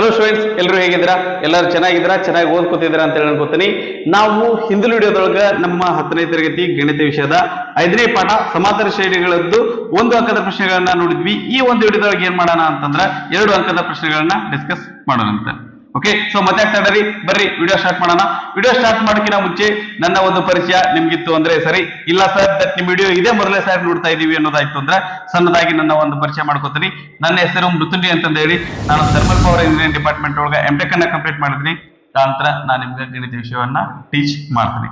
Hello students, ಎಲ್ಲರೂ ಹೇಗಿದ್ದೀರಾ? ಎಲ್ಲರೂ ಚೆನ್ನಾಗಿದ್ದೀರಾ? ಚೆನ್ನಾಗಿ ಓದ್ಕೋತಿದ್ದೀರಾ ಅಂತ ಹೇಳಿ ಅನ್ಕೋತೀನಿ. ನಾವು ಹಿಂದಿನ ವಿಡಿಯೋದೊಳಗ ನಮ್ಮ 10ನೇ ತರಗತಿ ಗಣಿತ ವಿಷಯದ 5ನೇ ಪಾಠ ಸಮಾಂತರ ಶ್ರೇಣಿಗಳದ್ದು 1 ಅಂಕದ ಪ್ರಶ್ನೆಗಳನ್ನ ನೋಡಿದ್ವಿ. ಈ ಒಂದು ವಿಡಿಯೋದೊಳಗೆ ಏನ್ ಮಾಡೋಣ ಅಂತಂದ್ರೆ 2 ಅಂಕದ ಪ್ರಶ್ನೆಗಳನ್ನ ಡಿಸ್ಕಸ್ ಮಾಡೋಣ ಅಂತ. ಓಕೆ, ಸೊ ಮತ್ತೆ ಆಗ್ತಾಡ್ರಿ, ಬರ್ರಿ ವಿಡಿಯೋ ಸ್ಟಾರ್ಟ್ ಮಾಡೋಣ. ವಿಡಿಯೋ ಸ್ಟಾರ್ಟ್ ಮಾಡೋಕ್ಕಿಂತ ಮುಂಚೆ ನನ್ನ ಒಂದು ಪರಿಚಯ ನಿಮ್ಗಿತ್ತು ಅಂದ್ರೆ ಸರಿ, ಇಲ್ಲ ಸರ್ ನಿಮ್ ವಿಡಿಯೋ ಇದೇ ಮೊದಲೇ ಸಾರಿ ನೋಡ್ತಾ ಇದೀವಿ ಅನ್ನೋದಾಯ್ತು ಅಂದ್ರೆ ಸಣ್ಣದಾಗಿ ನನ್ನ ಒಂದು ಪರಿಚಯ ಮಾಡ್ಕೋತೀನಿ. ನನ್ನ ಹೆಸರು ಮೃತ್ಯುಂಜಯ ಅಂತಂದ ಹೇಳಿ, ನಾನು ಥರ್ಮಲ್ ಪವರ್ ಇಂಜಿನಿಯರಿಂಗ್ ಡಿಪಾರ್ಟ್ಮೆಂಟ್ ಒಳಗೆ MTech ಅನ್ನ ಕಂಪ್ಲೀಟ್ ಮಾಡಿದ್ನಿ. ನಂತರ ನಾನು ನಿಮ್ಗೆ ಗಣಿತ ವಿಷಯವನ್ನ ಟೀಚ್ ಮಾಡ್ತೀನಿ.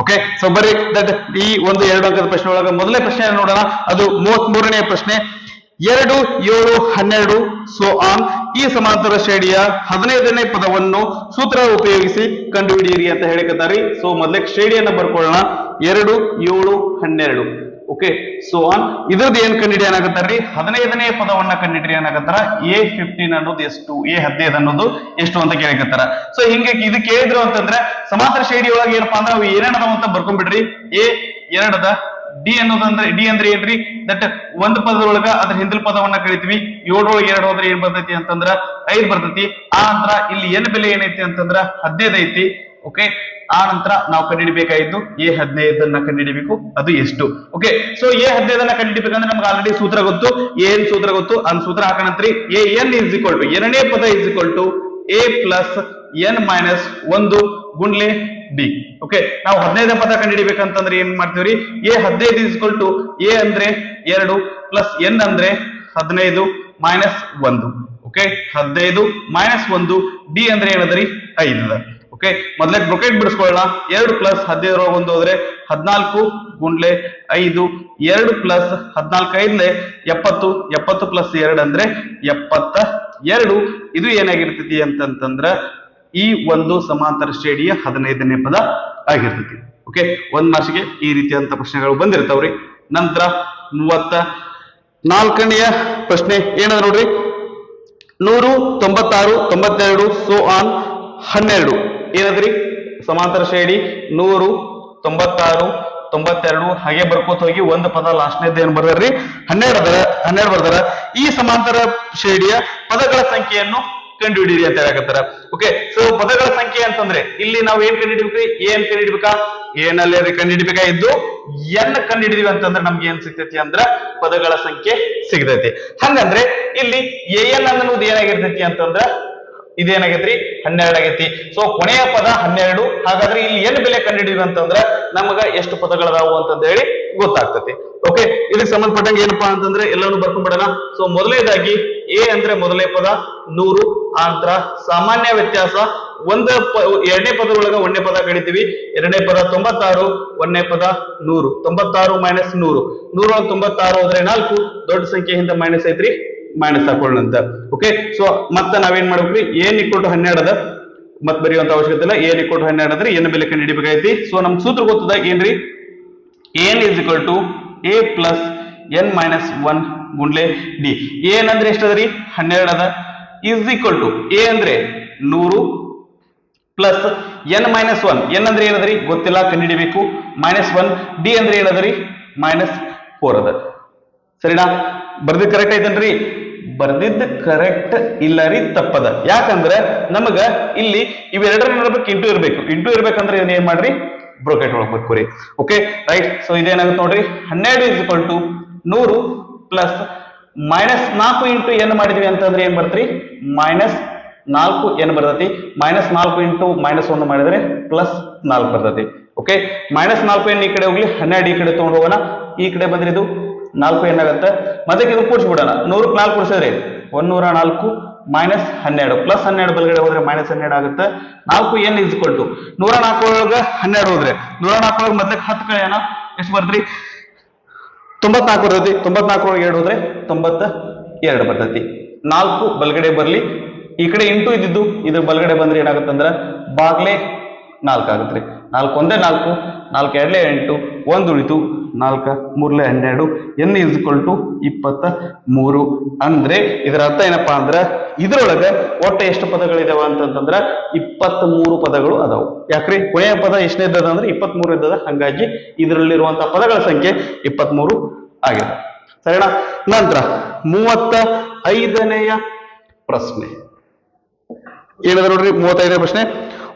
ಓಕೆ, ಸೊ ಬರ್ರಿ ಈ ಒಂದು 2 ಅಂಕದ ಪ್ರಶ್ನೆ ಒಳಗೆ ಮೊದಲನೇ ಪ್ರಶ್ನೆ ನೋಡೋಣ. ಅದು 33ನೇ ಪ್ರಶ್ನೆ. 2, 7, 12 ಸೋ ಆನ್ ಈ ಸಮಾಂತರ ಶ್ರೇಣಿಯ 15ನೇ ಪದವನ್ನು ಸೂತ್ರ ಉಪಯೋಗಿಸಿ ಕಂಡುಹಿಡಿಯಿರಿ ಅಂತ ಹೇಳಿಕತ್ತಾರೆ. ಸೊ ಮೊದಲೇ ಶ್ರೇಣಿಯನ್ನ ಬರ್ಕೊಳ್ಳೋಣ. 2, 7, 12. ಓಕೆ, ಸೋ ಆನ್ ಇದ್ರದ್ದು ಏನ್ ಕಂಡುಹಿಡಿ ಏನಾಗತ್ತಾರ್ರಿ? 15ನೇ ಪದವನ್ನ ಕಂಡುಹಿಡಿ ಏನಾಗತ್ತಾರ? A15 ಅನ್ನೋದು ಎಷ್ಟು, A15 ಅನ್ನೋದು ಎಷ್ಟು ಅಂತ ಕೇಳಕತ್ತಾರ. ಸೊ ಹಿಂಗೆ ಇದು ಕೇಳಿದ್ರು ಅಂತಂದ್ರೆ ಸಮಾಂತರ ಶ್ರೇಣಿ ಒಳಗೆ ಏನಪ್ಪಾ ಅಂದ್ರೆ ಅವು ಏನೇನದಾವ ಅಂತ ಬರ್ಕೊಂಡ್ಬಿಡ್ರಿ. A2 ಡಿ ಅನ್ನೋದಂದ್ರೆ ಡಿ ಅಂದ್ರೆ ಏನ್ರಿ? ದಟ್ ಒಂದು ಪದದೊಳಗ ಅದ್ರ ಹಿಂದಿನ ಪದವನ್ನ ಕಳಿತೀವಿ. 7 ಒಳಗೆ 2 ಹೋದ್ರೆ ಏನ್ ಬರ್ತೈತಿ ಅಂತಂದ್ರ 5 ಬರ್ತೈತಿ. ಆ ನಂತರ ಇಲ್ಲಿ ಏನ್ ಬೆಲೆ ಏನೈತಿ ಅಂತಂದ್ರ 15 ಐತಿ. ಓಕೆ, ಆ ನಂತರ ನಾವು ಕಂಡುಹಿಡಿಬೇಕಾಗಿದ್ದು A15 ಕಂಡುಹಿಡಿಬೇಕು. ಅದು ಎಷ್ಟು? ಓಕೆ, ಸೊ A15 ಕಂಡುಹಿಡಿಬೇಕಂದ್ರೆ ನಮ್ಗೆ ಆಲ್ರೆಡಿ ಸೂತ್ರ ಗೊತ್ತು. ಏನ್ ಸೂತ್ರ ಗೊತ್ತು? ಅದ್ ಸೂತ್ರ ಹಾಕೋಣಂತ್ರಿ. AN ಇಸ್ ಈಕ್ವಲ್ ಟು ಎರಡನೇ ಪದ is equal to A plus N minus 1 ಗುಂಡ್ಲೆ ಬಿ. ಓಕೆ, ನಾವು 15ನೇ ಪದ ಕಂಡುಹಿಡಿಬೇಕಂತಂದ್ರೆ ಏನ್ ಮಾಡ್ತೀವ್ರಿ? A15 is equal to A ಅಂದ್ರೆ 2 ಪ್ಲಸ್ N ಅಂದ್ರೆ 15 ಮೈನಸ್ 1. Okay, 15 minus 1. ಡಿ ಅಂದ್ರೆ ಏನದ್ರಿ? 5. ಓಕೆ, ಮೊದಲೇ ಬ್ರೊಕೆಟ್ ಬಿಡಿಸ್ಕೊಳ್ಳೋಣ. 2 ಪ್ಲಸ್ 15 1 ಹೋದ್ರೆ 14 ಗುಂಡ್ಲೆ 5. 2 ಪ್ಲಸ್ 14 5 70. 70 ಪ್ಲಸ್ 2 ಅಂದ್ರೆ 72. ಇದು ಏನಾಗಿರ್ತೈತಿ ಅಂತಂತಂದ್ರ ಈ ಒಂದು ಸಮಾಂತರ ಶ್ರೇಣಿಯ 15ನೇ ಪದ ಆಗಿರ್ತೈತಿ. ಓಕೆ, 1 ಮಾರ್ಕ್ಸ್ಗೆ ಈ ರೀತಿಯಂತ ಪ್ರಶ್ನೆಗಳು ಬಂದಿರ್ತಾವ್ರಿ. ನಂತರ 34ನೆಯ ಪ್ರಶ್ನೆ ಏನದ ನೋಡ್ರಿ. 100, 96, 92 ಸೋ ಆನ್ 12 ಏನದ್ರಿ? ಸಮಾಂತರ ಶ್ರೇಣಿ 100, 96, 92 ಹಾಗೆ ಬರ್ಕೋತ ಹೋಗಿ ಒಂದು ಪದ ಲಾಸ್ಟ್ನೇದ್ ಏನ್ ಬರ್ದಾರ್ರಿ? 12 ಬರ್ದಾರ. ಈ ಸಮಾಂತರ ಶ್ರೇಣಿಯ ಪದಗಳ ಸಂಖ್ಯೆಯನ್ನು ಕಂಡುಹಿಡಿಯಿರಿ ಅಂತ ಹೇಳಕತ್ತಾರ. ಓಕೆ, ಸೊ ಪದಗಳ ಸಂಖ್ಯೆ ಅಂತಂದ್ರೆ ಇಲ್ಲಿ ನಾವು ಏನ್ ಕಂಡುಹಿಡಿಬೇಕ್ರಿ? ಏನ್ ಕಂಡುಹಿಡಿಬೇಕಾ? ಏನಲ್ಲಿ ಕಂಡುಹಿಡಿಬೇಕಾಗಿದ್ದು ಎನ್ ಕಂಡುಹಿಡಿದಿವಿ ಅಂತಂದ್ರೆ ನಮ್ಗೆ ಏನ್ ಸಿಗ್ತೈತಿ ಅಂದ್ರ ಪದಗಳ ಸಂಖ್ಯೆ ಸಿಗ್ತೈತಿ. ಹಂಗಂದ್ರೆ ಇಲ್ಲಿ AN ಅನ್ನೋದು ಏನಾಗಿರ್ತೈತಿ ಅಂತಂದ್ರ ಇದೇನಾಗೈತ್ರಿ? 12 ಆಗೈತಿ. ಸೊ ಕೊನೆಯ ಪದ 12. ಹಾಗಾದ್ರೆ ಇಲ್ಲಿ ಏನ್ ಬೆಲೆ ಕಂಡುಹಿಡಿದ್ವಿ ಅಂತಂದ್ರ ನಮಗ ಎಷ್ಟು ಪದಗಳದಾವು ಅಂತಂದ ಹೇಳಿ ಗೊತ್ತಾಗ್ತತಿ. ಓಕೆ, ಇದಕ್ಕೆ ಸಂಬಂಧಪಟ್ಟಂಗೆ ಏನಪ್ಪಾ ಅಂತಂದ್ರೆ ಎಲ್ಲಾನು ಬರ್ಕೊಂಡ್ಬಿಡೋಣ. ಸೊ ಮೊದಲನೇದಾಗಿ A ಅಂದ್ರೆ ಮೊದಲನೇ ಪದ 100. ಆಂತರ ಸಾಮಾನ್ಯ ವ್ಯತ್ಯಾಸ ಎರಡನೇ ಪದ ಒಳಗ ಒಂದನೇ ಪದ ಕಡಿತೀವಿ. ಎರಡನೇ ಪದ 96, ಒಂದನೇ ಪದ 100. 96 ಮೈನಸ್ 100. 100 96 ಹೋದ್ರೆ 4. ದೊಡ್ಡ ಸಂಖ್ಯೆ ಹಿಂದೆ ಮೈನಸ್ ಐತ್ರಿ, ಮೈನಸ್ ಹಾಕೊಳ್ಳೋಣಂತ. ಓಕೆ, ಸೊ ಮತ್ತೆ ನಾವೇನ್ ಮಾಡ್ಬೇಕ್ರಿ? ಏನ್ ಇಕ್ವಲ್ ಟು 12 ಅದ, ಮತ್ ಬರೆಯುವಂತ ಅವಶ್ಯಕತೆ ಇಲ್ಲ. ಏನ್ ಇಕ್ವಲ್ ಟು 12 ಅಂದ್ರೆ ಏನ್ ಬೆಲೆ ಕಂಡು ಹಿಡಿಬೇಕಾಗೈತಿ. ಸೊ ನಮ್ ಸೂತ್ರ ಗೊತ್ತದ ಏನ್ರಿ? N is equal to A plus N minus 1 ಗುಂಡ್ಲೆ ಡಿ. ಏನ್ ಅಂದ್ರೆ ಎಷ್ಟದರಿ? 12 ಅದ. ಇಸ್ ಈಕ್ವಲ್ ಟು A ಅಂದ್ರೆ 100 ಪ್ಲಸ್ N ಮೈನಸ್ 1. N ಅಂದ್ರೆ ಏನದ್ರಿ? ಗೊತ್ತಿಲ್ಲ, ಕಂಡುಹಿಡಿಬೇಕು. ಮೈನಸ್ 1. ಡಿ ಅಂದ್ರೆ ಏನದ್ರಿ? ಮೈನಸ್ 4 ಅದ. ಸರಿನಾ? ಬರ್ದಿದ್ ಕರೆಕ್ಟ್ ಐತನ್ರಿ? ಬರ್ದಿದ್ದ ಕರೆಕ್ಟ್ ಇಲ್ಲ ರೀ, ತಪ್ಪದ. ಯಾಕಂದ್ರೆ ನಮಗ ಇಲ್ಲಿ ಇವೆರಡರ ಇರ್ಬೇಕು, ಇಂಟು ಇರ್ಬೇಕು. ಇಂಟು ಇರ್ಬೇಕಂದ್ರೆ ಏನ್ ಮಾಡ್ರಿ? ಬ್ರೋಕೆಟ್ ಒಳಗೆ ಬರ್ಕೋರಿ. Okay, right. ಸೊ ಇದೇನಾಗುತ್ತೆ ನೋಡ್ರಿ. 12 is equal to 100 plus minus 4 into N ಮಾಡಿದ್ವಿ ಅಂತಂದ್ರೆ ಏನ್ ಬರ್ತ್ರಿ? ಮೈನಸ್ 4 N ಬರ್ತೈತಿ. ಮೈನಸ್ 4 ಇಂಟು ಮೈನಸ್ 1 ಮಾಡಿದ್ರೆ ಪ್ಲಸ್ 4 ಬರ್ತೈತಿ. ಓಕೆ, ಮೈನಸ್ 4 N ಈ ಕಡೆ ಹೋಗ್ಲಿ, 12 ಈ ಕಡೆ ತಗೊಂಡು ಹೋಗೋಣ. ಈ ಕಡೆ ಬಂದ್ರೆ ಇದು 4 ಏನಾಗತ್ತೆ? ಮತ್ತೆ ಇದು ಕೂಡಿಸ್ಬಿಡೋಣ. 100ಕ್ಕೆ 4 ಕೂಡಿಸಿದ್ರೆ 104 ಮೈನಸ್ 12 ಪ್ಲಸ್ 12 ಬಲಗಡೆ ಹೋದ್ರೆ ಮೈನಸ್ 12 ಆಗುತ್ತೆ. 4 N ಇಸ್ ಈಕ್ವಲ್ ಟು 104 ಒಳಗ 12 ಹೋದ್ರೆ 104 ಒಳಗೆ ಮೊದಲಕ್ಕೆ 10 ಕಳೆಯೋಣ. ಎಷ್ಟು ಬರ್ತ್ರಿ? 94 ಬರ್ತೈತಿ. 94 ಒಳಗೆ 2 ಹೋದ್ರೆ 92 ಬರ್ತೈತಿ. 4 ಬಲಗಡೆ ಬರ್ಲಿ, ಈ ಕಡೆ ಇಂಟು ಇದ್ದಿದ್ದು ಇದ್ರ ಬಲಗಡೆ ಬಂದ್ರೆ ಏನಾಗುತ್ತಂದ್ರ ಬಾಗ್ಲೆ 4 ಆಗುತ್ತೆ. 4 ಒಂದೇ 4, 4 ಎರಡ್ಲೆ 8, 1 ಉಳಿತು, 4 3ಲೆ 12. N is equal to 23. ಅಂದ್ರೆ ಇದರ ಅರ್ಥ ಏನಪ್ಪಾ ಅಂದ್ರ ಇದ್ರೊಳಗ ಒಟ್ಟು ಎಷ್ಟು ಪದಗಳಿದಾವ ಅಂತಂದ್ರ 23 ಪದಗಳು ಅದಾವು. ಯಾಕ್ರಿ? ಕೊನೆಯ ಪದ ಎಷ್ಟನೇದ ಅಂದ್ರೆ 23 ಇದ್ದದ. ಹಂಗಾಗಿ ಇದರಲ್ಲಿರುವಂತಹ ಪದಗಳ ಸಂಖ್ಯೆ 23 ಆಗಿದೆ. ಸರಿನಾ? ನಂತರ 35ನೆಯ ಪ್ರಶ್ನೆ. ಏನದ ನೋಡ್ರಿ 35ನೇ ಪ್ರಶ್ನೆ.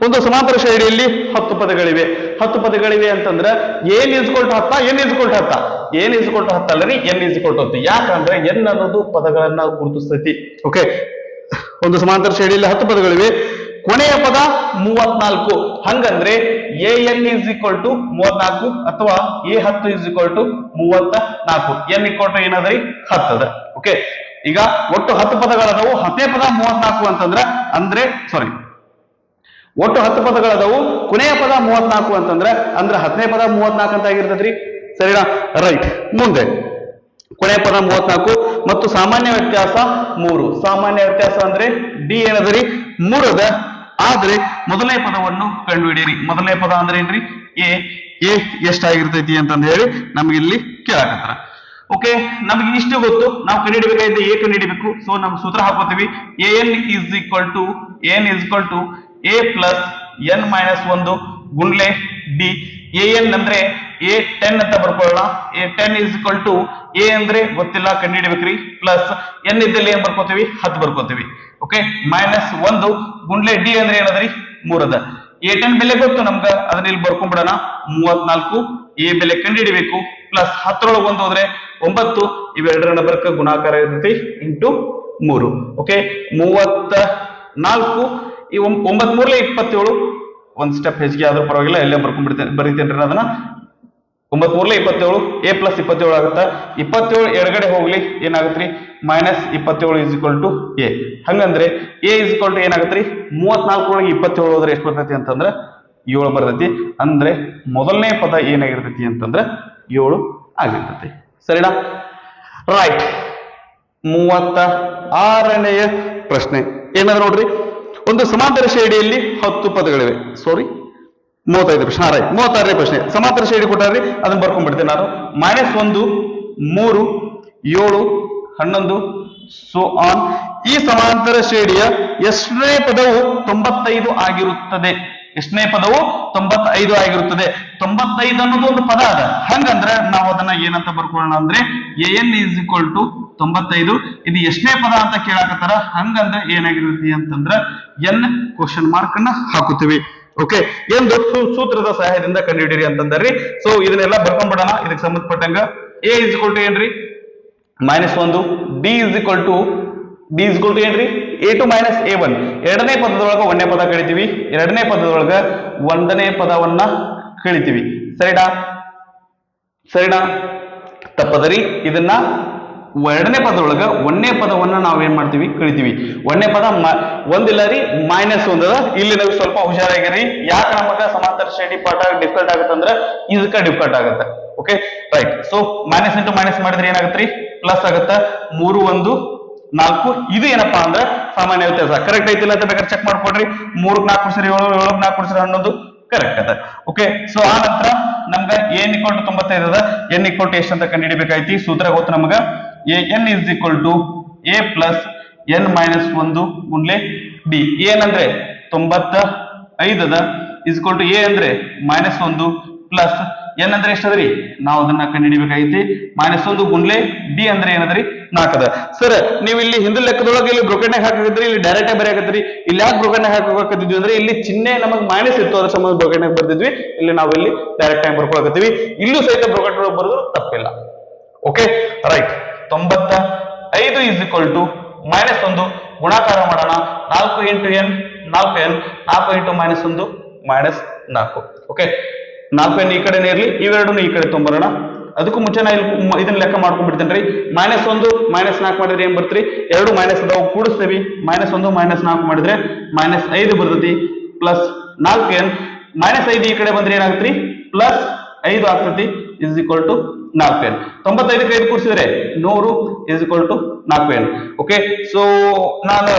ಒಂದು ಸಮಾಂತರ ಶ್ರೇಣಿಯಲ್ಲಿ 10 ಪದಗಳಿವೆ. 10 ಪದಗಳಿವೆ ಅಂತಂದ್ರೆ ಏನ್ ಇಸ್ಕೊಲ್ಟ್ 10 ಎನ್ ಇಸ್ಕೊಲ್ಟ್ 10 ಏನ್ ಇಸ್ಕೊಲ್ಟ್ 10 ಅಲ್ಲರಿ ಎನ್ ಇಸ್ಕೊಲ್ಟ್ 10. ಯಾಕಂದ್ರೆ ಎನ್ ಅನ್ನೋದು ಪದಗಳನ್ನ ಗುರುತಿಸ್ತೈತಿ. ಓಕೆ, ಒಂದು ಸಮಾಂತರ ಶ್ರೇಣಿಯಲ್ಲಿ 10 ಪದಗಳಿವೆ, ಕೊನೆಯ ಪದ 34. ಹಂಗಂದ್ರೆ A N is equal to 34 ಅಥವಾ A 10 is equal to 34. N equal to ಏನದ್ರಿ 10 ಅದ. ಓಕೆ, ಈಗ ಒಟ್ಟು 10 ಪದಗಳದಾವು, 10ನೇ ಪದ 34 ಅಂತಂದ್ರೆ ಸಾರಿ, ಒಟ್ಟು 10 ಪದಗಳದಾವು, ಕೊನೆಯ ಪದ 34 ಅಂತಂದ್ರೆ 10ನೇ ಪದ 34 ಅಂತ ಆಗಿರ್ತದ್ರಿ. ಸರಿನಾ? ರೈಟ್. ಮುಂದೆ ಕೊನೆಯ ಪದ 34 ಮತ್ತು ಸಾಮಾನ್ಯ ವ್ಯತ್ಯಾಸ 3. ಸಾಮಾನ್ಯ ವ್ಯತ್ಯಾಸ ಅಂದ್ರೆ ಡಿ ಏನದರಿ 3 ಅದ. ಆದ್ರೆ ಮೊದಲನೇ ಪದವನ್ನು ಕಂಡುಹಿಡಿಯಿರಿ. ಮೊದಲನೇ ಪದ ಅಂದ್ರೆ ಏನ್ರಿ ಎ. ಎ ಎಷ್ಟಾಗಿರ್ತೈತಿ ಅಂತಂದ ಹೇಳಿ ನಮ್ಗೆ ಇಲ್ಲಿ ಕೇಳಾಕತ್ತಾರ. ಓಕೆ, ನಮ್ಗೆ ಇಷ್ಟು ಗೊತ್ತು, ನಾವು ಕಂಡುಹಿಡಿಬೇಕಾಗಿದೆ ಎ ಕಂಡುಹಿಡಿಬೇಕು. ಸೊ ನಮ್ ಸೂತ್ರ ಹಾಕೋತೀವಿ, A N is equal to A plus N minus 1 ಗುಂಡ್ಲೆ ಡಿ. ಎ ಎನ್ ಅಂದ್ರೆ ಎ 10 ಅಂತ ಬರ್ಕೊಳ್ಳೋಣ. A 10 is equal to A ಅಂದ್ರೆ ಗೊತ್ತಿಲ್ಲ, ಕಂಡುಹಿಡಿಬೇಕ್ರಿ, ಪ್ಲಸ್ ಎನ್ ಇದ್ದಲ್ಲಿ ಏನ್ ಬರ್ಕೋತೀವಿ 10 ಬರ್ಕೋತೀವಿ. ಓಕೆ, ಮೈನಸ್ 1 ಗುಂಡ್ಲೆ ಡಿ ಅಂದ್ರೆ ಏನದ್ರಿ 3 ಅದ. ಎ 10 ಬೆಲೆ ಗೊತ್ತು ನಮ್ಗ, ಅದನ್ನ ಇಲ್ಲಿ ಬರ್ಕೊಂಡ್ಬಿಡೋಣ. 34 ಎ ಬೆಲೆ ಕಂಡುಹಿಡಿಬೇಕು, ಪ್ಲಸ್ 10 1 ಹೋದ್ರೆ 9. ಇವೆರಡರ ನಬರ್ಕ ಗುಣಾಕಾರ ಇರ್ತೈತಿ ಇಂಟು 3. ಓಕೆ, 34 ಈ 9 3 27. ಒಂದ್ ಸ್ಟೆಪ್ ಹೆಚ್ಚಿಗೆ ಆದ್ರೂ ಪರವಾಗಿಲ್ಲ, ಎಲ್ಲೇ ಬರೀತೇನ್ರಿ ಅದನ್ನ. 9 3 27, ಎ ಪ್ಲಸ್ 27 ಆಗುತ್ತ. 27 ಎಡಗಡೆ ಹೋಗ್ಲಿ ಏನಾಗತ್ರಿ minus 27 is equal to A. ಹಂಗಂದ್ರೆ ಎ ಇಸ್ ಈಕ್ವಲ್ ಟು ಏನಾಗತ್ರಿ 34 ಒಳಗೆ 27 ಹೋದ್ರೆ ಎಷ್ಟು ಬರ್ತೈತಿ ಅಂತಂದ್ರೆ 7 ಬರ್ತೈತಿ. ಅಂದ್ರೆ ಮೊದಲನೇ ಪದ ಏನಾಗಿರ್ತೈತಿ ಅಂತಂದ್ರೆ 7 ಆಗಿರ್ತೈತಿ. ಸರಿನಾ? ರೈಟ್. 36ನೆಯ ಪ್ರಶ್ನೆ ಏನದ ನೋಡ್ರಿ, ಒಂದು ಸಮಾಂತರ ಶ್ರೇಣಿಯಲ್ಲಿ 10 ಪದಗಳಿವೆ. ಸಾರಿ, 35 ಪ್ರಶ್ನೆ. ರೈಟ್. 36ನೇ ಪ್ರಶ್ನೆ. ಸಮಾಂತರ ಶ್ರೇಣಿ ಕೊಟ್ಟಾರ್ರಿ, ಅದನ್ನ ಬರ್ಕೊಂಡ್ಬಿಡ್ತೇನೆ ನಾನು. -1 3 7 11 ಸೋ ಆನ್. ಈ ಸಮಾಂತರ ಶ್ರೇಣಿಯ ಎಷ್ಟನೇ ಪದವು 95 ಆಗಿರುತ್ತದೆ? ಎಷ್ಟನೇ ಪದವು 95 ಆಗಿರುತ್ತದೆ? 95 ಅನ್ನೋದು ಒಂದು ಪದ ಅದ. ಹಂಗಂದ್ರೆ ನಾವು ಅದನ್ನ ಏನಂತ ಬರ್ಕೊಳ್ಳೋಣ ಅಂದ್ರೆ A N is equal to 95. ಇದು ಎಷ್ಟನೇ ಪದ ಅಂತ ಕೇಳಾಕತ್ತಾರ. ಹಂಗಂದ್ರೆ ಏನಾಗಿರುತ್ತೆ ಅಂತಂದ್ರ ಎನ್ ಕ್ವಶನ್ ಮಾರ್ಕ್ ಅನ್ನ ಹಾಕುತ್ತೀವಿ. ಓಕೆ, ಎಂದು ಸೂತ್ರದ ಸಹಾಯದಿಂದ ಕಂಡುಹಿಡಿಯಿರಿ ಅಂತಂದ್ರಿ. ಸೊ ಇದನ್ನೆಲ್ಲ ಬರ್ಕೊಂಡ್ಬಿಡೋಣ. ಇದಕ್ಕೆ ಸಂಬಂಧಪಟ್ಟಂಗ ಎ ಇಸ್ ಈಕ್ವಲ್ ಟು ಏನ್ರಿ -1, ಡಿ ಇಸ್ ಈಕ್ವಲ್ ಟು ಏನ್ರಿ a2 ಮೈನಸ್ a1. ಎರಡನೇ ಪದದೊಳಗ ಒಂದನೇ ಪದ ಕಳಿತೀವಿ, ಎರಡನೇ ಪದದೊಳಗ ಒಂದನೇ ಪದವನ್ನ ಕಳಿತೀವಿ. ಸರಿನಾ? ತಪ್ಪದರಿ. ಇದನ್ನ ಎರಡನೇ ಪದದೊಳಗ ಒಂದನೇ ಪದವನ್ನ ನಾವೇನ್ ಮಾಡ್ತೀವಿ ಕಳಿತೀವಿ. ಒಂದನೇ ಪದ ಒಂದಿಲ್ಲ ರೀ -1 ಅದ. ಇಲ್ಲಿ ನಾವು ಸ್ವಲ್ಪ ಹುಷಾರಾಗಿರಿ. ಯಾಕೆ ನಮಗ ಸಮಾಂತರ ಶ್ರೇಣಿ ಪಾಠ ಡಿಫಿಕಲ್ಟ್ ಆಗುತ್ತಂದ್ರ ಇದಕ್ಕ ಡಿಫಿಕಲ್ಟ್ ಆಗುತ್ತೆ. Okay, right. So minus into minus ಮಾಡಿದ್ರೆ ಏನಾಗತ್ರಿ ಪ್ಲಸ್ ಆಗತ್ತ. 3 1 4. ಇದು ಏನಪ್ಪಾ ಅಂದ್ರೆ ಸಾಮಾನ್ಯ ವ್ಯತ್ಯಾಸ. ಕರೆಕ್ಟ್ ಐತಿಲ್ಲ ಅಂತ ಬೇಕಾದ್ರೆ ಚೆಕ್ ಮಾಡ್ಕೊಡ್ರಿ. 3 4 ಕೊಡ್ಸಿರಿ 7, 7 4 ಕೊಡ್ಸಿರಿ 11 ಕರೆಕ್ಟ್ ಅದ. ಓಕೆ, ಸೊ ಆ ನಂತರ ನಮ್ಗ ಎನ್ ಈಕ್ವಲ್ ಟು 95 ಅದ. ಎನ್ ಈಕ್ವಲ್ ಟು ಎಷ್ಟು ಅಂತ ಕಂಡುಹಿಡಿಬೇಕಾಯ್ತಿ. ಸೂತ್ರ ಗೊತ್ತು ನಮಗ. A N is equal to A plus N minus 1 ಗುಂಡ್ಲೆ ಡಿ. ಏನಂದ್ರೆ 95 ಅದ, ಇಸ್ ಈಕ್ವಲ್ ಟು ಎ ಅಂದ್ರೆ -1 ಪ್ಲಸ್ ಎನ್ ಅಂದ್ರೆ ಎಷ್ಟದ್ರಿ ನಾವು ಅದನ್ನ ಕಂಡುಹಿಡಿಬೇಕಾಗೈತಿ. -1 ಗುಂಡ್ಲೆ ಡಿ ಅಂದ್ರೆ ಏನದ್ರಿ 4 ಅದ. ಸರ್ ನೀವು ಇಲ್ಲಿ ಹಿಂದಿನ ಲೆಕ್ಕದೊಳಗೆ ಇಲ್ಲಿ ಬ್ರೊಕೆಟ್ನಾಗ ಹಾಕಿದ್ರಿ, ಇಲ್ಲಿ ಡೈರೆಕ್ಟ್ ಆಗಿ ಬರೆಯಾಕತ್ರಿ. ಇಲ್ಲಿ ಯಾಕೆ ಬ್ರೊಕೆಟ್ನಾಗ ಹಾಕಬೇಕಂತಿದ್ವಿ ಅಂದ್ರೆ ಇಲ್ಲಿ ಚಿಹ್ನೆ ನಮಗೆ ಮೈನಸ್ ಇತ್ತು, ಅದ್ರ ಸಂಬಂಧ ಬ್ರೊಕೆಟ್ನಾಗ ಬರ್ದಿದ್ವಿ. ಇಲ್ಲಿ ನಾವು ಇಲ್ಲಿ ಡೈರೆಕ್ಟ್ ಆಗಿ ಬರ್ಕೊಳಕತ್ತೀವಿ. ಇಲ್ಲೂ ಸಹಿತ ಬ್ರೊಕೆಟ್ ಒಳಗೆ ಬರೆದ್ರು ತಪ್ಪಿಲ್ಲ. Okay, right. 95 is equal to -1 ಗುಣಾಕಾರ ಮಾಡೋಣ. 4 into N 4n, 4 into -1 -4. Okay, 4n ಈ ಕಡೆನೇ ಇರ್ಲಿ, ಇವೆರಡನ್ನು ಈ ಕಡೆ ತೊಂಬರೋಣ. ಅದಕ್ಕೂ ಮುಂಚೆ ನಾ ಇಲ್ಲಿ ಇದನ್ನ ಲೆಕ್ಕ ಮಾಡ್ಕೊಂಡ್ಬಿಡ್ತೇನ್ರಿ. -1 -4 ಮಾಡಿದ್ರೆ ಏನ್ ಬರ್ತ್ರಿ, ಎರಡು ಮೈನಸ್ ಅದಾವು ಕೂಡಿಸ್ತೇವಿ. -1 -4 ಮಾಡಿದ್ರೆ -5 ಬರ್ತೈತಿ. ಪ್ಲಸ್ 4n -5 ಈ ಕಡೆ ಬಂದ್ರೆ ಏನಾಗತ್ರಿ +5 ಆಗ್ತೈತಿ. Is equal to 4n. 95ಕ್ಕೆ 5 ಕೂಡಿಸಿದ್ರೆ 100 is equal to 4n. Okay, so ನಾನು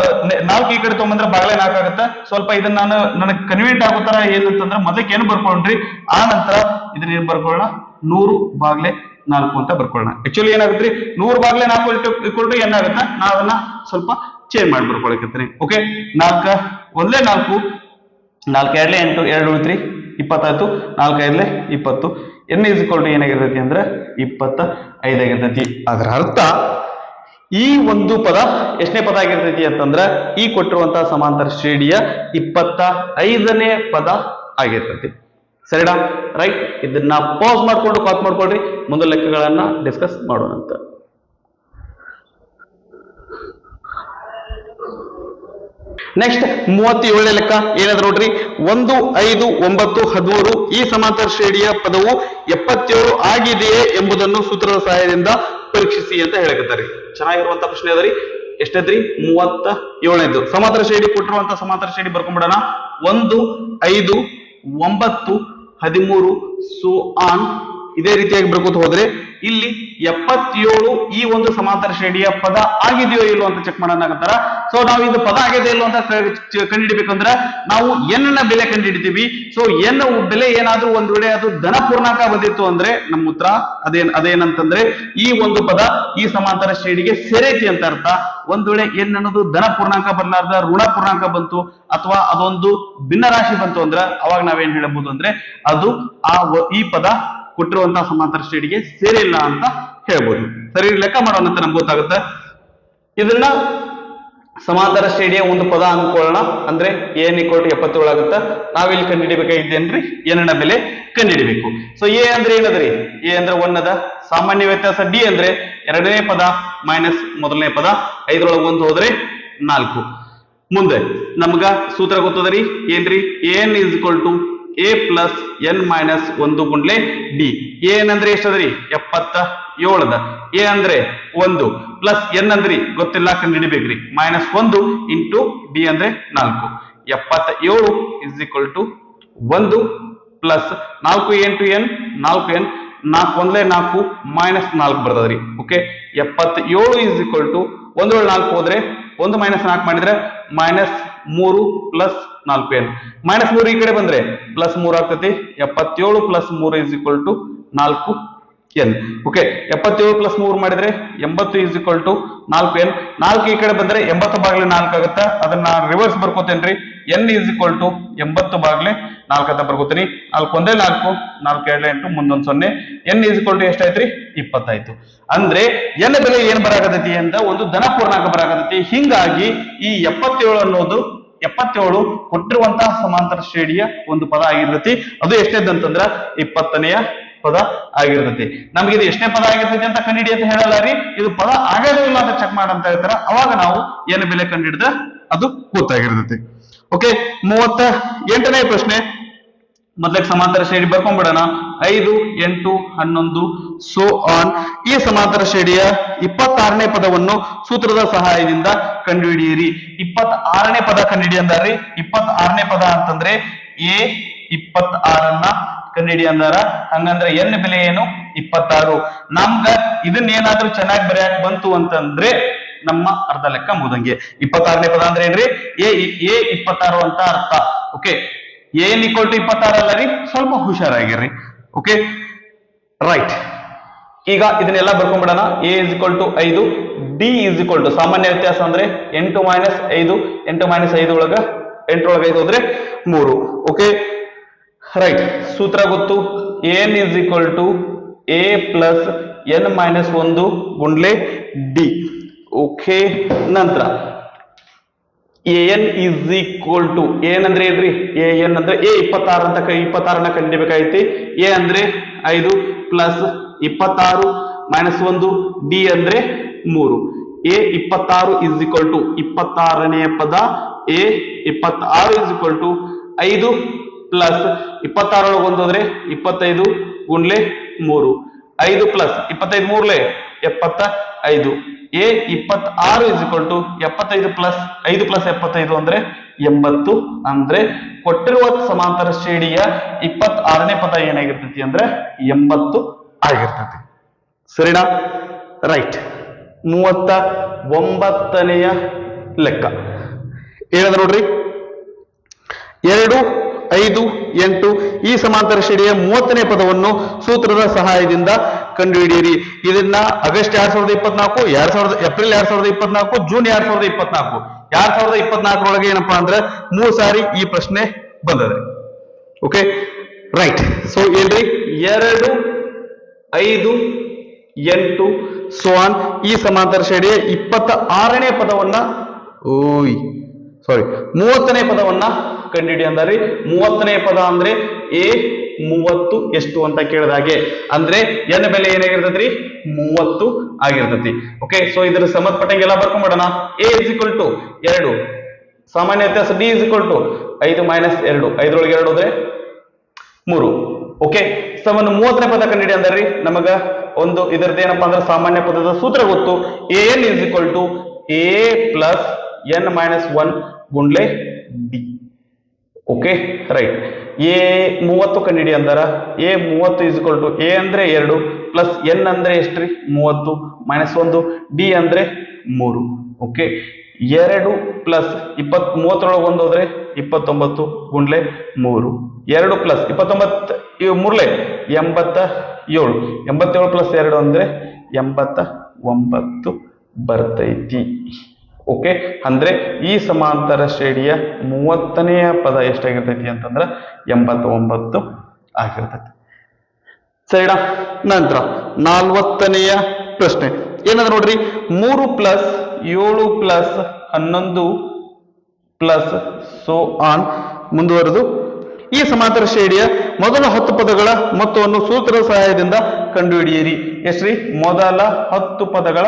4 ಈ ಕಡೆ ತೊಗೊಂಬಂದ್ರೆ ಬಾಗ್ಲೆ 4 ಆಗುತ್ತೆ. ಸ್ವಲ್ಪ ಇದನ್ನ ನನಗೆ ಕನ್ವೀನಿಯಂಟ್ ಆಗೋ ತರ ಏನಂತಂದ್ರೆ ಮೊದಲಕ್ಕೆ ಏನು ಬರ್ಕೊಂಡ್ರಿ, ಆ ನಂತರ ಇದನ್ನ ಏನ್ ಬರ್ಕೊಳ್ಳೋಣ 100/4 ಅಂತ ಬರ್ಕೊಳ್ಳೋಣ. ಆಕ್ಚುಲಿ ಏನಾಗುತ್ತೆ 100/4 ಈಕ್ವಲ್ ಟು n ಆಗುತ್ತೆ. ನಾವು ಅದನ್ನ ಸ್ವಲ್ಪ ಚೇಂಜ್ ಮಾಡಿ ಬರ್ಕೊಳಕತ್ತೀನಿ. ಓಕೆ, 4 1 4 4 2 8 2 ಉಳಿತ್ರಿ 20 ಆಯ್ತು. 4 5 20. n ಇಸ್ ಈಕ್ವಲ್ ಟು ಏನಾಗಿರ್ತೈತಿ ಅಂದ್ರೆ 25 ಆಗಿರ್ತೈತಿ. ಅದರ ಅರ್ಥ ಈ ಒಂದು ಪದ ಎಷ್ಟನೇ ಪದ ಆಗಿರ್ತೈತಿ ಅಂತಂದ್ರ ಈ ಕೊಟ್ಟಿರುವಂತಹ ಸಮಾಂತರ ಶ್ರೇಣಿಯ 25ನೇ ಪದ ಆಗಿರ್ತೈತಿ. ಸರಿನಾ? ರೈಟ್. ಇದನ್ನ ಪಾಸ್ ಮಾಡ್ಕೊಂಡು ಕಾಲ್ ಮಾಡ್ಕೊಳ್ರಿ, ಮುಂದೆ ಲೆಕ್ಕಗಳನ್ನ ಡಿಸ್ಕಸ್ ಮಾಡೋಣ ಅಂತ. ನೆಕ್ಸ್ಟ್ 37ನೇ ಲೆಕ್ಕ ಏನಾದ್ರು ನೋಡ್ರಿ. 1, 5, 9, 13 ಈ ಸಮಾಂತರ ಶ್ರೇಣಿಯ ಪದವು 77 ಆಗಿದೆಯೇ ಎಂಬುದನ್ನು ಸೂತ್ರದ ಸಹಾಯದಿಂದ ಪರೀಕ್ಷಿಸಿ ಅಂತ ಹೇಳಕತ್ತಾರೆ. ಚೆನ್ನಾಗಿರುವಂತ ಪ್ರಶ್ನೆ ಅದರಿ. ಎಷ್ಟೈತ್ರಿ? 37ನೇದು ಸಮಾಂತರ ಶ್ರೇಣಿ ಕೊಟ್ಟಿರುವಂತ ಸಮಾಂತರ ಶ್ರೇಣಿ ಬರ್ಕೊಂಡ್ಬಿಡೋಣ. 1, 5, 9, 13 ಸೋ ಆನ್ ಇದೇ ರೀತಿಯಾಗಿ ಬರ್ಕೋತ ಹೋದ್ರೆ ಇಲ್ಲಿ 77 ಈ ಒಂದು ಸಮಾಂತರ ಶ್ರೇಣಿಯ ಪದ ಆಗಿದೆಯೋ ಇಲ್ಲೋ ಅಂತ ಚೆಕ್ ಮಾಡೋಣಾಗತ್ತಾರ. ಸೊ ನಾವು ಇದು ಪದ ಆಗಿದೆ ಇಲ್ಲೋ ಅಂತ ಕಂಡುಹಿಡಿಬೇಕಂದ್ರೆ ನಾವು ಎನ್ ನ ಬೆಲೆ ಕಂಡುಹಿಡಿತೀವಿ. ಸೊ ಎನ್ ಬೆಲೆ ಏನಾದ್ರೂ ಒಂದ್ ವೇಳೆ ಅದು ಧನ ಪೂರ್ಣಾಂಕ ಬಂದಿತ್ತು ಅಂದ್ರೆ ನಮ್ಮ ಉತ್ತರ ಅದೇನಂತಂದ್ರೆ ಈ ಒಂದು ಪದ ಈ ಸಮಾಂತರ ಶ್ರೇಣಿಗೆ ಸೇರೈತಿ ಅಂತ ಅರ್ಥ. ಒಂದ್ ವೇಳೆ ಎನ್ ಅನ್ನೋದು ಧನ ಪೂರ್ಣಾಂಕ ಬರಲಾರ್ದ ಋಣ ಪೂರ್ಣಾಂಕ ಬಂತು ಅಥವಾ ಅದೊಂದು ಭಿನ್ನ ರಾಶಿ ಬಂತು ಅಂದ್ರೆ ಅವಾಗ ನಾವೇನ್ ಹೇಳಬಹುದು ಅಂದ್ರೆ ಅದು ಈ ಪದ ಕೊಟ್ಟಿರುವಂತಹ ಸಮಾಂತರ ಶ್ರೇಣಿಗೆ ಸೇರಿಲ್ಲ ಅಂತ ಹೇಳ್ಬೋದು. ಸರಿ, ಲೆಕ್ಕ ಮಾಡೋಣ ಅಂತ ನಮ್ಗೆ ಗೊತ್ತಾಗುತ್ತೆ. ಇದನ್ನ ಸಮಾಂತರ ಶ್ರೇಣಿಯ ಒಂದು ಪದ ಅನ್ಕೊಳ್ಳೋಣ. ಅಂದ್ರೆ ಏನ್ = 77 ಆಗುತ್ತೆ. ನಾವಿಲ್ಲಿ ಕಂಡುಹಿಡಿಬೇಕಾಗಿದ್ದೇನ್ರಿ ಎನ್ ನ ಬೆಲೆ ಕಂಡುಹಿಡಿಬೇಕು. ಸೊ ಎ ಅಂದ್ರೆ ಏನದ್ರಿ? ಎ ಅಂದ್ರೆ 1 ಅದ, ಸಾಮಾನ್ಯ ವ್ಯತ್ಯಾಸ. ಡಿ ಅಂದ್ರೆ ಎರಡನೇ ಪದ ಮೈನಸ್ ಮೊದಲನೇ ಪದ, 5ರೊಳಗೆ 1 ಹೋದ್ರೆ 4. ಮುಂದೆ ನಮ್ಗ ಸೂತ್ರ ಗೊತ್ತದರಿ ಏನ್ರಿ? N = A plus N minus 1 ಗುಂಡ್ಲೆ ಡಿ. ಎನ್ ಅಂದ್ರೆ ಎಷ್ಟದ್ರಿ? 77 ಎ ಅಂದ್ರೆ 1 ಪ್ಲಸ್ ಎನ್ ಅಂದ್ರಿ ಗೊತ್ತಿಲ್ಲ ಕಂಡುಹಿಡಿಬೇಕ್ರಿ -1 ಇಂಟು ಡಿ ಅಂದ್ರೆ 4. 77 = 1 ಪ್ಲಸ್ 4 ಇಂಟು ಎನ್ 4n 4 1 4 -4 ಬರ್ತದ್ರಿ. ಓಕೆ, 77 1 4 ಹೋದ್ರೆ 1 -4 ಮಾಡಿದ್ರೆ -3 ಪ್ಲಸ್ 4n -3 ಈ ಕಡೆ ಬಂದ್ರೆ +3 ಆಗ್ತತಿ. 77 + 3 = 4n. ಓಕೆ, 77 + 3 ಮಾಡಿದ್ರೆ 80 = 4n. 4 ಈ ಕಡೆ ಬಂದ್ರೆ 80/4 ಆಗುತ್ತೆ. ಅದನ್ನ ರಿವರ್ಸ್ ಬರ್ಕೋತೇನ್ರಿ. n = 80/4 ಅಂತ ಬರ್ಕೋತೀನಿ. 4 1 4 4 2 8 ಮುಂದೊಂದು 0. n = ಎಷ್ಟಾಯ್ತ್ರಿ? 20 ಆಯ್ತು. ಅಂದ್ರೆ n ಬೆಲೆ ಏನ್ ಬರಾಕತೈತಿ ಅಂತ ಒಂದು ಧನ ಪೂರ್ಣಾಂಕ ಬರಾಕತೈತಿ. ಹಿಂಗಾಗಿ ಈ 77 ಅನ್ನೋದು 77 ಕೊಟ್ಟಿರುವಂತಹ ಸಮಾಂತರ ಶ್ರೇಣಿಯ ಒಂದು ಪದ ಆಗಿರ್ತೈತಿ. ಅದು ಎಷ್ಟೇದಂತಂದ್ರ 20ನೇ ಪದ ಆಗಿರ್ತೈತಿ. ನಮ್ಗೆ ಇದು ಎಷ್ಟನೇ ಪದ ಆಗಿರ್ತೈತಿ ಅಂತ ಕಂಡುಹಿಡಿ ಅಂತ ಹೇಳಲ್ಲ ರೀ, ಇದು ಪದ ಆಗದೇ ಇಲ್ಲ ಅಂತ ಚೆಕ್ ಮಾಡಂತ ಹೇಳ್ತಾರ. ಅವಾಗ ನಾವು ಏನ್ ಬೆಲೆ ಕಂಡುಹಿಡಿದ ಅದು ಗೊತ್ತಾಗಿರ್ತೈತಿ. ಓಕೆ, 38ನೇ ಪ್ರಶ್ನೆ. ಮೊದಲಿಗೆ ಸಮಾಂತರ ಶ್ರೇಣಿ ಬರ್ಕೊಂಡ್ಬಿಡೋಣ. 5, 8, 11 ಸೋ ಆನ್ ಈ ಸಮಾಂತರ ಶ್ರೇಣಿಯ 26ನೇ ಪದವನ್ನು ಸೂತ್ರದ ಸಹಾಯದಿಂದ ಕಂಡುಹಿಡಿಯಿರಿ. 26ನೇ ಪದ ಕಂಡುಹಿಡಿ ಅಂದಾರ್ರಿ. 26ನೇ ಪದ ಅಂತಂದ್ರೆ ಎ 26ನ್ನ ಕಂಡುಹಿಡಿ ಅಂದಾರ. ಹಂಗಂದ್ರೆ ಎನ್ ಬೆಲೆ ಏನು? 26. ನಮ್ಗ ಇದನ್ನ ಏನಾದ್ರೂ ಚೆನ್ನಾಗಿ ಬರೆಯಕ್ ಬಂತು ಅಂತಂದ್ರೆ ನಮ್ಮ ಅರ್ಧ ಲೆಕ್ಕ ಮುದಂಗೆ. 26ನೇ ಪದ ಅಂದ್ರೆ ಏನ್ರಿ? ಎ 26 ಅಂತ ಅರ್ಥ. ಓಕೆ, ಎನ್ = 26 ಅಲ್ಲ ರೀ, ಸ್ವಲ್ಪ ಹುಷಾರಾಗಿರ್ರಿ. Okay, right. ಈಗ ಇದನ್ನೆಲ್ಲ ಬರ್ಕೊಂಡ್ಬಿಡೋಣ. ಎ = 5, ಡಿ = ಸಾಮಾನ್ಯ ವ್ಯತ್ಯಾಸ ಅಂದ್ರೆ 8 - 5 8 - 5 ಒಳಗ 8ರೊಳಗೆ 5 ಹೋದ್ರೆ 3. Okay, right. ಸೂತ್ರ ಗೊತ್ತು. ಎನ್ = ಎ ಪ್ಲಸ್ ಎನ್ -1 ಗುಂಡ್ಲೆ ಡಿ. ಓಕೆ, ನಂತರ an ಏನಂದ್ರೆ ಏನ್ರಿ? an ಅಂದ್ರೆ ಎ 26 ಅಂತ 26ನ್ನ ಕಂಡುಹಿಡಿಬೇಕಾಯ್ತಿ. ಎ ಅಂದ್ರೆ 5 ಪ್ಲಸ್ 26 -1 ಡಿ ಅಂದ್ರೆ 3. ಎ 26 = 26ನೇ ಪದ. ಎ 26 5 ಪ್ಲಸ್ 26ರೊಳಗೆ 1 ಹೋದ್ರೆ 25 ಗುಂಡ್ಲೆ 3. 5 ಪ್ಲಸ್ 25 3 75. ಎ 26 75 ಪ್ಲಸ್ 5 ಪ್ಲಸ್ 75 ಅಂದ್ರೆ 80. ಅಂದ್ರೆ ಕೊಟ್ಟಿರುವ ಸಮಾಂತರ ಶ್ರೇಣಿಯ 26ನೇ ಪದ ಏನಾಗಿರ್ತೈತಿ ಅಂದ್ರೆ 80 ಆಗಿರ್ತೈತಿ. ಸರಿನಾ? ರೈಟ್. 39ನೇ ಲೆಕ್ಕ ಏನದ ನೋಡ್ರಿ. 2, 5, 8 ಈ ಸಮಾಂತರ ಶ್ರೇಣಿಯ 30ನೇ ಪದವನ್ನು ಸೂತ್ರದ ಸಹಾಯದಿಂದ ಕಂಡುಹಿಡಿಯಿರಿ. ಇದನ್ನ ಆಗಸ್ಟ್ 2024, ಏಪ್ರಿಲ್ 2024, ಜೂನ್ 2024, 2024ರೊಳಗೆ ಏನಪ್ಪಾ ಅಂದ್ರೆ 3 ಸಾರಿ ಈ ಪ್ರಶ್ನೆ ಬಂದದ್ರಿ. Okay, right. ಸೊ ಏನ್ರಿ? 2, 5, N2 so on. ಈ ಸಮಾಂತರ ಶ್ರೇಣಿಯ 26ನೇ ಪದವನ್ನ 30ನೇ ಪದವನ್ನ ಕಂಡುಹಿಡಿ ಅಂದ್ರಿ. 30ನೇ ಪದ ಅಂದ್ರೆ a 30 ಎಷ್ಟು ಅಂತ ಕೇಳಿದಾಗೆ ಅಂದ್ರೆ n ಬೆಲೆ ಏನಾಗಿರ್ತೈತ್ರಿ 30 ಆಗಿರ್ತೈತಿ. ಓಕೆ, ಸೊ ಇದರ ಸಂಬಂಧಪಟ್ಟಂಗೆಲ್ಲ ಬರ್ಕೊಂಡ್ಬಿಡೋಣ. a is equal to 2, ಸಾಮಾನ್ಯ ವ್ಯತ್ಯಾಸ d is equal to 5 minus 2, 5 2 ಹೋದ್ರೆ 3. ಓಕೆ, ಸಮ 30ನೇ ಪದ ಕಂಡುಹಿಡಿ ಅಂದ್ರಿ. ನಮಗ ಒಂದು ಇದರದ್ದು ಏನಪ್ಪಾ ಅಂದ್ರೆ ಸಾಮಾನ್ಯ ಪದದ ಸೂತ್ರ ಗೊತ್ತು. an is equal to a plus n minus 1 ಗುಂಡ್ಲೆ d. Okay, right. a 30 ಕಂಡುಹಿಡಿ ಅಂದಾರ. a 30 is equal to a ಅಂದ್ರೆ 2 ಪ್ಲಸ್ n ಅಂದ್ರೆ ಎಷ್ಟ್ರಿ 30 ಮೈನಸ್ 1 d ಅಂದ್ರೆ 3. ಓಕೆ, 2 ಪ್ಲಸ್ 20 30 1 ಹೋದ್ರೆ 29 ಗುಂಡ್ಲೆ 3. 2 ಪ್ಲಸ್ 29 3 87, 87 ಪ್ಲಸ್ 2 ಅಂದ್ರೆ 89 ಬರ್ತೈತಿ. ಓಕೆ, ಅಂದ್ರೆ ಈ ಸಮಾಂತರ ಶ್ರೇಣಿಯ 30ನೇ ಪದ ಎಷ್ಟಾಗಿರ್ತೈತಿ ಅಂತಂದ್ರ 89 ಆಗಿರ್ತೈತಿ. ಸರಿನಾ? ನಂತರ 40ನೆಯ ಪ್ರಶ್ನೆ ಏನಂದ್ರೆ ನೋಡ್ರಿ, 3 plus 7 plus 11 plus so on ಮುಂದುವರೆದು ಈ ಸಮಾಂತರ ಶ್ರೇಣಿಯ ಮೊದಲ 10 ಪದಗಳ ಮೊತ್ತವನ್ನು ಸೂತ್ರದ ಸಹಾಯದಿಂದ ಕಂಡುಹಿಡಿಯಿರಿ. ಎಷ್ಟ್ರಿ? ಮೊದಲ 10 ಪದಗಳ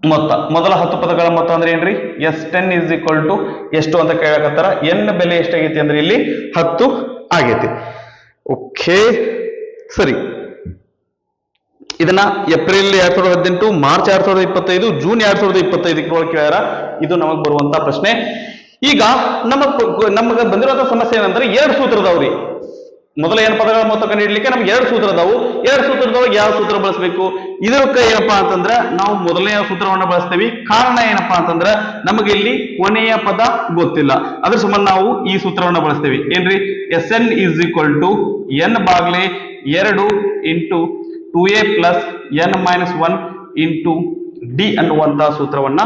ಮೊತ್ತ. ಮೊದಲ 10 ಪದಗಳ ಮೊತ್ತ ಅಂದ್ರೆ ಏನ್ರಿ? S10 is equal to ಎಷ್ಟು ಅಂತ ಕೇಳಕತ್ತಾರ. n ಬೆಲೆ ಎಷ್ಟಾಗೈತಿ ಅಂದ್ರೆ ಇಲ್ಲಿ 10 ಆಗೈತಿ. ಓಕೆ, ಸರಿ. ಇದನ್ನ ಏಪ್ರಿಲ್ 2018, ಮಾರ್ಚ್ 2025, ಜೂನ್ 2025 ಒಳಗೆ ಕೇಳ್ಯಾರ. ಇದು ನಮಗ್ ಬರುವಂತ ಪ್ರಶ್ನೆ. ಈಗ ನಮಗ ಬಂದಿರುವಂತ ಸಮಸ್ಯೆ ಏನಂದ್ರೆ 2 ಸೂತ್ರ ಅದಾವ್ರಿ. ಮೊದಲ n ಪದಗಳ ಮೊತ್ತ ಕಂಡುಹಿಡ್ಲಿಕ್ಕೆ ನಮ್ಗೆ 2 ಸೂತ್ರ ಅದಾವು. 2 ಸೂತ್ರದೊಳಗೆ ಯಾವ ಸೂತ್ರ ಬಳಸಬೇಕು? ಇದಕ್ಕೆ ಏನಪ್ಪಾ ಅಂತಂದ್ರ ನಾವು ಮೊದಲನೆಯ ಸೂತ್ರವನ್ನ ಬಳಸ್ತೇವಿ. ಕಾರಣ ಏನಪ್ಪಾ ಅಂತಂದ್ರ ನಮಗೆ ಇಲ್ಲಿ ಕೊನೆಯ ಪದ ಗೊತ್ತಿಲ್ಲ. ಅದ್ರ ಸಂಬಂಧ ನಾವು ಈ ಸೂತ್ರವನ್ನ ಬಳಸ್ತೇವೆ. ಏನ್ರಿ? Sn is equal to n ಬಾಗ್ಲೆ 2 into 2a plus n minus 1 into D ಅನ್ನುವಂತಹ ಸೂತ್ರವನ್ನ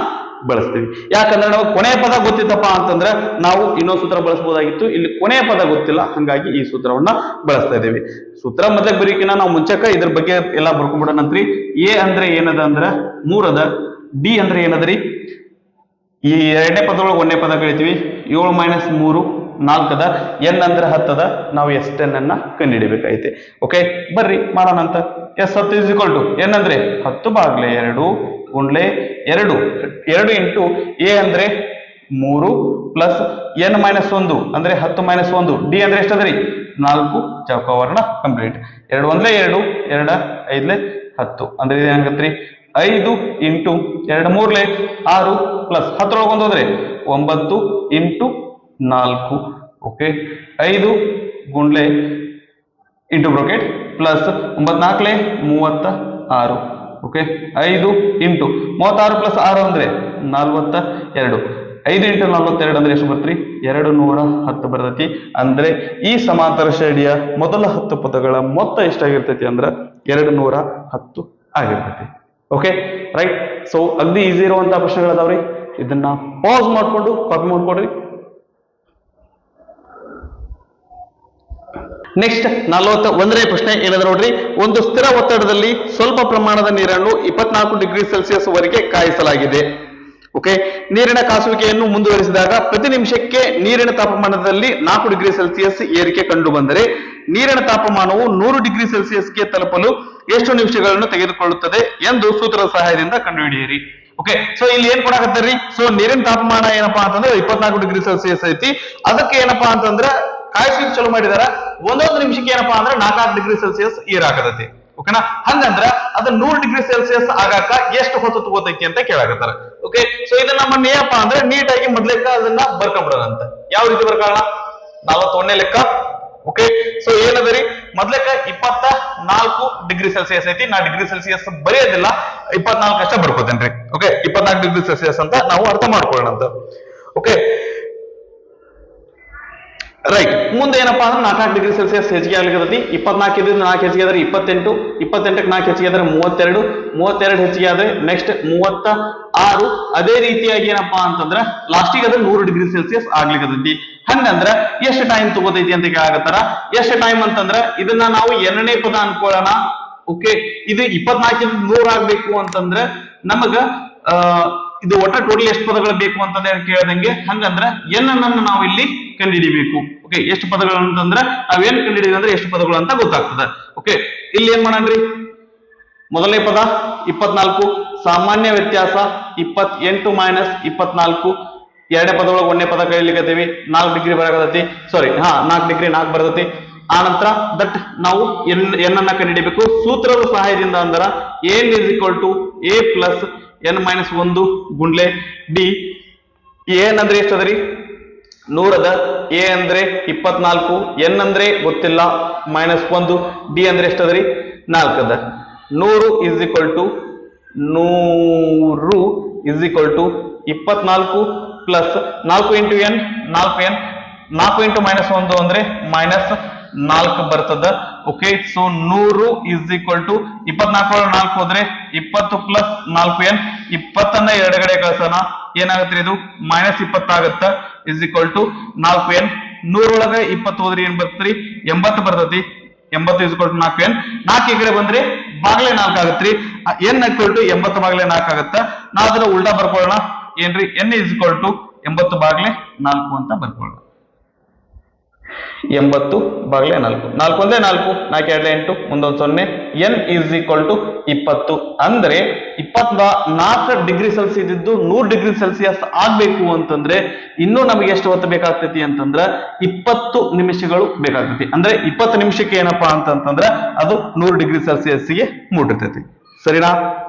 ಬಳಸ್ತೀವಿ. ಯಾಕಂದ್ರೆ ನಾವು ಕೊನೆಯ ಪದ ಗೊತ್ತಿತ್ತಪ್ಪ ಅಂತಂದ್ರೆ ನಾವು ಇನ್ನೊಂದು ಸೂತ್ರ ಬಳಸಬಹುದಾಗಿತ್ತು. ಇಲ್ಲಿ ಕೊನೆಯ ಪದ ಗೊತ್ತಿಲ್ಲ, ಹಂಗಾಗಿ ಈ ಸೂತ್ರವನ್ನ ಬಳಸ್ತಾ ಇದ್ದೀವಿ. ಸೂತ್ರ ಮೊದಲೇ ಬರೀಕಿನ ನಾವು ಮುಂಚೆಕ ಇದ್ರ ಬಗ್ಗೆ ಎಲ್ಲ ಬರ್ಕೊಂಡ್ಬಿಡೋಣಂತ್ರಿ. ಎ ಅಂದ್ರೆ ಏನದ ಅಂದ್ರ 3 ಅದ, ಡಿ ಅಂದ್ರೆ ಏನದ್ರಿ ಈ 2ನೇ ಪದದೊಳಗೆ 1ನೇ ಪದ ಕಳಿತೀವಿ. 7 ಮೈನಸ್ 3 4 ಅದ, n ಅಂದ್ರೆ 10 ಅದ. ನಾವು S10 ಅನ್ನ ಕಂಡುಹಿಡಿಬೇಕಾಯ್ತೆ. ಓಕೆ, ಬರ್ರಿ ಮಾಡೋಣ ಅಂತ. S10 is equal to n ಅಂದ್ರೆ 10 ಬಾಗ್ಲೆ 2 ಗುಂಡ್ಲೆ 2 ಇಂಟು a ಅಂದ್ರೆ 3 ಪ್ಲಸ್ n ಮೈನಸ್ 1 ಅಂದ್ರೆ 10 ಮೈನಸ್ 1 ಡಿ ಅಂದ್ರೆ ಎಷ್ಟದ್ರಿ 4. ಚೌಕವರ್ಣ ಕಂಪ್ಲೀಟ್. 2 1 2 2 5 10 ಅಂದ್ರೆ ಏನಾಗತ್ರಿ 5 ಇಂಟು 2 3 6 ಪ್ಲಸ್ 10 ಒಳಗೆ 1 ಹೋದ್ರೆ 9 ಇಂಟು 4. ಓಕೆ, 5 ಗುಂಡ್ಲೆ into bracket plus 9 4 36. Okay, 5 into 36 plus 6 ಅಂದ್ರೆ 42. 5 ಇಂಟು 42 ಅಂದ್ರೆ ಎಷ್ಟು ಬರ್ತ್ರಿ 210 ಬರ್ತೈತಿ. ಅಂದ್ರೆ ಈ ಸಮಾಂತರ ಶ್ರೇಣಿಯ ಮೊದಲ 10 ಪದಗಳ ಮೊತ್ತ ಎಷ್ಟಾಗಿರ್ತೈತಿ ಅಂದ್ರ 210 ಆಗಿರ್ತೈತಿ. Okay, right. ಸೊ ಅಗ್ದಿ ಈಸಿ ಇರುವಂತಹ ಪ್ರಶ್ನೆಗಳದಾವ್ರಿ. ಇದನ್ನ ಪಾಸ್ ಮಾಡ್ಕೊಂಡು ಕಾಪಿ ಮಾಡ್ಕೊಡ್ರಿ. ನೆಕ್ಸ್ಟ್ 41ನೇ ಪ್ರಶ್ನೆ ಏನಂದ್ರೆ ನೋಡ್ರಿ, ಒಂದು ಸ್ಥಿರ ಒತ್ತಡದಲ್ಲಿ ಸ್ವಲ್ಪ ಪ್ರಮಾಣದ ನೀರನ್ನು 24 ಡಿಗ್ರಿ ಸೆಲ್ಸಿಯಸ್ ವರೆಗೆ ಕಾಯಿಸಲಾಗಿದೆ. ಓಕೆ, ನೀರಿನ ಕಾಸುವಿಕೆಯನ್ನು ಮುಂದುವರಿಸಿದಾಗ ಪ್ರತಿ ನಿಮಿಷಕ್ಕೆ ನೀರಿನ ತಾಪಮಾನದಲ್ಲಿ 4 ಡಿಗ್ರಿ ಸೆಲ್ಸಿಯಸ್ ಏರಿಕೆ ಕಂಡು ಬಂದರೆ ನೀರಿನ ತಾಪಮಾನವು 100 ಡಿಗ್ರಿ ಸೆಲ್ಸಿಯಸ್ಗೆ ತಲುಪಲು ಎಷ್ಟು ನಿಮಿಷಗಳನ್ನು ತೆಗೆದುಕೊಳ್ಳುತ್ತದೆ ಎಂದು ಸೂತ್ರದ ಸಹಾಯದಿಂದ ಕಂಡುಹಿಡಿಯಿರಿ. ಓಕೆ, ಸೊ ಇಲ್ಲಿ ಏನ್ ಕೊಡಾಕತ್ತಾರ್ರಿ? ಸೊ ನೀರಿನ ತಾಪಮಾನ ಏನಪ್ಪಾ ಅಂತಂದ್ರೆ 24 ಡಿಗ್ರಿ ಸೆಲ್ಸಿಯಸ್ ಐತಿ. ಅದಕ್ಕೆ ಏನಪ್ಪಾ ಅಂತಂದ್ರ ಕಾಯಿಸ್ಲಿಕ್ಕೆ ಚಲೋ ಮಾಡಿದಾರ. ಒಂದೊಂದು ನಿಮಿಷಕ್ಕೆ ಏನಪ್ಪಾ ಅಂದ್ರೆ 4 ಡಿಗ್ರಿ ಸೆಲ್ಸಿಯಸ್ ಏರಾಕತೈತಿ. ಓಕೆನಾ? ಹಂಗಂದ್ರ ಅದು 100 ಡಿಗ್ರಿ ಸೆಲ್ಸಿಯಸ್ ಆಗಾಕ ಎಷ್ಟು ಹೊತ್ತು ತಗೋತೈತಿ ಅಂತ ಕೇಳಾಕತ್ತಾರ. ಓಕೆ, ಸೊ ಇದನ್ನ ನಮ್ಮ ಏನಪ್ಪಾ ಅಂದ್ರೆ ನೀಟಾಗಿ ಮೊದ್ಲೇಕ ಅದನ್ನ ಬರ್ಕೊಂಡ್ಬಿಡೋದಂತ. ಯಾವ ರೀತಿ ಬರ್ಕೊಳ್ಳೋಣ? 41ನೇ ಲೆಕ್ಕ. ಓಕೆ, ಸೊ ಏನದರಿ ಮೊದ್ಲೇಕ 24 ಡಿಗ್ರಿ ಸೆಲ್ಸಿಯಸ್ ಐತಿ. ನಾ ಡಿಗ್ರಿ ಸೆಲ್ಸಿಯಸ್ ಬರೆಯೋದಿಲ್ಲ, 24 ಅಷ್ಟೇ ಬರ್ಕೋತೇನ್ರಿ. ಓಕೆ, 24 ಡಿಗ್ರಿ ಸೆಲ್ಸಿಯಸ್ ಅಂತ ನಾವು ಅರ್ಥ ಮಾಡ್ಕೊಳ್ಳೋಣ ಅಂತ. Okay, right. ಮುಂದೆ ಏನಪ್ಪಾ ಅಂದ್ರೆ 4 ಡಿಗ್ರಿ ಸೆಲ್ಸಿಯಸ್ ಹೆಚ್ಚಿಗೆ ಆಗ್ಲಿಕ್ಕೆ 24 ಇದ್ರೆ 4 ಹೆಚ್ಚಿಗೆ ಆದ್ರೆ 28, 28ಕ್ಕೆ 4 ಹೆಚ್ಚಿಗೆ ಆದ್ರೆ 32, 32 ಹೆಚ್ಚಿಗೆ ಆದ್ರೆ ನೆಕ್ಸ್ಟ್ 36. ಅದೇ ರೀತಿಯಾಗಿ ಏನಪ್ಪಾ ಅಂತಂದ್ರೆ ಲಾಸ್ಟಿಗೆ ಅದ್ರ 100 ಡಿಗ್ರಿ ಸೆಲ್ಸಿಯಸ್ ಆಗ್ಲಿಕ್ಕೆ. ಹಂಗಂದ್ರ ಎಷ್ಟು ಟೈಮ್ ತಗೋತೈತಿ ಅಂತ ಕೇಳಾಕತ್ತಾರ. ಎಷ್ಟು ಟೈಮ್ ಅಂತಂದ್ರ ಇದನ್ನ ನಾವು 2ನೇ ಪದ ಅನ್ಕೊಳ್ಳೋಣ. ಓಕೆ, ಇದು 24 100 ಆಗ್ಬೇಕು ಅಂತಂದ್ರೆ ನಮಗ ಇದು ಒಟ್ಟ ಟೋಟಲ್ ಎಷ್ಟು ಪದಗಳು ಬೇಕು ಅಂತಂದ್ರೆ ಕೇಳ್ದಂಗೆ, ಹಂಗಂದ್ರ ಎನ್ ಅನ್ನು ನಾವು ಇಲ್ಲಿ ಕಂಡುಹಿಡಿಬೇಕು. ಓಕೆ, ಎಷ್ಟು ಪದಗಳು ಅಂತಂದ್ರೆ ನಾವೇನ್ ಕಂಡುಹಿಡಿದ್ವಿ ಅಂದ್ರೆ ಎಷ್ಟು ಪದಗಳು ಅಂತ ಗೊತ್ತಾಗ್ತದೆ. ಓಕೆ, ಇಲ್ಲಿ ಏನ್ ಮಾಡಣ್ರಿ, ಮೊದಲನೇ ಪದ 24, ಸಾಮಾನ್ಯ ವ್ಯತ್ಯಾಸ 28 ಮೈನಸ್ 24, ಎರಡನೇ ಪದದೊಳಗೆ ಒಂದನೇ ಪದ ಕಳಿಲಿಕ್ಕತ್ತೀವಿ, 4 ಡಿಗ್ರಿ ಬರಕತ್ತೈತಿ, ಸಾರಿ 4 ಡಿಗ್ರಿ 4 ಬರ್ತೈತಿ. ಆ ನಂತರ ದಟ್ ನಾವು ಎನ್ ಅನ್ನ ಕಂಡುಹಿಡಿಬೇಕು ಸೂತ್ರದ ಸಹಾಯದಿಂದ. ಅಂದ್ರ N is equal to A plus N minus 1 ಗುಂಡ್ಲೆ ಡಿ. ಎನ್ ಅಂದ್ರೆ ಎಷ್ಟು ಅದರಿ 100 ಅದ, ಎ ಅಂದ್ರೆ 24, ಎನ್ ಅಂದ್ರೆ ಗೊತ್ತಿಲ್ಲ -1, ಡಿ ಅಂದ್ರೆ ಎಷ್ಟು ಅದರಿ 4 ಅದ. 100 is equal to 24 plus 4 into N 4n, 4 into -1 ಅಂದ್ರೆ -4 ಬರ್ತದ. Okay, so 100 is equal to 24 4 ಹೋದ್ರೆ 20 ಪ್ಲಸ್ 4n, 20 ಎರಡಗಡೆ ಕಳ್ಸೋಣ, ಏನಾಗತ್ರಿ ಇದು -20 ಆಗತ್ತ. ಇಸ್ ಈಕ್ವಲ್ ಟು 4n, 100 ಒಳಗೆ 20 ಹೋದ್ರೆ ಏನ್ ಬರ್ತರಿ 80 ಬರ್ತತಿ. 80 ಇಸ್ ಈಕ್ವಲ್ ಟು 4n, 4 ಈ ಕಡೆ ಬಂದ್ರೆ ಬಾಗ್ಲೆ 4 ಆಗತ್ರಿ. ಎನ್ ಈಕ್ವಲ್ ಟು 80 ಬಾಗ್ಲೆ 4 ಆಗತ್ತ. ನಾವು ಅದನ್ನ ಉಲ್ಟಾ ಬರ್ಕೊಳ್ಳೋಣ, ಏನ್ರಿ ಎನ್ ಇಸ್ ಈಕ್ವಲ್ ಟು 80 ಬಾಗ್ಲೆ 4 ಅಂತ ಬರ್ಕೊಳ್ಳೋಣ. 80 ಬಾಗ್ಲೆ 4, 4 ಒಂದೇ 4, 4 2 8, ಮುಂದೊಂದು 0. ಎನ್ ಇಸ್ ಈಕ್ವಲ್ ಟು 20 ಅಂದ್ರೆ 24 ಡಿಗ್ರಿ ಸೆಲ್ಸಿಯಸ್ ಇದ್ದು 100 ಡಿಗ್ರಿ ಸೆಲ್ಸಿಯಸ್ ಆಗ್ಬೇಕು ಅಂತಂದ್ರೆ ಇನ್ನೂ ನಮಗೆ ಎಷ್ಟು ಹೊತ್ತು ಬೇಕಾಗ್ತೈತಿ ಅಂತಂದ್ರ 20 ನಿಮಿಷಗಳು ಬೇಕಾಗ್ತೈತಿ. ಅಂದ್ರೆ 20 ನಿಮಿಷಕ್ಕೆ ಏನಪ್ಪಾ ಅಂತಂದ್ರ ಅದು 100 ಡಿಗ್ರಿ ಸೆಲ್ಸಿಯಸ್ಗೆ ಮುಟ್ಟಿರ್ತೈತಿ. ಸರಿನಾ?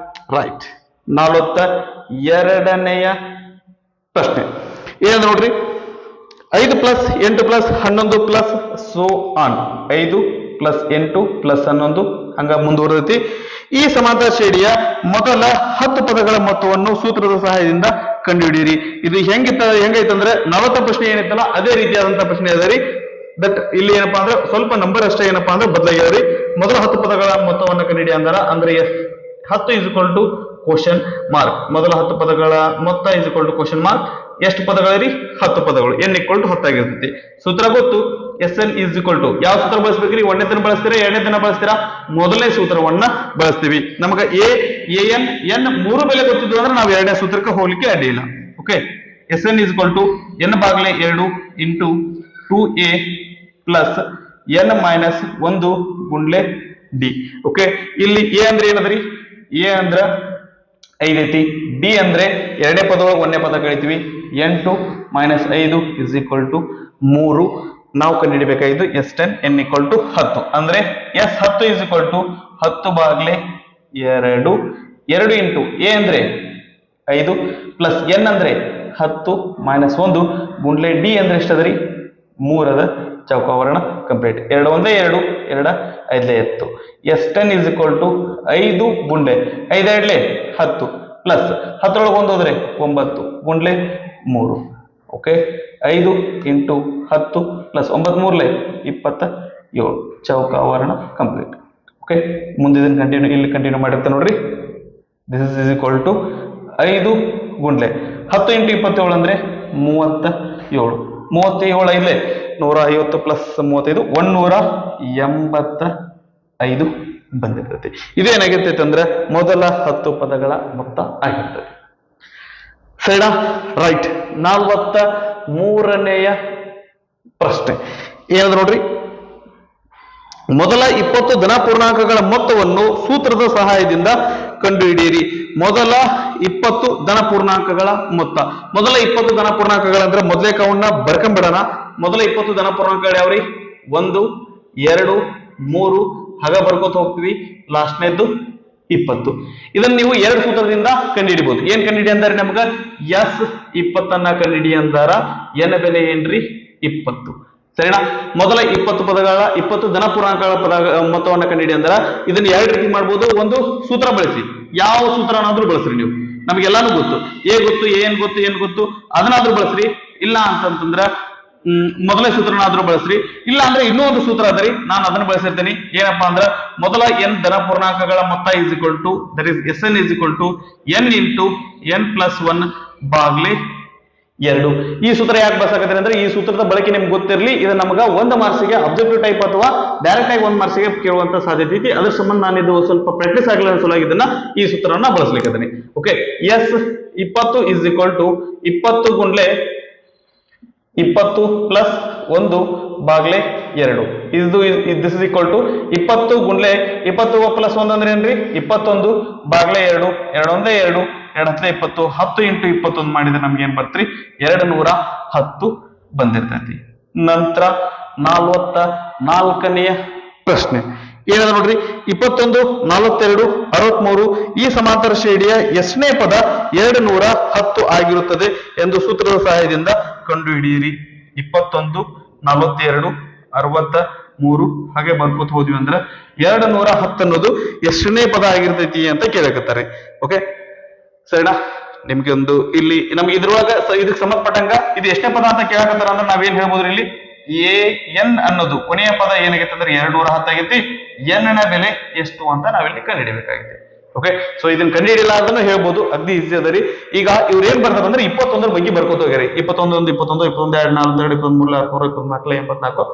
ರೈಟ್. 42ನೆಯ ಪ್ರಶ್ನೆ ಏನಂದ್ರೆ ನೋಡ್ರಿ, 5 plus 8 plus 11 plus so on, 5 plus 8 plus 11 ಹಂಗ ಮುಂದುವರೆದೈತಿ. ಈ ಸಮಾಂತರ ಶ್ರೇಣಿಯ ಮೊದಲ 10 ಪದಗಳ ಮೊತ್ತವನ್ನು ಸೂತ್ರದ ಸಹಾಯದಿಂದ ಕಂಡುಹಿಡಿಯಿರಿ. ಇದು ಹೆಂಗೈತಂದ್ರೆ 40 ಪ್ರಶ್ನೆ ಏನಿತ್ತಲ್ಲ ಅದೇ ರೀತಿಯಾದಂತಹ ಪ್ರಶ್ನೆ ಅದ ರೀ. ಬಟ್ ಇಲ್ಲಿ ಏನಪ್ಪಾ ಅಂದ್ರೆ ಸ್ವಲ್ಪ ನಂಬರ್ ಅಷ್ಟೇ ಏನಪ್ಪಾ ಅಂದ್ರೆ ಬದಲಾಗ್ಯಾವ್ರಿ. ಮೊದಲ 10 ಪದಗಳ ಮೊತ್ತವನ್ನು ಕಂಡುಹಿಡಿ ಅಂದ್ರೆ 10 is equal to question mark. ಮೊದಲ 10 ಪದಗಳ ಮೊತ್ತ is equal to question mark. ಎಷ್ಟು ಪದಗಳಿರಿ 10 ಪದಗಳು, ಎನ್ ಈಕ್ವಲ್ ಟು 10 ಆಗಿರ್ತೈತಿ. ಸೂತ್ರ ಗೊತ್ತು, S N is equal to ಯಾವ ಸೂತ್ರ ಬಳಸ್ಬೇಕ್ರಿ, ಒಂದನೇ ದಿನ ಬಳಸ್ತೀರಾ ಎರಡನೇ ದಿನ ಬಳಸ್ತೀರಾ, ಮೊದಲನೇ ಸೂತ್ರವನ್ನ ಬಳಸ್ತೀವಿ. ನಮಗ ಎನ್ ಮೂರು ಬೆಲೆ ಗೊತ್ತಿದ್ದು ಅಂದ್ರೆ ನಾವು ಎರಡನೇ ಸೂತ್ರಕ್ಕೆ ಹೋಗ್ಲಿಕ್ಕೆ ಅಡ್ಡಿ ಇಲ್ಲ. Okay, S N is equal to N ಬಾಗ್ಲೆ 2 into 2a plus N minus 1 ಗುಂಡ್ಲೆ ಡಿ. ಓಕೆ, ಇಲ್ಲಿ ಎ ಅಂದ್ರೆ ಏನದ್ರಿ, ಎ ಅಂದ್ರ 5 ಐತಿ, ಡಿ ಅಂದ್ರೆ ಎರಡನೇ ಪದದೊಳಗೆ ಒಂದನೇ ಪದ ಕಳಿತೀವಿ, 8 ಮೈನಸ್ 5 ಇಸ್ ಈಕ್ವಲ್ ಟು 3. ನಾವು ಕಂಡುಹಿಡಿಬೇಕಾಗಿದ್ದು S10 n ಈಕ್ವಲ್ ಟು 10 ಅಂದ್ರೆ S10 ಇಸ್ ಈಕ್ವಲ್ ಟು 10 ಬಾಗ್ಲೆ 2, 2 ಇಂಟು ಎ ಅಂದ್ರೆ 5 ಪ್ಲಸ್ ಎನ್ ಅಂದ್ರೆ 10 ಮೈನಸ್ 1 ಗುಂಡ್ಲೆ ಡಿ ಅಂದ್ರೆ ಎಷ್ಟದ್ರಿ 3 ಅದ. ಚೌಕಾವರಣ ಕಂಪ್ಲೀಟ್. 2 ಒಂದೇ 2, 2 5 10. S10 ಇಸ್ ಈಕ್ವಲ್ ಟು 5 ಗುಂಡ್ಲೆ 5 2 10 ಪ್ಲಸ್ 10 ಒಳಗೆ 1 ಹೋದ್ರೆ 9 ಗುಂಡ್ಲೆ 3. Okay, 5 into 10 plus 9 3 27. ಚೌಕಾವರಣ ಕಂಪ್ಲೀಟ್. ಓಕೆ, ಮುಂದೆ ಇಲ್ಲಿ ಕಂಟಿನ್ಯೂ ಮಾಡಿರ್ತೆ ನೋಡ್ರಿ. ದಿಸ್ ಇಸ್ ಈಕ್ವಲ್ ಟು 5 ಗುಂಡ್ಲೆ 10 ಇಂಟು 27 ಅಂದ್ರೆ 37. 37 ಇಲ್ಲೇ 150 ಪ್ಲಸ್ 35 185 ಬಂದಿರ್ತೈತಿ. ಇದೇನಾಗಿರ್ತೈತಿ ಅಂದ್ರೆ ಮೊದಲ 10 ಪದಗಳ ಮೊತ್ತ ಆಗಿರ್ತೈತಿ. ಸರಿನಾ? ರೈಟ್. 43ನೆಯ ಪ್ರಶ್ನೆ ಏನಂದ್ರೆ ನೋಡ್ರಿ, ಮೊದಲ 20 ಧನಪೂರ್ಣಾಂಕಗಳ ಮೊತ್ತವನ್ನು ಸೂತ್ರದ ಸಹಾಯದಿಂದ ಕಂಡುಹಿಡಿಯಿರಿ. ಮೊದಲ 20 ಧನಪೂರ್ಣಾಂಕಗಳ ಮೊತ್ತ. ಮೊದಲ 20 ಧನಪೂರ್ಣಾಂಕಗಳಂದ್ರೆ ಮೊದಲೇ ಕೌಂಟ್ನ ಬರ್ಕೊಂಡ್ಬಿಡೋಣ. ಮೊದಲ 20 ಧನಪೂರ್ಣಾಂಕಗಳು ಯಾವ್ರಿ, 1 2 3 ಹಾಗ ಬರ್ಕೋತ ಹೋಗ್ತೀವಿ. ಲಾಸ್ಟ್ನೇದ್ದು 20. ಇದನ್ನ ನೀವು ಎರಡು ಸೂತ್ರದಿಂದ ಕಂಡುಹಿಡಿಬಹುದು. ಏನ್ ಕಂಡುಹಿಡಿ ಅಂದಾರೆ ನಮ್ಗ S20 ಕಂಡುಹಿಡಿ ಅಂದಾರ. ಎನ್ ಬೆಲೆ ಏನ್ರಿ 20. ಸರಿನಾ? ಮೊದಲ 20 ಪದಗಳ 20 ಧನಪೂರ್ಣಾಂಕಗಳ ಪದ ಮೊತ್ತವನ್ನ ಕಂಡುಹಿಡಿ ಅಂದಾರ. ಇದನ್ನ ಎರಡು ರೀತಿ ಮಾಡ್ಬೋದು. ಒಂದು ಸೂತ್ರ ಬಳಸಿ, ಯಾವ ಸೂತ್ರನಾದ್ರೂ ಬಳಸ್ರಿ ನೀವು, ನಮ್ಗೆಲ್ಲಾನು ಗೊತ್ತು, ಏನ್ ಗೊತ್ತು ಅದನ್ನಾದ್ರೂ ಬಳಸ್ರಿ. ಇಲ್ಲ ಅಂತಂದ್ರ ಮೊದಲೇ ಸೂತ್ರನಾದ್ರೂ ಬಳಸ್ರಿ. ಇಲ್ಲ ಅಂದ್ರೆ ಇನ್ನೂ ಒಂದು ಸೂತ್ರ ಅದರಿ, ನಾನು ಅದನ್ನ ಬಳಸಿರ್ತೇನೆ. ಏನಪ್ಪಾ ಅಂದ್ರ ಮೊದಲ n ಧನಪೂರ್ಣಾಂಕಗಳ ಮೊತ್ತ is equal to that is S N is equal to N into n plus 1 ಬಾಗ್ಲೆ 2. ಈ ಸೂತ್ರ ಯಾಕೆ ಬಳಸಾಕತ್ತೀನಿ ಅಂದ್ರೆ ಈ ಸೂತ್ರದ ಬಳಕೆ ನಿಮ್ಗೆ ಗೊತ್ತಿರಲಿ, ಇದು ನಮಗ 1 ಮಾರ್ಕ್ಸಿಗೆ ಅಬ್ಜೆಕ್ಟಿವ್ ಟೈಪ್ ಅಥವಾ ಡೈರೆಕ್ಟ್ ಆಗಿ 1 ಮಾರ್ಕ್ಸಿಗೆ ಕೇಳುವಂತ ಸಾಧ್ಯತೆ ಐತಿ. ಅದ್ರ ಸಂಬಂಧ ನಾನು ಇದು ಸ್ವಲ್ಪ ಪ್ರಾಕ್ಟೀಸ್ ಆಗಲಿ ಸಲುವಾಗಿ ಇದನ್ನ ಈ ಸೂತ್ರವನ್ನ ಬಳಸಲಿಕ್ಕೆ. Okay, S 20 is equal to 20 ಗುಂಡ್ಲೆ 20 ಪ್ಲಸ್ 1 ಬಾಗ್ಲೆ 2. ಇದು ದಿಸ್ ಇಸ್ ಈಕ್ವಲ್ ಟು 20 ಗುಂಡ್ಲೆ 20 ಪ್ಲಸ್ 1 ಅಂದ್ರೆ ಏನ್ರಿ 21 ಬಾಗ್ಲೆ 2, 2 ಒಂದೇ 2, 2 ಹತ್ತಲೆ 20, 10 ಇಂಟು 21 ಮಾಡಿದ್ರೆ ನಮ್ಗೆ ಏನ್ ಬರ್ತ್ರಿ 210 ಬಂದಿರ್ತೈತಿ. ನಂತರ 44ನೆಯ ಪ್ರಶ್ನೆ ಏನದ ನೋಡ್ರಿ, 21, 42, 63 ಈ ಸಮಾಂತರ ಶ್ರೇಣಿಯ ಎಷ್ಟನೇ ಪದ 210 ಆಗಿರುತ್ತದೆ ಎಂದು ಸೂತ್ರದ ಸಹಾಯದಿಂದ ಕಂಡುಹಿಡಿಯಿರಿ. 21, 42, 63 ಹಾಗೆ ಬರ್ಕೋತ ಹೋದ್ವಿ ಅಂದ್ರೆ 210 ಅನ್ನೋದು ಎಷ್ಟನೇ ಪದ ಆಗಿರ್ತೈತಿ ಅಂತ ಕೇಳಕತ್ತಾರೆ. ಓಕೆ ಸರಿನಾ? ನಿಮ್ಗೆ ಒಂದು ಇಲ್ಲಿ ನಮ್ಗೆ ಇದ್ರೊಳಗ ಇದಕ್ಕೆ ಸಂಬಂಧಪಟ್ಟಂಗ ಇದು ಎಷ್ಟನೇ ಪದ ಅಂತ ಕೇಳಕತ್ತಾರ ಅಂದ್ರೆ ನಾವೇನ್ ಹೇಳ್ಬೋದ್ರಿ, ಇಲ್ಲಿ ಎನ್ ಅನ್ನೋದು ಕೊನೆಯ ಪದ ಏನಾಗೈತೆ ಅಂದ್ರೆ 210 ಆಗೈತಿ. ಎನ್ ನ ಬೆಲೆ ಎಷ್ಟು ಅಂತ ನಾವಿಲ್ಲಿ ಕಂಡುಹಿಡಿಯಬೇಕಾಗಿದೆ. ಓಕೆ, ಸೊ ಇದನ್ನ ಕಂಡುಹಿಡಿಯಲ್ಲ ಅದನ್ನು ಹೇಳ್ಬೋದು, ಅಗ್ದಿ ಈಸಿ ಅದರಿ. ಈಗ ಇವ್ರು ಏನ್ ಬರ್ತಾರ ಅಂದ್ರೆ 21 ಬಗ್ಗೆ ಬರ್ಕೋತ ಹೋಗ್ಯಾರಿ. 21, 21, 21, 22, 23, 24, 84,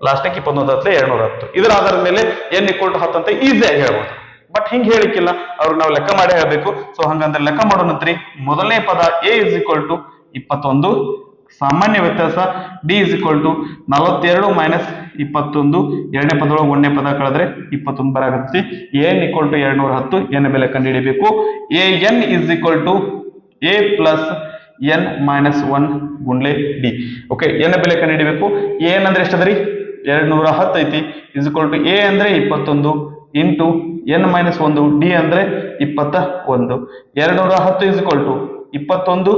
ಲಾಸ್ಟ್ಗೆ 21 210. ಇದರ ಆಧಾರದ ಮೇಲೆ n = 10 ಅಂತ ಈಸಿಯಾಗಿ ಹೇಳ್ಬೋದು. ಬಟ್ ಹಿಂಗ್ ಹೇಳಿಕ್ಕಿಲ್ಲ, ಅವ್ರಿಗೆ ನಾವು ಲೆಕ್ಕ ಮಾಡಿ ಹೇಳ್ಬೇಕು. ಸೊ ಹಂಗಂದ್ರೆ ಲೆಕ್ಕ ಮಾಡೋಣಂತ್ರಿ. ಮೊದಲನೇ ಪದ a = 21, ಸಾಮಾನ್ಯ ವ್ಯತ್ಯಾಸ d = 42 ಮೈನಸ್ 21, ಎರಡನೇ ಪದೊಳಗೆ ಒಂದನೇ ಪದ ಕಳೆದ್ರೆ 21 ಬರಾಗತ್ತೆ. n = 210, n ಬೆಲೆ ಕಂಡುಹಿಡಿಯಬೇಕು. an = a plus n minus 1 ಗುಂಡ್ಲೆ d. ಓಕೆ, n ಬೆಲೆ ಕಂಡುಹಿಡಿಯಬೇಕು. a ಅಂದ್ರೆ ಎಷ್ಟದರಿ 210 ಐತಿ, = a ಅಂದ್ರೆ 21 ಇಂಟು n ಮೈನಸ್ 1, d ಅಂದ್ರೆ 21. 210 = 21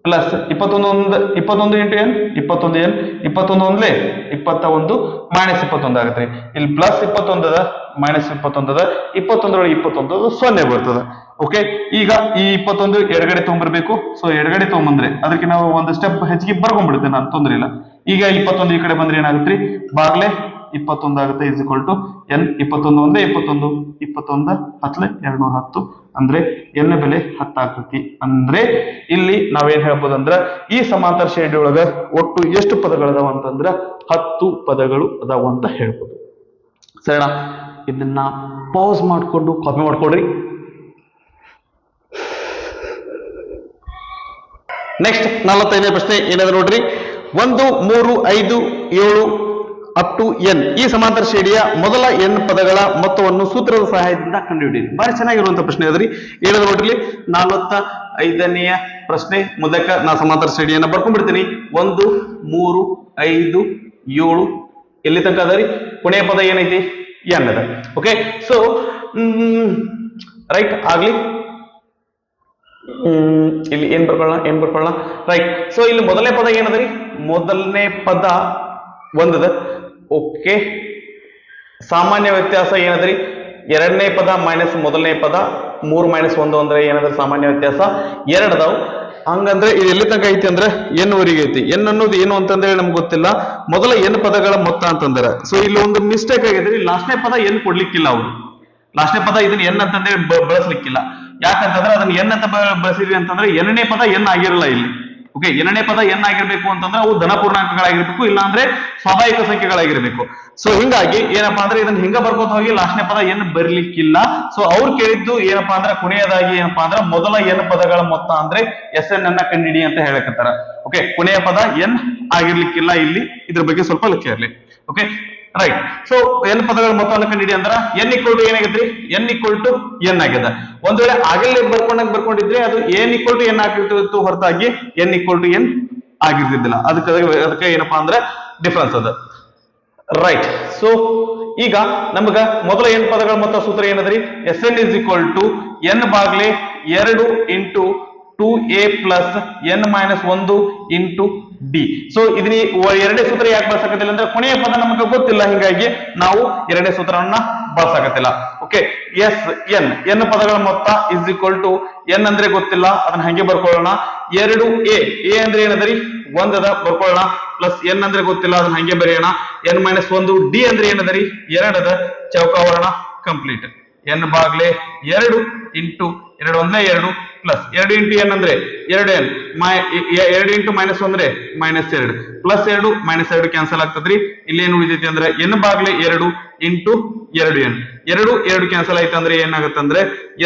plus 21 into n 21n, 21 ಒಂದ್ಲೆ 21 minus 21 ಆಗತ್ತೆ. ಇಲ್ಲಿ ಪ್ಲಸ್ 21 ಅದ, ಮೈನಸ್ 21 ಅದ, 21 ಒಳಗೆ 21 0 ಬರ್ತದ. ಓಕೆ, ಈಗ ಈ 21 ಎಡಗಡೆ ತಗೊಂಡ್ಬರ್ಬೇಕು. ಸೊ ಎಡಗಡೆ ತಗೊಂಡ್ಬಂದ್ರೆ ಅದಕ್ಕೆ ನಾವು ಒಂದು ಸ್ಟೆಪ್ ಹೆಚ್ಚಿಗೆ ಬರ್ಕೊಂಡ್ಬಿಡುತ್ತೆ, ನಾನು ತೊಂದ್ರೆ ಇಲ್ಲ. ಈಗ 21 ಈ ಕಡೆ ಬಂದ್ರೆ ಏನಾಗುತ್ತೆ, ಬಾಗ್ಲೆ 21 ಆಗುತ್ತೆ. = n 21 ಒಂದೇ 21, 21 10 210 ಅಂದ್ರೆ n ಬೆಲೆ 10 ಆಗ್ತೈತಿ. ಅಂದ್ರೆ ಇಲ್ಲಿ ನಾವೇನ್ ಹೇಳ್ಬೋದು ಅಂದ್ರ ಈ ಸಮಾಂತರ ಶ್ರೇಣಿ ಒಳಗ ಒಟ್ಟು ಎಷ್ಟು ಪದಗಳದಾವ ಅಂತಂದ್ರ 10 ಪದಗಳು ಅದಾವ ಅಂತ ಹೇಳ್ಬೋದು. ಸರಿನಾ? ಇದನ್ನ ಪಾಸ್ ಮಾಡ್ಕೊಂಡು ಕಾಪಿ ಮಾಡ್ಕೊಡ್ರಿ. ನೆಕ್ಸ್ಟ್ 45ನೇ ಪ್ರಶ್ನೆ ಏನದ ನೋಡ್ರಿ, 1, 3, 5, 7 ಅಪ್ ಟು n ಈ ಸಮಾಂತರ ಶ್ರೇಣಿಯ ಮೊದಲ n ಪದಗಳ ಮೊತ್ತವನ್ನು ಸೂತ್ರದ ಸಹಾಯದಿಂದ ಕಂಡುಹಿಡಿಯಿರಿ. ಬಾರಿ ಚೆನ್ನಾಗಿರುವಂತ ಪ್ರಶ್ನೆ ಅದ್ರಿ. ಏನದ ನೋಡ್ರಿ, 45ನೆಯ ಪ್ರಶ್ನೆ. ಮೊದಲಕ್ಕ ನಾ ಸಮಾಂತರ ಶ್ರೇಣಿಯನ್ನ ಬರ್ಕೊಂಡ್ಬಿಡ್ತೀನಿ. 1, 3, 5, 7 ಎಲ್ಲಿ ತನಕ ಅದರಿ, ಕೊನೆಯ ಪದ ಏನೈತಿ n ಅದ. ಓಕೆ, ಸೊ ರೈಟ್ ಆಗ್ಲಿ. ಇಲ್ಲಿ ಏನ್ ಬರ್ಕೊಳ್ಳೋಣ ರೈಟ್. ಸೊ ಇಲ್ಲಿ ಮೊದಲನೇ ಪದ ಏನದರಿ, ಮೊದಲನೇ ಪದ 1 ಅದ. ಓಕೆ, ಸಾಮಾನ್ಯ ವ್ಯತ್ಯಾಸ ಏನದ್ರಿ, ಎರಡನೇ ಪದ ಮೈನಸ್ ಮೊದಲನೇ ಪದ, 3 ಮೈನಸ್ 1 ಅಂದ್ರೆ ಏನಂದ್ರೆ ಸಾಮಾನ್ಯ ವ್ಯತ್ಯಾಸ 2 ಅದಾವ. ಹಂಗಂದ್ರೆ ಇದು ಎಲ್ಲಿ ತನಕ ಐತಿ ಅಂದ್ರೆ n ವರೆಗೆ ಐತಿ. n ಅನ್ನೋದು ಏನು ಅಂತಂದ್ರೆ ನಮ್ಗೆ ಗೊತ್ತಿಲ್ಲ, ಮೊದಲ n ಪದಗಳ ಮೊತ್ತ ಅಂತಂದ್ರೆ. ಸೊ ಇಲ್ಲಿ ಒಂದು ಮಿಸ್ಟೇಕ್ ಆಗಿದ್ರಿ, ಲಾಸ್ಟ್ನೇ ಪದ n ಕೊಡ್ಲಿಕ್ಕಿಲ್ಲ ಅವರು. ಲಾಸ್ಟ್ನೇ ಪದ ಇದನ್ನ n ಅಂತಂದ್ರೆ ಬಳಸ್ಲಿಕ್ಕಿಲ್ಲ. ಯಾಕಂತಂದ್ರೆ ಅದನ್ನ n ಅಂತ ಬಳಸಿದ್ವಿ ಅಂತಂದ್ರೆ n ನೇ ಪದ n ಆಗಿರಲ್ಲ ಇಲ್ಲಿ. ಓಕೆ, n ನೇ ಪದ n ಆಗಿರ್ಬೇಕು ಅಂತಂದ್ರೆ ಅವು ಧನ ಪೂರ್ಣಾಂಕಗಳಾಗಿರ್ಬೇಕು, ಇಲ್ಲ ಅಂದ್ರೆ ಸ್ವಾಭಾವಿಕ ಸಂಖ್ಯೆಗಳಾಗಿರ್ಬೇಕು. ಸೊ ಹಿಂಗಾಗಿ ಏನಪ್ಪಾ ಅಂದ್ರೆ ಇದನ್ನ ಹಿಂಗ ಬರ್ಕೋತ ಹೋಗಿ ಲಾಸ್ಟ್ನೇ ಪದ n ಬರ್ಲಿಕ್ಕಿಲ್ಲ. ಸೊ ಅವ್ರು ಕೇಳಿದ್ದು ಏನಪ್ಪಾ ಅಂದ್ರೆ ಕೊನೆಯದಾಗಿ ಏನಪ್ಪಾ ಅಂದ್ರೆ ಮೊದಲ n ಪದಗಳ ಮೊತ್ತ ಅಂದ್ರೆ SN ಅನ್ನ ಕಂಡಿಡಿ ಅಂತ ಹೇಳಕತ್ತಾರ. ಓಕೆ, ಕೊನೆಯ ಪದ n ಆಗಿರ್ಲಿಕ್ಕಿಲ್ಲ ಇಲ್ಲಿ, ಇದ್ರ ಬಗ್ಗೆ ಸ್ವಲ್ಪ ಲಕ್ಷ್ಯ ಇರಲಿ. Okay right. ಸೊ n ಪದಗಳ ಮೊತ್ತವನ್ನು ಕಂಡಿಡಿ ಅಂದ್ರ n = ಏನಾಗೈತ್ರಿ, n = n ಆಗ್ಯದ. ಒಂದ್ ವೇಳೆ ಆಗಲೇ ಬರ್ಕೊಂಡಿದ್ರೆ ಅದು n = n ಆಗಿರ್ತಿತ್ತು ಹೊರತಾಗಿ n = n ಆಗಿರ್ತಿದ್ದಿಲ್ಲ. ಅದಕ್ಕೆ ಏನಪ್ಪಾ ಅಂದ್ರೆ ಡಿಫ್ರೆನ್ಸ್ ಅದ. ರೈಟ್. ಸೊ ಈಗ ನಮಗ ಮೊದಲ n ಪದಗಳ ಮೊತ್ತ ಸೂತ್ರ ಏನದ್ರಿ, SN = n ಬಾಗ್ಲೆ 2 into 2a plus n minus 1 into d. So ಇದನ್ನ ಎರಡನೇ ಸೂತ್ರ ಯಾಕೆ ಬಳಸಕತ್ತಿಲ್ಲ ಅಂದ್ರೆ ಕೊನೆಯ ಪದ ನಮಗೆ ಗೊತ್ತಿಲ್ಲ, ಹಿಂಗಾಗಿ ನಾವು ಎರಡನೇ ಸೂತ್ರವನ್ನ ಬಳಸಕತ್ತಿಲ್ಲ. ಓಕೆ, n ಪದಗಳ ಮೊತ್ತ = n ಅಂದ್ರೆ ಗೊತ್ತಿಲ್ಲ, ಅದನ್ನ ಹಂಗೆ ಬರ್ಕೊಳ್ಳೋಣ. 2a ಅಂದ್ರೆ ಏನದರಿ 1 ಅದ, ಬರ್ಕೊಳ್ಳೋಣ. ಪ್ಲಸ್ n ಅಂದ್ರೆ ಗೊತ್ತಿಲ್ಲ, ಅದನ್ನ ಹಂಗೆ ಬರೆಯೋಣ. n ಮೈನಸ್ 1 d ಅಂದ್ರೆ ಏನದರಿ 2 ಅದ, ಚೌಕಾವರಣ ಕಂಪ್ಲೀಟ್. n ಬಾಗ್ಲೆ 2 ಇಂಟು 2 ಒಂದೇ 2 ಪ್ಲಸ್ 2 ಇಂಟು ಎನ್ ಅಂದ್ರೆ 2n 2 ಇಂಟು ಮೈನಸ್ ಅಂದ್ರೆ -2 ಪ್ಲಸ್ 2 -2 ಕ್ಯಾನ್ಸಲ್ ಆಗ್ತದ್ರಿ. ಇಲ್ಲಿ ಏನು ಉಳಿದೈತಿ ಅಂದ್ರೆ n ಬಾಗ್ಲೆ 2 ಇಂಟು 2n 2 ಕ್ಯಾನ್ಸಲ್ ಆಯ್ತು ಅಂದ್ರೆ ಏನಾಗುತ್ತಂದ್ರೆ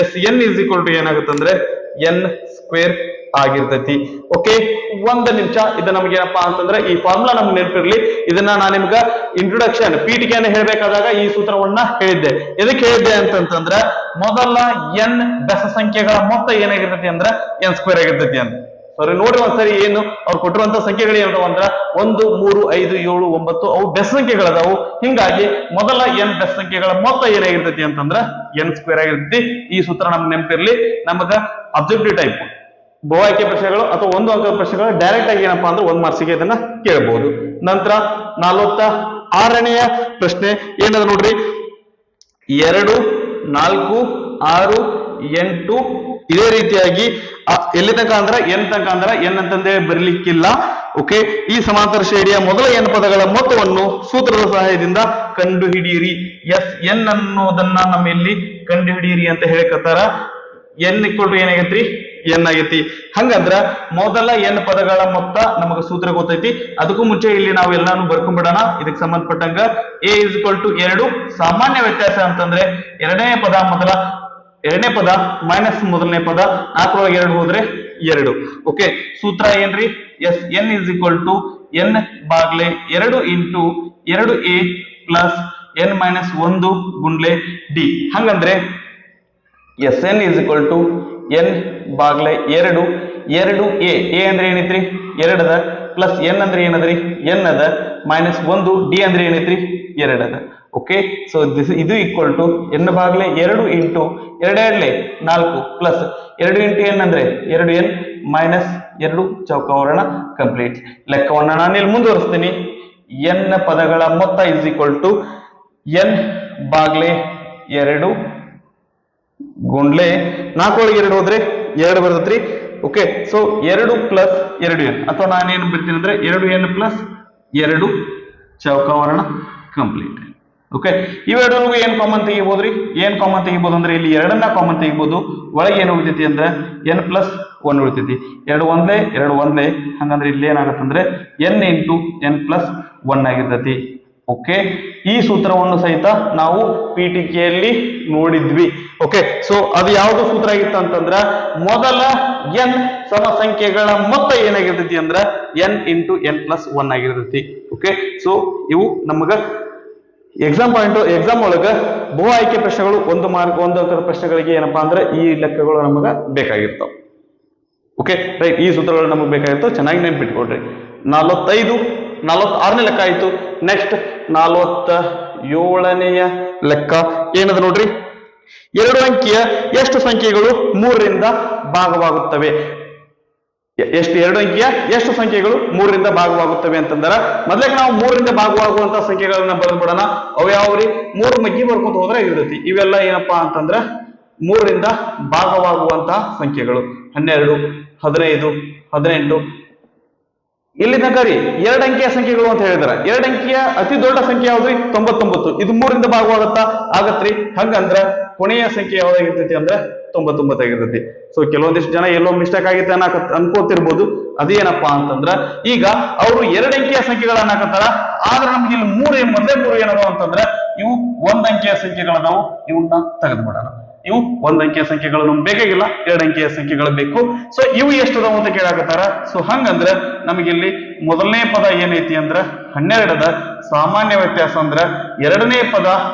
Sn ಇಸ್ ಈಕ್ವಲ್ ಟು ಏನಾಗುತ್ತಂದ್ರೆ n ಸ್ಕ್ವೇರ್ ಆಗಿರ್ತೈತಿ. ಓಕೆ, ಒಂದು ನಿಮಿಷ ಇದು ನಮ್ಗೆ ಏನಪ್ಪಾ ಅಂತಂದ್ರೆ ಈ ಫಾರ್ಮುಲಾ ನಮ್ಗೆ ನೆನಪಿರ್ಲಿ. ಇದನ್ನ ನಾನು ನಿಮ್ಗ ಇಂಟ್ರೊಡಕ್ಷನ್ ಪೀಠಿಕೆಯನ್ನು ಹೇಳ್ಬೇಕಾದಾಗ ಈ ಸೂತ್ರವನ್ನ ಹೇಳಿದ್ದೆ. ಎದಕ್ಕೆ ಹೇಳಿದ್ದೆ ಅಂತಂದ್ರೆ ಮೊದಲ n ಬೆಸ ಸಂಖ್ಯೆಗಳ ಮೊತ್ತ ಏನಾಗಿರ್ತೈತಿ ಅಂದ್ರೆ n ಸ್ಕ್ವೇರ್ ಆಗಿರ್ತೈತಿ ಅಂತ. ಸಾರಿ ನೋಡ್ರಿ ಒಂದ್ಸರಿ ಏನು ಅವ್ರು ಕೊಟ್ಟಿರುವಂತ ಸಂಖ್ಯೆಗಳು ಏನದಾವ ಅಂದ್ರ 1 3 5 7 9 ಅವು ಬೆಸ ಸಂಖ್ಯೆಗಳದಾವು. ಹಿಂಗಾಗಿ ಮೊದಲ n ಬೆಸ ಸಂಖ್ಯೆಗಳ ಮೊತ್ತ ಏನಾಗಿರ್ತೈತಿ ಅಂತಂದ್ರ n ಸ್ಕ್ವೇರ್ ಆಗಿರ್ತೈತಿ. ಈ ಸೂತ್ರ ನಮ್ಗೆ ನೆನಪಿರ್ಲಿ. ನಮಗ ಅಬ್ಜೆಕ್ಟಿವ್ ಟೈಪ್ ಬಹು ಆಯ್ಕೆ ಪ್ರಶ್ನೆಗಳು ಅಥವಾ ಒಂದು ಅಂಕದ ಪ್ರಶ್ನೆಗಳು ಡೈರೆಕ್ಟ್ ಆಗಿ ಏನಪ್ಪಾ ಅಂದ್ರೆ 1 ಮಾರ್ಕ್ಸಿಗೆ ಇದನ್ನ ಕೇಳಬಹುದು. ನಂತರ 46ನೆಯ ಪ್ರಶ್ನೆ ಏನದ ನೋಡ್ರಿ, 2 4 6 8 ಇದೇ ರೀತಿಯಾಗಿ ಎಲ್ಲಿ ತನಕ ಅಂದ್ರೆ n ತನಕ ಅಂದ್ರೆ n ಅಂತಂದೇ ಬರಲಿಕ್ಕಿಲ್ಲ. ಓಕೆ, ಈ ಸಮಾಂತರ ಶ್ರೇಣಿಯ ಮೊದಲ n ಪದಗಳ ಮೊತ್ತವನ್ನು ಸೂತ್ರದ ಸಹಾಯದಿಂದ ಕಂಡುಹಿಡಿಯಿರಿ. n ಅನ್ನೋದನ್ನ ನಮ್ಮ ಇಲ್ಲಿ ಕಂಡುಹಿಡಿಯಿರಿ ಅಂತ ಹೇಳಕತ್ತಾರ. n ಇಕ್ವಲ್ ಟು ಏನಾಗೈತ್ರಿ n ಆಗೈತಿ. ಹಂಗಂದ್ರ ಮೊದಲ n ಪದಗಳ ಮೊತ್ತ ನಮಗ ಸೂತ್ರ ಗೊತ್ತೈತಿ. ಅದಕ್ಕೂ ಮುಂಚೆ ಇಲ್ಲಿ ನಾವು ಎಲ್ಲಾನು ಬರ್ಕೊಂಡ್ಬಿಡೋಣ. ಇದಕ್ಕೆ ಸಂಬಂಧಪಟ್ಟಂಗ a ಇಸ್ ಈಕ್ವಲ್ ಟು 2 ಸಾಮಾನ್ಯ ವ್ಯತ್ಯಾಸ ಅಂತಂದ್ರೆ ಎರಡನೇ ಪದ ಮೈನಸ್ ಮೊದಲನೇ ಪದ 4 2 ಹೋದ್ರೆ 2. ಓಕೆ, ಸೂತ್ರ ಏನ್ರಿ Sn is equal to n ಬಾಗ್ಲೆ 2 into 2a plus n minus 1 ಗುಂಡ್ಲೆ d. ಹಂಗಂದ್ರೆ Sn is equal to n ಬಾಗ್ಲೆ 2 2a ಅಂದ್ರೆ ಏನೈತ್ರಿ 2 ಅದ ಪ್ಲಸ್ n ಅಂದ್ರೆ ಏನದ್ರಿ n ಅದ ಮೈನಸ್ 1 d ಅಂದ್ರೆ ಏನೈತ್ರಿ 2 ಅದ. ಓಕೆ, ಸೊ ಇದು ಈಕ್ವಲ್ ಟು n ಬಾಗ್ಲೆ 2 ಇಂಟು 2 4 ಪ್ಲಸ್ 2 ಇಂಟು n ಅಂದ್ರೆ 2n ಮೈನಸ್ 2 ಚೌಕವರ್ಣ ಕಂಪ್ಲೀಟ್. ಲೆಕ್ಕವನ್ನ ನಾನು ಇಲ್ಲಿ ಮುಂದುವರಿಸ್ತೀನಿ. n ಪದಗಳ ಮೊತ್ತ ಇಸ್ ಈಕ್ವಲ್ ಟು n ಬಾಗ್ಲೆ 2 ಗುಂಡ್ಲೆ 4 2 ಹೋದ್ರೆ 2 ಬರ್ತೈತ್ರಿ. ಓಕೆ, ಸೊ 2 ಪ್ಲಸ್ 2n ಅಥವಾ ನಾನೇನು ಬರ್ತೀನಿ ಅಂದ್ರೆ 2n ಪ್ಲಸ್ 2 ಚೌಕವರ್ಣ ಕಂಪ್ಲೀಟ್. ಓಕೆ, ಇವೆರಡರಿಗೂ ಏನ್ ಕಾಮನ್ ತೆಗಿಬಹುದ್ರಿ? ಏನ್ ಕಾಮನ್ ತೆಗಿಬಹುದು ಅಂದ್ರೆ ಇಲ್ಲಿ 2ನ್ನ ಕಾಮನ್ ತೆಗಿಬಹುದು. ಒಳಗೆ ಏನು ಉಳಿತೈತಿ ಅಂದ್ರೆ n ಪ್ಲಸ್ 1 ಉಳಿತೈತಿ. 2 ಒಂದೇ ಹಂಗಂದ್ರೆ ಇಲ್ಲಿ ಏನಾಗತ್ತಂದ್ರೆ n ಇಂಟು n ಪ್ಲಸ್ 1 ಆಗಿರ್ತೈತಿ. ಓಕೆ, ಈ ಸೂತ್ರವನ್ನು ಸಹಿತ ನಾವು ಪೀಠಿಕೆಯಲ್ಲಿ ನೋಡಿದ್ವಿ. ಓಕೆ, ಸೊ ಅದು ಯಾವ್ದು ಸೂತ್ರ ಆಗಿತ್ತು ಅಂತಂದ್ರ ಮೊದಲ n ಸಮ ಸಂಖ್ಯೆಗಳ ಮೊತ್ತ ಏನಾಗಿರ್ತೈತಿ ಅಂದ್ರ n ಇಂಟು n ಪ್ಲಸ್ 1 ಆಗಿರ್ತೈತಿ. ಓಕೆ, ಸೊ ಇವು ನಮಗ ಎಕ್ಸಾಮ್ ಒಳಗ ಬಹು ಆಯ್ಕೆ ಪ್ರಶ್ನೆಗಳು ಒಂದು ಅಂಕದ ಪ್ರಶ್ನೆಗಳಿಗೆ ಏನಪ್ಪಾ ಅಂದ್ರೆ ಈ ಲೆಕ್ಕಗಳು ನಮಗ ಬೇಕಾಗಿರ್ತಾವ. ಓಕೆ ರೈಟ್, ಈ ಸೂತ್ರಗಳು ನಮಗೆ ಬೇಕಾಗಿರ್ತಾವ. ಚೆನ್ನಾಗಿ ನೆನ್ಪಿಟ್ಕೊಡ್ರಿ. 46ನೇ ಲೆಕ್ಕ ಆಯ್ತು. ನೆಕ್ಸ್ಟ್ 47ನೆಯ ಲೆಕ್ಕ ಏನದ ನೋಡ್ರಿ, 2 ಅಂಕಿಯ ಎಷ್ಟು ಸಂಖ್ಯೆಗಳು 3ರಿಂದ ಭಾಗವಾಗುತ್ತವೆ? ಎರಡು ಅಂಕಿಯ ಎಷ್ಟು ಸಂಖ್ಯೆಗಳು 3ರಿಂದ ಭಾಗವಾಗುತ್ತವೆ ಅಂತಂದ್ರ ಮೊದಲಿಗೆ ನಾವು 3ರಿಂದ ಭಾಗವಾಗುವಂತಹ ಸಂಖ್ಯೆಗಳನ್ನ ಬರೆದ್ಬಿಡೋಣ. ಅವು ಯಾವ್ರಿ 3 ಮಗ್ಗಿ ಬರ್ಕೊಂತ ಹೋದ್ರೆ ಇರ್ತೈತಿ. ಇವೆಲ್ಲ ಏನಪ್ಪಾ ಅಂತಂದ್ರ 3ರಿಂದ ಭಾಗವಾಗುವಂತಹ ಸಂಖ್ಯೆಗಳು 12 15 18. ಇಲ್ಲಿ ತನಕ ರೀ 2 ಅಂಕಿಯ ಸಂಖ್ಯೆಗಳು ಅಂತ ಹೇಳಿದಾರೆ. 2 ಅಂಕಿಯ ಅತಿ ದೊಡ್ಡ ಸಂಖ್ಯೆ ಯಾವ್ದ್ರಿ 99. ಇದು 3ರಿಂದ ಭಾಗವಾಗುತ್ತಾ? ಆಗತ್ರಿ. ಹಂಗಂದ್ರ ಕೊನೆಯ ಸಂಖ್ಯೆ ಯಾವ್ದಾಗಿರ್ತೈತಿ ಅಂದ್ರೆ 99 ಆಗಿರ್ತೈತಿ. ಸೊ ಕೆಲವೊಂದಿಷ್ಟು ಜನ ಎಲ್ಲೋ ಮಿಸ್ಟೇಕ್ ಆಗಿತ್ತೆ ಅನ್ಕೋತಿರ್ಬೋದು. ಅದೇನಪ್ಪಾ ಅಂತಂದ್ರ ಈಗ ಅವರು 2 ಅಂಕಿಯ ಸಂಖ್ಯೆಗಳನ್ನ ಹಾಕತ್ತಾರ. ಆದ್ರೆ ನಮ್ಗೆ ಇಲ್ಲಿ ಮೊದಲೇ 3 ಏನದಾವ ಅಂತಂದ್ರ ಇವು 1 ಅಂಕಿಯ ಸಂಖ್ಯೆಗಳದಾವು. ಇವನ್ನ ತೆಗೆದ್ಬಿಡೋಣ. ಇವು 1 ಅಂಕಿಯ ಸಂಖ್ಯೆಗಳು ನಮ್ಗೆ ಬೇಕಾಗಿಲ್ಲ, 2 ಅಂಕಿಯ ಸಂಖ್ಯೆಗಳು ಬೇಕು. ಸೊ ಇವು ಎಷ್ಟದಾವ ಅಂತ ಕೇಳಾಕತ್ತಾರ. ಸೊ ಹಂಗಂದ್ರ ನಮಗಿಲ್ಲಿ ಮೊದಲನೇ ಪದ ಏನೈತಿ ಅಂದ್ರ 12 ಅದ. ಸಾಮಾನ್ಯ ವ್ಯತ್ಯಾಸ ಅಂದ್ರ ಎರಡನೇ ಪದ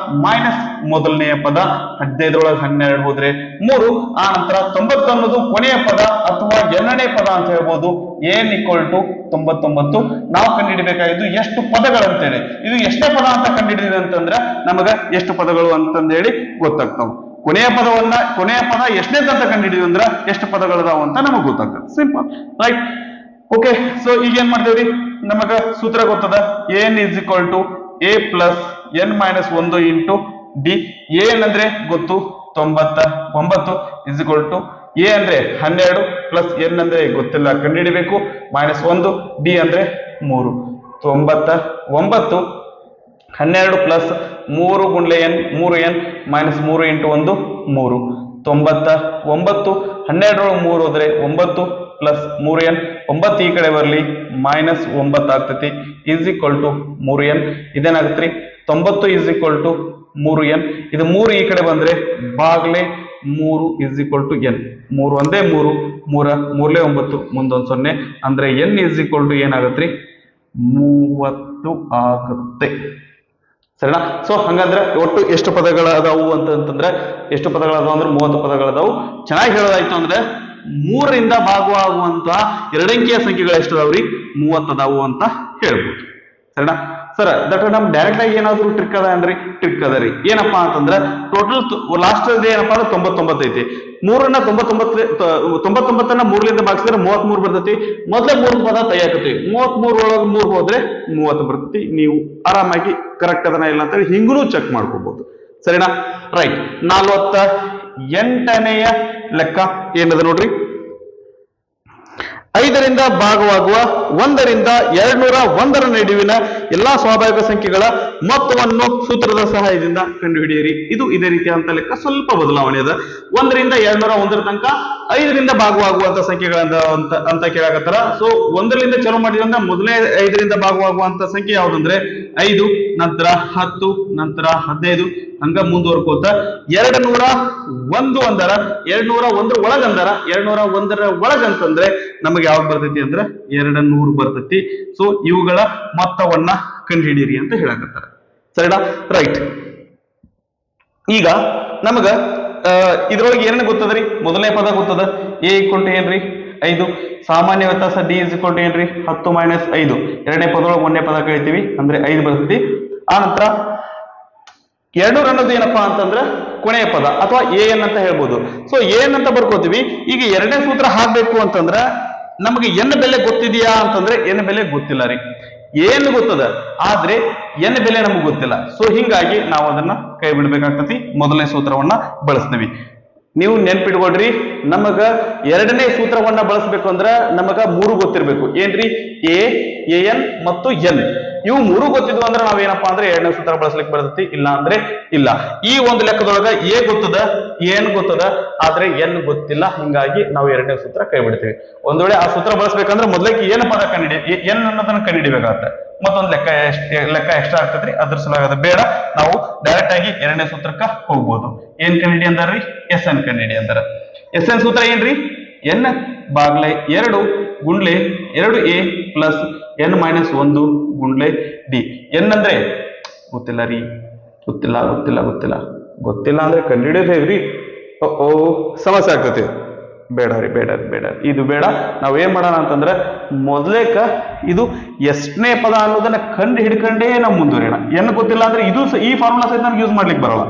ಮೈನಸ್ ಮೊದಲನೆಯ ಪದ 15 ಒಳಗೆ 12 ಹೋದ್ರೆ 3. ಆ ನಂತರ 90 ಅನ್ನೋದು ಕೊನೆಯ ಪದ ಅಥವಾ ಎಣ್ಣನೇ ಪದ ಅಂತ ಹೇಳ್ಬೋದು. n equal to 99. ನಾವು ಕಂಡುಹಿಡಿಬೇಕಾಗಿದ್ದು ಎಷ್ಟು ಪದಗಳಂತೇಳಿ. ಇದು ಎಷ್ಟೇ ಪದ ಅಂತ ಕಂಡುಹಿಡಿದಿದೆ ಅಂತಂದ್ರ ನಮಗ ಎಷ್ಟು ಪದಗಳು ಅಂತಂದೇಳಿ ಗೊತ್ತಾಗ್ತಾವ. ಕೊನೆಯ ಪದ ಎಷ್ಟನೇ ಅಂತ ಕಂಡುಹಿಡಿದ್ವಿ ಅಂದ್ರ ಎಷ್ಟು ಪದಗಳದಾವ ಅಂತ ನಮಗ್ ಗೊತ್ತಾಗ್ತದೆ. Simple right. ಓಕೆ, ಸೊ ಈಗ ಏನ್ ಮಾಡ್ತೇವ್ರಿ, ನಮಗ ಸೂತ್ರ ಗೊತ್ತದ. n is equal to a plus n minus 1 into D. ಏನ್ ಅಂದ್ರೆ ಗೊತ್ತು 99 ಇಸ್ ಈಕ್ವಲ್ ಟು a ಅಂದ್ರೆ 12 ಪ್ಲಸ್ n ಅಂದ್ರೆ ಗೊತ್ತಿಲ್ಲ ಕಂಡುಹಿಡಿಬೇಕು ಮೈನಸ್ 1 ಡಿ ಅಂದ್ರೆ 3. 99 12 plus 3 ಗುಂಡ್ಲೆ n 3n minus 3 into 1 3. 99 12 3 ಹೋದ್ರೆ 9 ಪ್ಲಸ್ 3n 9 ಈ ಕಡೆ ಬರಲಿ ಮೈನಸ್ 9 ಆಗ್ತೈತಿ ಈಸ್ ಈಕ್ವಲ್ ಟು 3n ಇದೇನಾಗತ್ರಿ 90 ಈಸ್ ಈಕ್ವಲ್ ಟು 3n ಇದು 3 ಈ ಕಡೆ ಬಂದ್ರೆ ಬಾಗ್ಲೆ 3 ಈಸ್ ಈಕ್ವಲ್ ಟು n 3 ಒಂದೇ 3 3 9 ಮುಂದೊಂದು 0 ಅಂದ್ರೆ n ಈಸ್ ಈಕ್ವಲ್ ಟು ಏನಾಗತ್ರಿ 30 ಆಗುತ್ತೆ ಸರಿನಾ ಸೊ ಹಂಗಂದ್ರೆ ಒಟ್ಟು ಎಷ್ಟು ಪದಗಳದಾವು ಅಂತಂದ್ರೆ ಎಷ್ಟು ಪದಗಳದಾವು ಅಂದ್ರೆ 30 ಪದಗಳದಾವು ಚೆನ್ನಾಗಿ ಹೇಳೋದಾಯ್ತು ಅಂದ್ರೆ 3ರಿಂದ ಭಾಗವಾಗುವಂತಹ ಎರಡಂಕಿಯ ಸಂಖ್ಯೆಗಳು ಎಷ್ಟದಾವ್ರಿ 30 ಅದಾವು ಅಂತ ಹೇಳ್ಬೋದು ಸರಿನಾ ಸರ್ ದಟ್ ನಮ್ ಡೈರೆಕ್ಟ್ ಆಗಿ ಏನಾದ್ರು ಟ್ರಿಕ್ ಅದ ಅಂದ್ರೆ ಟ್ರಿಕ್ ಅದ ರೀ ಏನಪ್ಪಾ ಅಂತಂದ್ರೆ ಟೋಟಲ್ ಲಾಸ್ಟ್ ಏನಪ್ಪಾ ಅಂದ್ರೆ 99 ಐತಿ 3ನ್ನ 99ನ್ನ 3ರಿಂದ ಭಾಗಿಸಿದ್ರೆ 33 ಬರ್ತೈತಿ ಮೊದಲೇ 3 ಪದ ತೆಗಿಯಾಕತ್ತಿ 33 ಒಳಗೆ 3 ಹೋದ್ರೆ 30 ಬರ್ತೈತಿ ನೀವು ಆರಾಮಾಗಿ ಕರೆಕ್ಟ್ ಅದನ್ನ ಇಲ್ಲ ಅಂತೇಳಿ ಹಿಂಗೂ ಚೆಕ್ ಮಾಡ್ಕೋಬಹುದು ಸರಿನಾ ರೈಟ್ 48ನೆಯ ಲೆಕ್ಕ ಏನದ ನೋಡ್ರಿ 5ರಿಂದ ಭಾಗವಾಗುವ 1ರಿಂದ 201ರ ನಡುವಿನ ಎಲ್ಲಾ ಸ್ವಾಭಾವಿಕ ಸಂಖ್ಯೆಗಳ ಮೊತ್ತವನ್ನು ಸೂತ್ರದ ಸಹಾಯದಿಂದ ಕಂಡುಹಿಡಿಯಿರಿ ಇದು ಇದೇ ರೀತಿಯಾದಂತ ಲೆಕ್ಕ ಸ್ವಲ್ಪ ಬದಲಾವಣೆ ಅದ 1ರಿಂದ 201ರ ತನಕ 5ರಿಂದ ಭಾಗವಾಗುವಂತ ಸಂಖ್ಯೆಗಳಿಂದ ಅಂತ ಕೇಳಾಕತ್ತಾರ ಸೊ 1ರಿಂದ ಚಾಲೂ ಮಾಡಿದ್ರಿಂದ ಮೊದಲೇ 5ರಿಂದ ಭಾಗವಾಗುವಂತ ಸಂಖ್ಯೆ ಯಾವ್ದಂದ್ರೆ 5 ನಂತರ 10 ನಂತರ 15 ಹಂಗ ಮುಂದುವರ್ಕೋತ 201 ಅಂದರ 201 ಒಳಗಂದರ 201ರ ಒಳಗಂತಂದ್ರೆ ನಮಗೆ ಯಾವ್ದು ಬರ್ತೈತಿ ಅಂದ್ರೆ 200 ಬರ್ತೈತಿ ಸೊ ಇವುಗಳ ಮೊತ್ತವನ್ನ ಕಂಡುಹಿಡಿಯಿರಿ ಅಂತ ಹೇಳಕತ್ತಾರ ಸರಿನಾ ರೈಟ್ ಈಗ ನಮಗ ಇದ್ರೊಳಗೆ ಏನೇನು ಗೊತ್ತದ್ರಿ ಮೊದಲನೇ ಪದ ಗೊತ್ತದ ಎ ಈಕ್ವಲ್ ಟು ಏನ್ರಿ 5 ಸಾಮಾನ್ಯ ವ್ಯತ್ಯಾಸ ಡಿ ಇಸ್ ಈಕ್ವಲ್ ಟು ಏನ್ರಿ 10 ಮೈನಸ್ 5 ಎರಡನೇ ಪದೊಳಗೆ ಒಂದನೇ ಪದ ಕಳಿತೀವಿ ಅಂದ್ರೆ 5 ಬರ್ತೈತಿ ಆ ನಂತರ 200 ಅನ್ನೋದು ಏನಪ್ಪಾ ಅಂತಂದ್ರೆ ಕೊನೆಯ ಪದ ಅಥವಾ ಎನ್ ಅಂತ ಹೇಳ್ಬೋದು ಸೊ ಎನ್ ಅಂತ ಬರ್ಕೋತೀವಿ ಈಗ ಎರಡನೇ ಸೂತ್ರ ಹಾಕ್ಬೇಕು ಅಂತಂದ್ರ ನಮಗೆ ಎನ್ ಬೆಲೆ ಗೊತ್ತಿದೆಯಾ ಅಂತಂದ್ರೆ ಎನ್ ಬೆಲೆ ಗೊತ್ತಿಲ್ಲ ರೀ ಏನು ಗೊತ್ತದ ಆದ್ರೆ ಎನ್ ಬೆಲೆ ನಮಗೆ ಗೊತ್ತಿಲ್ಲ ಸೊ ಹಿಂಗಾಗಿ ನಾವು ಅದನ್ನ ಕೈ ಬಿಡ್ಬೇಕಾಗ್ತತಿ ಮೊದಲನೇ ಸೂತ್ರವನ್ನ ಬಳಸ್ತೀವಿ ನೀವು ನೆನ್ಪಿಟ್ಕೊಡ್ರಿ ನಮಗ ಎರಡನೇ ಸೂತ್ರವನ್ನ ಬಳಸಬೇಕು ಅಂದ್ರ ನಮಗ 3 ಗೊತ್ತಿರ್ಬೇಕು ಏನ್ರಿ ಎ ಎನ್ ಮತ್ತು ಎನ್ ಇವು 3 ಗೊತ್ತಿದ್ವು ಅಂದ್ರೆ ನಾವೇನಪ್ಪಾ ಅಂದ್ರೆ ಎರಡನೇ ಸೂತ್ರ ಬಳಸ್ಲಿಕ್ಕೆ ಬರ್ತೈತಿ ಇಲ್ಲ ಅಂದ್ರೆ ಇಲ್ಲ ಈ ಒಂದು ಲೆಕ್ಕದೊಳಗ ಎ ಗೊತ್ತದ ಏನ್ ಗೊತ್ತದ ಆದ್ರೆ ಎನ್ ಗೊತ್ತಿಲ್ಲ ಹಿಂಗಾಗಿ ನಾವು ಎರಡನೇ ಸೂತ್ರ ಕೈ ಬಿಡ್ತೀವಿ ಒಂದ್ ವೇಳೆ ಆ ಸೂತ್ರ ಬಳಸ್ಬೇಕಂದ್ರೆ ಮೊದಲಕ್ಕೆ ಏನ್ ಪದ ಎನ್ ಅನ್ನೋದನ್ನ ಕಂಡುಹಿಡಿಬೇಕಾಗತ್ತೆ ಮತ್ತೊಂದು ಲೆಕ್ಕ ಎಕ್ಸ್ಟ್ರಾ ಆಗ್ತದ್ರಿ ಅದ್ರ ಸಲುವಾಗಿ ಬೇಡ ನಾವು ಡೈರೆಕ್ಟ್ ಆಗಿ ಎರಡನೇ ಸೂತ್ರಕ್ಕ ಹೋಗ್ಬೋದು ಏನ್ ಕಂಡಿಡಿ ಅಂದಾರ್ರಿ ಎಸ್ ಎನ್ ಕಂಡಿಡಿ ಅಂದಾರ ಎಸ್ ಎನ್ ಸೂತ್ರ ಏನ್ರಿ ಎನ್ ಬಾಗ್ಲೆ 2 ಗುಂಡ್ಲೆ 2a ಪ್ಲಸ್ ಎನ್ ಮೈನಸ್ 1 ಗುಂಡ್ಲೆ ಡಿ ಎನ್ ಅಂದ್ರೆ ಗೊತ್ತಿಲ್ಲ ರೀ ಗೊತ್ತಿಲ್ಲ ಅಂದ್ರೆ ಕಂಡುಹಿಡಿಯೋದು ಹೇಗ್ರಿ ಓ ಸಮಸ್ಯೆ ಆಗ್ತತಿ ಬೇಡ ಇದು ಬೇಡ ನಾವ್ ಏನ್ ಮಾಡೋಣ ಅಂತಂದ್ರೆ ಮೊದಲೇಕ ಇದು ಎಷ್ಟನೇ ಪದ ಅನ್ನೋದನ್ನ ಕಂಡು ಹಿಡ್ಕೊಂಡೇ ನಾವು ಮುಂದುವರಿಯೋಣ ಏನ್ ಗೊತ್ತಿಲ್ಲ ಅಂದ್ರೆ ಇದು ಈ ಫಾರ್ಮುಲಾ ಸಹಿತ ನಮ್ಗೆ ಯೂಸ್ ಮಾಡ್ಲಿಕ್ಕೆ ಬರಲ್ಲ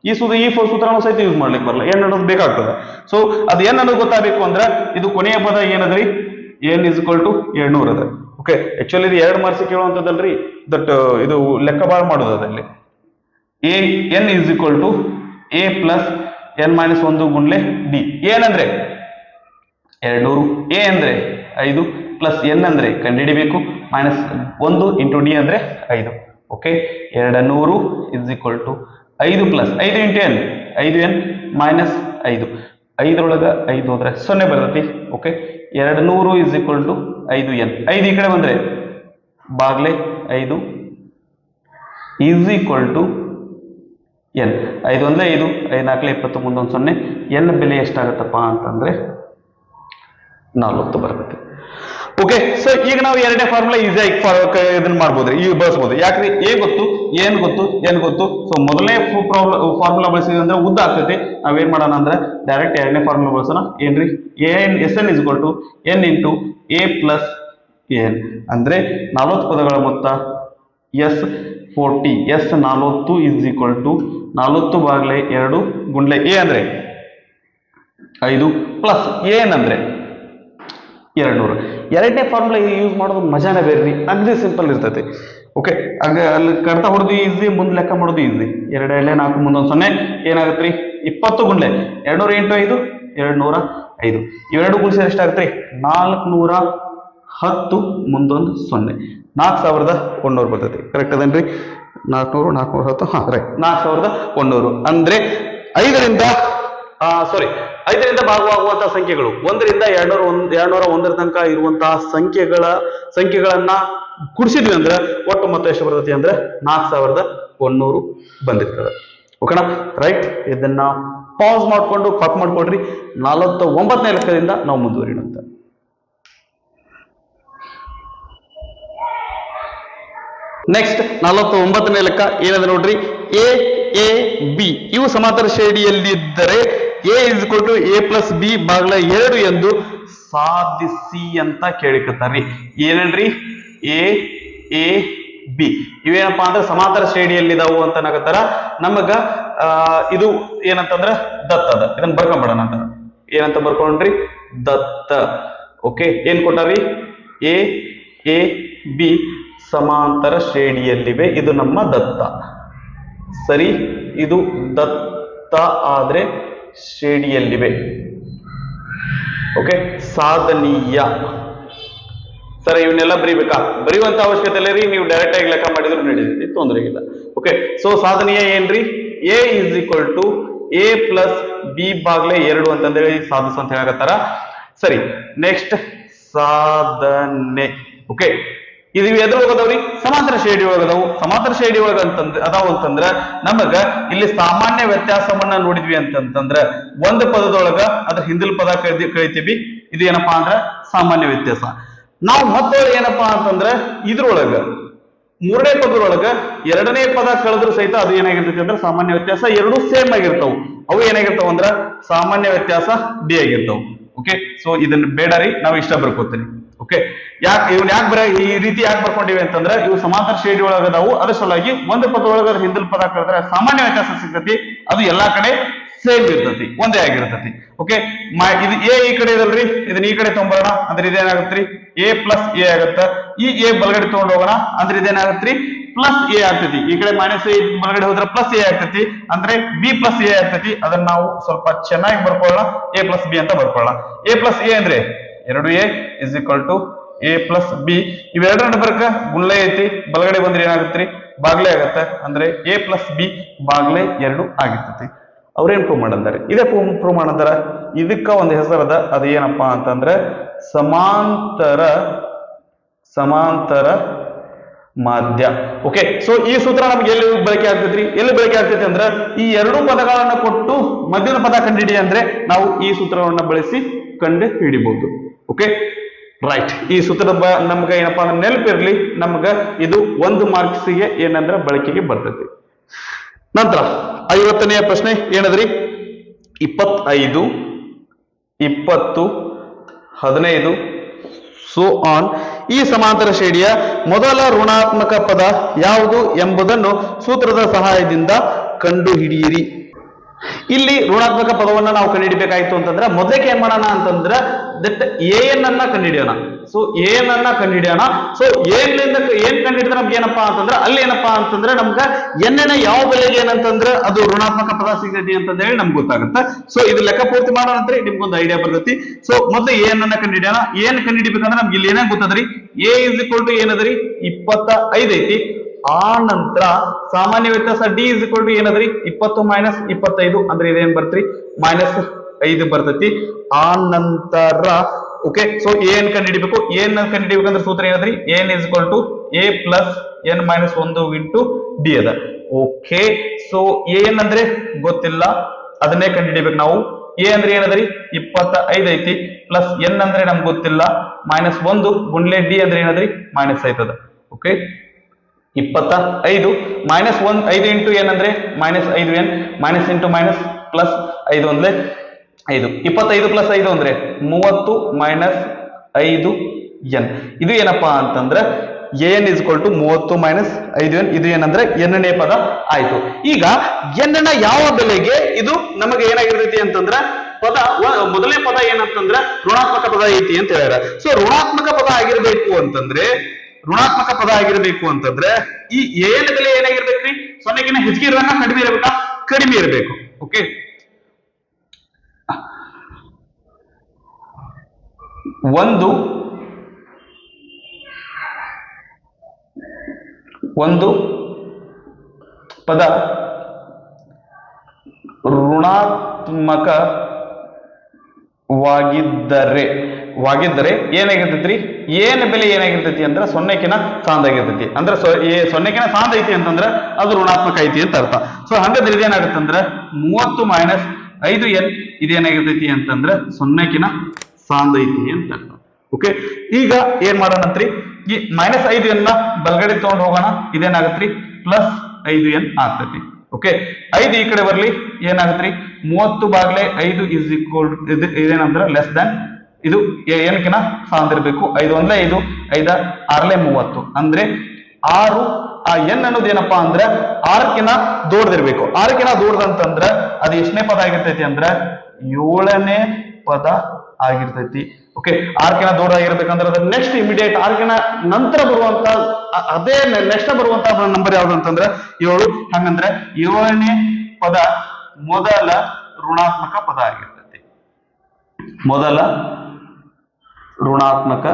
ಈ ಸೂತ್ರನೂ ಸಹಿತ ಯೂಸ್ ಮಾಡ್ಲಿಕ್ಕೆ ಬರಲ್ಲ ಏನ್ ಅನ್ನೋದು ಬೇಕಾಗ್ತದೆ ಸೊ ಅದ್ ಏನ್ ಅನ್ನೋದು ಗೊತ್ತಾಗಬೇಕು ಅಂದ್ರೆ ಇದು ಕೊನೆಯ ಪದ ಏನದ್ರಿ ಎನ್ ಇಸ್ ಈಕ್ವಲ್ ಟು 200 ಅದ ಓಕೆ ಆಕ್ಚುಲಿ ಇದು 2 ಮಾರ್ಕ್ಸ್ ಕೇಳುವಂತದಲ್ರಿ ದಟ್ ಇದು ಲೆಕ್ಕ ಬಾಳ ಮಾಡೋದು ಅದಲ್ಲಿ N is equal to A plus N minus 1 ಗುಂಡ್ಲೆ ಡಿ ಏನಂದ್ರೆ 200 ಎ ಅಂದ್ರೆ 5 ಪ್ಲಸ್ ಎನ್ ಅಂದ್ರೆ ಕಂಡುಹಿಡಿಬೇಕು ಮೈನಸ್ 1 ಇಂಟು ಡಿ ಅಂದ್ರೆ 5 okay 200 is equal to 5 plus 5 into N 5n minus 5 5ರೊಳಗ 5 ಹೋದ್ರೆ 0 ಬರ್ತೈತಿ okay 200 is equal to 5n 5 ಈ ಕಡೆ ಬಂದ್ರೆ ಬಾಗ್ಲೆ 5 ಈಸ್ ಈಕ್ವಲ್ ಟು ಎನ್ 5 ಒಂದೇ 5 5 4 20 ಮುಂದೊಂದು 0 ಎನ್ ಬೆಲೆ ಎಷ್ಟಾಗತ್ತಪ್ಪ ಅಂತಂದ್ರೆ 40 ಬರ್ತೈತಿ ಓಕೆ ಸೊ ಈಗ ನಾವು ಎರಡನೇ ಫಾರ್ಮುಲಾ ಈಸಿಯಾಗಿ ಇದನ್ನ ಮಾಡ್ಬೋದ್ರಿ ಈಗ ಬಳಸಬಹುದು ಯಾಕ್ರಿ ಏನ್ ಗೊತ್ತು ಸೊ ಮೊದಲನೇ ಫಾರ್ಮುಲಾ ಬಳಸಿದ್ವಿ ಅಂದ್ರೆ ಉದ್ದ ಆಗ್ತೈತಿ ನಾವೇನ್ ಮಾಡೋಣ ಅಂದ್ರೆ ಡೈರೆಕ್ಟ್ ಎರಡನೇ ಫಾರ್ಮುಲಾ ಬಳಸೋಣ ಏನ್ರಿ S N is equal to N into A plus N ಅಂದ್ರೆ 40 ಪದಗಳ ಮೊತ್ತ S 40 S 40 is equal to 40 ಬಾಗ್ಲೆ 2 ಗುಂಡ್ಲೆ ಎ ಅಂದ್ರೆ 5 ಪ್ಲಸ್ ಎನ್ ಅಂದ್ರೆ 200 ಎರಡನೇ ಫಾರ್ಮುಲಾ ಯೂಸ್ ಮಾಡೋದು ಮಜಾನೇ ಬೇರೆ ಅಗ್ದಿ ಸಿಂಪಲ್ ಇರ್ತೈತಿ ಓಕೆ ಅಲ್ಲಿ ಕಡ್ತಾ ಹೊಡೆದು ಈಸಿ ಮುಂದೆ ಲೆಕ್ಕ ಮಾಡೋದು ಈಸಿ 2 2 4 ಮುಂದೊಂದು 0 ಏನಾಗತ್ರಿ 20 ಗುಂಡ್ಲೆ 200 ಇಂಟು 5 205 ಇವೆರಡು ಗುಣಿಸಿದ್ರೆ ಎಷ್ಟಾಗತ್ರಿ 410 ಮುಂದೊಂದು 0 4100 ಬರ್ತೈತಿ ಕರೆಕ್ಟ್ ಅದೇನ್ರಿ 410 ಹಾ ರೈಟ್ 4100 ಅಂದ್ರೆ 5ರಿಂದ ಸಾರಿ 5ರಿಂದ ಭಾಗವಾಗುವಂತಹ ಸಂಖ್ಯೆಗಳು 1ರಿಂದ 201 ತನಕ ಇರುವಂತಹ ಸಂಖ್ಯೆಗಳನ್ನ ಕುಡಿಸಿದ್ವಿ ಅಂದ್ರೆ ಒಟ್ಟು ಮೊತ್ತ ಎಷ್ಟು ಬರ್ತೈತಿ ಅಂದ್ರೆ 4100 ಬಂದಿರ್ತದೆ. ಓಕೆನಾ? ರೈಟ್, ಇದನ್ನ ಪಾಸ್ ಮಾಡ್ಕೊಂಡು ಕಾಪಿ ಮಾಡ್ಕೊಡ್ರಿ. 49ನೇ ಲೆಕ್ಕದಿಂದ ನಾವು ಮುಂದುವರಿಯೋಣ. ನೆಕ್ಸ್ಟ್ 49ನೇ ಲೆಕ್ಕ ಏನದ ನೋಡ್ರಿ. ಎ ಎ ಬಿ ಇವು ಸಮಾಂತರ ಶ್ರೇಣಿಯಲ್ಲಿದ್ದರೆ ಎ + ಬಿ ಭಾಗಲ 2 ಎಂದು ಸಾಧಿಸಿ ಅಂತ ಕೇಳಿಕತ್ತಾರ್ರಿ. ಏನೇನ್ರಿ? ಎ ಎ ಬಿ ಇವೇನಪ್ಪಾ ಅಂದ್ರೆ ಸಮಾಂತರ ಶ್ರೇಣಿಯಲ್ಲಿದಾವು ಅಂತ ಅನ್ನಕತ್ತಾರ. ನಮಗ ಇದು ಏನಂತಂದ್ರ ದತ್ತ ಅದ. ಇದನ್ನ ಬರ್ಕೊಂಡ್ಬಿಡೋಣ ಅಂತ. ಏನಂತ ಬರ್ಕೊಂಡ್ರಿ? ದತ್ತ. ಓಕೆ, ಏನ್ ಕೊಟ್ಟಾರಿ? ಎ ಎ ಬಿ ಸಮಾಂತರ ಶ್ರೇಣಿಯಲ್ಲಿವೆ. ಇದು ನಮ್ಮ ದತ್ತ. ಸರಿ, ಇದು ದತ್ತ ಆದ್ರೆ ಶ್ರೇಣಿಯಲ್ಲಿವೆ. ಓಕೆ, ಸಾಧನೀಯ. ಸರಿ, ಇವನ್ನೆಲ್ಲ ಬರೀಬೇಕಾ? ಬರೆಯುವಂತ ಅವಶ್ಯಕತೆ ಇಲ್ಲ ರೀ, ನೀವು ಡೈರೆಕ್ಟ್ ಆಗಿ ಲೆಕ್ಕ ಮಾಡಿದ್ರು ನಡೆಯುತ್ತೆ, ತೊಂದರೆ ಇಲ್ಲ. ಓಕೆ, ಸೊ ಸಾಧನೀಯ ಏನ್ರಿ? ಎ = ಎ + ಬಿ ಭಾಗಲೆ 2 ಅಂತಂದೇಳಿ ಸಾಧಿಸ ಅಂತ ಹೇಳಕತ್ತಾರ. ಸರಿ, ನೆಕ್ಸ್ಟ್ ಸಾಧನೆ. ಓಕೆ, ಇದು ಎದ್ರ ಒಳಗದವ್ರಿ? ಸಮಾಂತರ ಶ್ರೇಣಿ ಒಳಗದವು. ಸಮಾಂತರ ಶ್ರೇಣಿ ಒಳಗ ಅದಾವ ಅಂತಂದ್ರ ನಮಗ ಇಲ್ಲಿ ಸಾಮಾನ್ಯ ವ್ಯತ್ಯಾಸವನ್ನ ನೋಡಿದ್ವಿ ಅಂತಂದ್ರ ಒಂದು ಪದದೊಳಗ ಅದ್ರ ಹಿಂದಿನ ಪದ ಕಳಿತೀವಿ. ಇದು ಏನಪ್ಪಾ ಅಂದ್ರ ಸಾಮಾನ್ಯ ವ್ಯತ್ಯಾಸ. ನಾವು ಮತ್ತೊಳಗೆ ಏನಪ್ಪಾ ಅಂತಂದ್ರ ಇದ್ರೊಳಗ 3ನೇ ಪದದೊಳಗ 2ನೇ ಪದ ಕಳೆದ್ರು ಸಹಿತ ಅದು ಏನಾಗಿರ್ತೈತಿ ಅಂದ್ರೆ ಸಾಮಾನ್ಯ ವ್ಯತ್ಯಾಸ. ಎರಡೂ ಸೇಮ್ ಆಗಿರ್ತಾವ. ಅವು ಏನಾಗಿರ್ತಾವ ಅಂದ್ರ ಸಾಮಾನ್ಯ ವ್ಯತ್ಯಾಸ ಡಿ ಆಗಿರ್ತಾವ. ಓಕೆ, ಸೊ ಇದನ್ನ ಬೇಡರಿ, ನಾವು ಇಷ್ಟ ಬರ್ಕೋತೀವಿ. ಓಕೆ, ಯಾಕೆ ಈ ರೀತಿ ಯಾಕೆ ಬರ್ಕೊಂಡಿವಿ ಅಂತಂದ್ರ ಇವು ಸಮಾಂತರ ಶ್ರೇಣಿ ಒಳಗದಾವು. ಅದ್ರ ಸಲುವಾಗಿ ಒಂದು ಪದದೊಳಗ ಹಿಂದಿನ ಪದ ಕಳೆದ್ರೆ ಸಾಮಾನ್ಯ ವ್ಯತ್ಯಾಸ ಸಿಗ್ತತಿ. ಅದು ಎಲ್ಲಾ ಕಡೆ ಸೇಮ್ ಇರ್ತತಿ, ಒಂದೇ ಆಗಿರ್ತತಿ. ಓಕೆ, ಇದು ಎ ಈ ಕಡೆ ಇದಲ್ರಿ, ಇದನ್ನ ಈ ಕಡೆ ತಗೊಂಡ್ಬರೋಣ ಅಂದ್ರೆ ಇದೇನಾಗತ್ರಿ? ಎ + ಎ ಆಗತ್ತ. ಈ ಎ ಬಲಗಡೆ ತಗೊಂಡ್ ಹೋಗೋಣ ಅಂದ್ರೆ ಇದೇನಾಗತ್ರಿ? +a ಆಗ್ತತಿ. ಈ ಕಡೆ -a ಬಲಗಡೆ ಹೋದ್ರೆ +a ಆಗ್ತತಿ, ಅಂದ್ರೆ b + a ಆಗ್ತತಿ. ಅದನ್ನ ನಾವು ಸ್ವಲ್ಪ ಚೆನ್ನಾಗಿ ಬರ್ಕೊಳ್ಳೋಣ. a + b ಅಂತ ಬರ್ಕೊಳ್ಳೋಣ. a + a ಅಂದ್ರೆ 2a = a + b. ಇವೆರಡರ ಬರ್ಕ ಗುಳ್ಳೆ ಐತಿ, ಬಲಗಡೆ ಬಂದ್ರೆ ಏನಾಗತ್ರಿ? ಬಾಗ್ಲೆ ಆಗತ್ತ. ಅಂದ್ರೆ a + b ಬಾಗ್ಲೆ 2 ಆಗಿರ್ತತಿ. ಅವ್ರೇನ್ ಪ್ರೂವ್ ಮಾಡಂದಾರೆ? ಇದೇ ಪ್ರೂವ್ ಮಾಡಂದಾರ. ಇದಕ್ಕ ಒಂದು ಹೆಸರದ, ಅದು ಏನಪ್ಪಾ ಅಂತಂದ್ರೆ ಸಮಾಂತರ ಮಾಧ್ಯ. ಓಕೆ, ಸೊ ಈ ಸೂತ್ರ ನಮ್ಗೆ ಎಲ್ಲಿ ಬಳಕೆ ಆಗ್ತೈತ್ರಿ? ಎಲ್ಲಿ ಬಳಕೆ ಆಗ್ತೈತಿ ಅಂದ್ರೆ ಈ ಎರಡು ಪದಗಳನ್ನ ಕೊಟ್ಟು ಮಧ್ಯದ ಪದ ಕಂಡುಹಿಡಿ ಅಂದ್ರೆ ನಾವು ಈ ಸೂತ್ರವನ್ನ ಬಳಸಿ ಕಂಡು ಹಿಡಿಬಹುದು. Okay, right. ಈ ಸೂತ್ರದ ನಮ್ಗೆ ಏನಪ್ಪಾ ಅಂದ್ರೆ ನೆನಪಿರ್ಲಿ, ನಮ್ಗ ಇದು 1 ಮಾರ್ಕ್ಸ್ಗೆ ಏನಂದ್ರೆ ಬಳಕೆಗೆ ಬರ್ತೈತಿ. ನಂತರ 50ನೇ ಪ್ರಶ್ನೆ ಏನದ್ರಿ? 25, 20, 15 ಸೋ ಆನ್ ಈ ಸಮಾಂತರ ಶ್ರೇಣಿಯ ಮೊದಲ ಋಣಾತ್ಮಕ ಪದ ಯಾವುದು ಎಂಬುದನ್ನು ಸೂತ್ರದ ಸಹಾಯದಿಂದ ಕಂಡುಹಿಡಿಯಿರಿ. ಇಲ್ಲಿ ಋಣಾತ್ಮಕ ಪದವನ್ನ ನಾವು ಕಂಡುಹಿಡಿಬೇಕಾಯ್ತು ಅಂತಂದ್ರೆ ಮೊದಲಕ್ಕೆ ಏನ್ ಮಾಡೋಣ ಅಂತಂದ್ರೆ ಎನ್ ಅನ್ನ ಕಂಡುಹಿಡಿಯೋಣ. ಸೊ ಎನ್ ಅನ್ನ ಕಂಡುಹಿಡಿಯೋಣ. ಸೊ ಏನ್ ಕಂಡುಹಿಡಿದ್ರೆ ನಮ್ಗೆ ಏನಪ್ಪಾ ಅಂತಂದ್ರೆ ಅಲ್ಲಿ ಏನಪ್ಪಾ ಅಂತಂದ್ರೆ ನಮ್ಗ ಎನ್ನ ಯಾವ ಬೆಲೆಗೆ ಏನಂತಂದ್ರೆ ಅದು ಋಣಾತ್ಮಕ ಪದ ಸಿಗತಿ ಅಂತ ಹೇಳಿ ನಮ್ಗೆ ಗೊತ್ತಾಗುತ್ತೆ. ಸೊ ಇದು ಲೆಕ್ಕ ಪೂರ್ತಿ ಮಾಡೋ ನಂತರ ನಿಮ್ಗೊಂದು ಐಡಿಯಾ ಬರ್ತೈತಿ. ಸೊ ಮೊದಲು ಎನ್ ಅನ್ನ ಕಂಡುಹಿಡಿಯೋಣ. ಏನ್ ಕಂಡುಹಿಡಿಬೇಕಂದ್ರೆ ನಮ್ಗೆ ಇಲ್ಲಿ ಏನಾಗ ಗೊತ್ತದ್ರಿ? ಎ = ಏನದ್ರಿ? 25 ಐತಿ. ಆ ನಂತರ ಸಾಮಾನ್ಯ ವ್ಯತ್ಯಾಸ ಡಿ ಏನದ್ರಿ? 20 - 25 ಅಂದ್ರೆ ಇದೇನ್ ಬರ್ತ್ರಿ? -5 ಬರ್ತೈತಿ. ಆ ನಂತರ ಓಕೆ, ಸೊ ಏನ್ ಕಂಡುಹಿಡಿಬೇಕು? ಏನ್ ಕಂಡುಹಿಡಿಬೇಕಂದ್ರೆ ಸೂತ್ರ ಏನದ್ರಿ? ಏನ್ a + n - 1 × d ಅದ. ಓಕೆ, ಸೊ ಏನ್ ಅಂದ್ರೆ ಗೊತ್ತಿಲ್ಲ, ಅದನ್ನೇ ಕಂಡುಹಿಡಿಬೇಕು ನಾವು. ಎ ಅಂದ್ರೆ ಏನದ್ರಿ? 25 ಐತಿ. ಪ್ಲಸ್ ಎನ್ ಅಂದ್ರೆ ನಮ್ಗೆ ಗೊತ್ತಿಲ್ಲ. -1 ಗುಂಡ್ಲೆ ಡಿ ಅಂದ್ರೆ ಏನದ್ರಿ? -5 ಅದ. ಓಕೆ, 25 -1 5 × n ಅಂದ್ರೆ -5n -× -+5 1 5. 25 + 5 ಅಂದ್ರೆ 30 - 5n. ಇದು ಏನಪ್ಪಾ ಅಂತಂದ್ರೆ an = 30 - 5n. ಇದು ಏನಂದ್ರೆ ಎನ್ನನೇ ಪದ ಆಯ್ತು. ಈಗ ಎನ್ನ ಯಾವ ಬೆಲೆಗೆ ಇದು ನಮಗೆ ಏನಾಗಿರ್ತೈತಿ ಅಂತಂದ್ರೆ ಮೊದಲನೇ ಪದ ಏನಂತಂದ್ರೆ ಋಣಾತ್ಮಕ ಪದ ಐತಿ ಅಂತ ಹೇಳ್ಯಾರ. ಸೊ ಋಣಾತ್ಮಕ ಪದ ಆಗಿರ್ಬೇಕು ಅಂತಂದ್ರೆ ಈ ಏನ್ ಬೆಲೆ ಏನಾಗಿರ್ಬೇಕ್ರಿ? 0ಗಿಂತ ಹೆಚ್ಚಿಗೆ ಇರಬೇಕಾ ಕಡಿಮೆ ಇರಬೇಕಾ? ಕಡಿಮೆ ಇರಬೇಕು. ಓಕೆ, ಒಂದು ಪದ ಋಣಾತ್ಮಕ ವಾಗಿದ್ದರೆ ಏನಾಗಿರ್ತೈತ್ರಿ, ಏನ್ ಬೆಲೆ ಏನಾಗಿರ್ತೈತಿ ಅಂದ್ರೆ ಸೊನ್ನೆಕಿನ ಸಾಂದಾಗಿರ್ತೈತಿ. ಅಂದ್ರೆ ಸೊನ್ನೆಕಿನ ಸಾಂದ ಐತಿ ಅಂತಂದ್ರೆ ಅದು ಋಣಾತ್ಮಕ ಐತಿ ಅಂತ ಅರ್ಥ. ಸೊ ಹಂಗಂದ್ರೆ ಇದೇನಾಗುತ್ತಂದ್ರೆ 30 ಮೈನಸ್ 5n ಇದೇನಾಗಿರ್ತೈತಿ ಅಂತಂದ್ರೆ ಸೊನ್ನೆಕಿನ ಸಾಂದ ಐತಿ ಅಂತ ಅರ್ಥ. ಓಕೆ, ಈಗ ಏನ್ ಮಾಡೋಣಂತ್ರಿ, ಈ -5n ಬಲಗಡೆ ತಗೊಂಡು ಹೋಗೋಣ. ಇದೇನಾಗತ್ರಿ ಪ್ಲಸ್ 5n ಆಗ್ತೈತಿ. ಓಕೆ, 5 ಈ ಕಡೆ ಬರ್ಲಿ, ಏನಾಗತ್ರಿ 30/5 ಇಸ್ ಈಕ್ವಲ್ ಇದೇನಂದ್ರೆ ಲೆಸ್ ದನ್ ಇದು ಏನಕ್ಕಿನ ಸಾಂದಿರ್ಬೇಕು. 5 1 5 5 6 30 ಅಂದ್ರೆ 6. ಆ ಎನ್ ಅನ್ನೋದು ಏನಪ್ಪಾ ಅಂದ್ರೆ 6ಕ್ಕಿನ ದೊಡ್ಡದಿರ್ಬೇಕು. 6ಕ್ಕಿನ ದೊಡ್ಡದಂತಂದ್ರ ಅದು ಎಷ್ಟನೇ ಪದ ಆಗಿರ್ತೈತಿ ಅಂದ್ರೆ 7ನೇ ಪದ ಆಗಿರ್ತೈತಿ. ಓಕೆ, 6ಕ್ಕಿನ ದೂರ ಆಗಿರ್ಬೇಕಂದ್ರೆ ಅದ್ರ ನೆಕ್ಸ್ಟ್ ಇಮಿಡಿಯೇಟ್ 6ಕ್ಕಿನ ನಂತರ ಬರುವಂತ ಅದೇ ನೆಕ್ಸ್ಟ್ ಬರುವಂತ ನಂಬರ್ ಯಾವ್ದು ಅಂತಂದ್ರೆ 7. ಹಂಗಂದ್ರೆ 7ನೇ ಪದ ಮೊದಲ ಋಣಾತ್ಮಕ ಪದ ಆಗಿರ್ತೈತಿ. ಮೊದಲ ಋಣಾತ್ಮಕ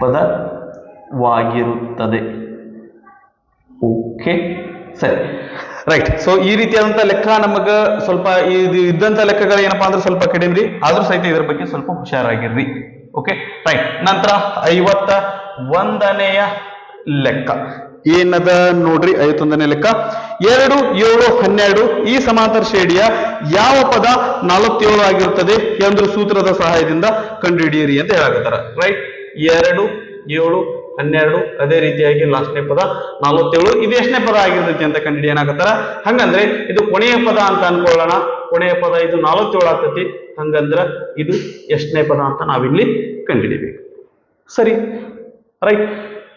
ಪದವಾಗಿರುತ್ತದೆ. ಓಕೆ, ಸರಿ, ರೈಟ್. ಸೊ ಈ ರೀತಿಯಾದಂತ ಲೆಕ್ಕ ನಮಗ ಸ್ವಲ್ಪ ಇದ್ದಂತ ಲೆಕ್ಕಗಳು ಏನಪ್ಪಾ ಅಂದ್ರೆ ಸ್ವಲ್ಪ ಕಡಿಮೆ, ಆದ್ರೂ ಸಹಿತ ಇದ್ರ ಬಗ್ಗೆ ಸ್ವಲ್ಪ ಹುಷಾರಾಗಿರ್ರಿ. Okay, right. ನಂತರ 51ನೆಯ ಲೆಕ್ಕ ಏನದ ನೋಡ್ರಿ. 51ನೇ ಲೆಕ್ಕ 2 7 12 ಈ ಸಮಾಂತರ ಶ್ರೇಣಿಯ ಯಾವ ಪದ 47 ಆಗಿರುತ್ತದೆ ಎಂದು ಸೂತ್ರದ ಸಹಾಯದಿಂದ ಕಂಡುಹಿಡಿಯಿರಿ ಅಂತ ಹೇಳಕತ್ತಾರ. ರೈಟ್, 2 7 12 ಅದೇ ರೀತಿಯಾಗಿ ಲಾಸ್ಟ್ನೇ ಪದ 47 ಇದು ಎಷ್ಟನೇ ಪದ ಆಗಿರ್ತೈತಿ ಅಂತ ಕಂಡುಹಿಡಿ ಏನಾಗತ್ತಾರ. ಹಂಗಂದ್ರೆ ಇದು ಕೊನೆಯ ಪದ ಅಂತ ಅನ್ಕೊಳ್ಳೋಣ. ಕೊನೆಯ ಪದ ಇದು 47 ಆಗ್ತೈತಿ. ಹಂಗಂದ್ರ ಇದು ಎಷ್ಟನೇ ಪದ ಅಂತ ನಾವಿಲ್ಲಿ ಕಂಡುಹಿಡಿಬೇಕು. ಸರಿ, ರೈಟ್.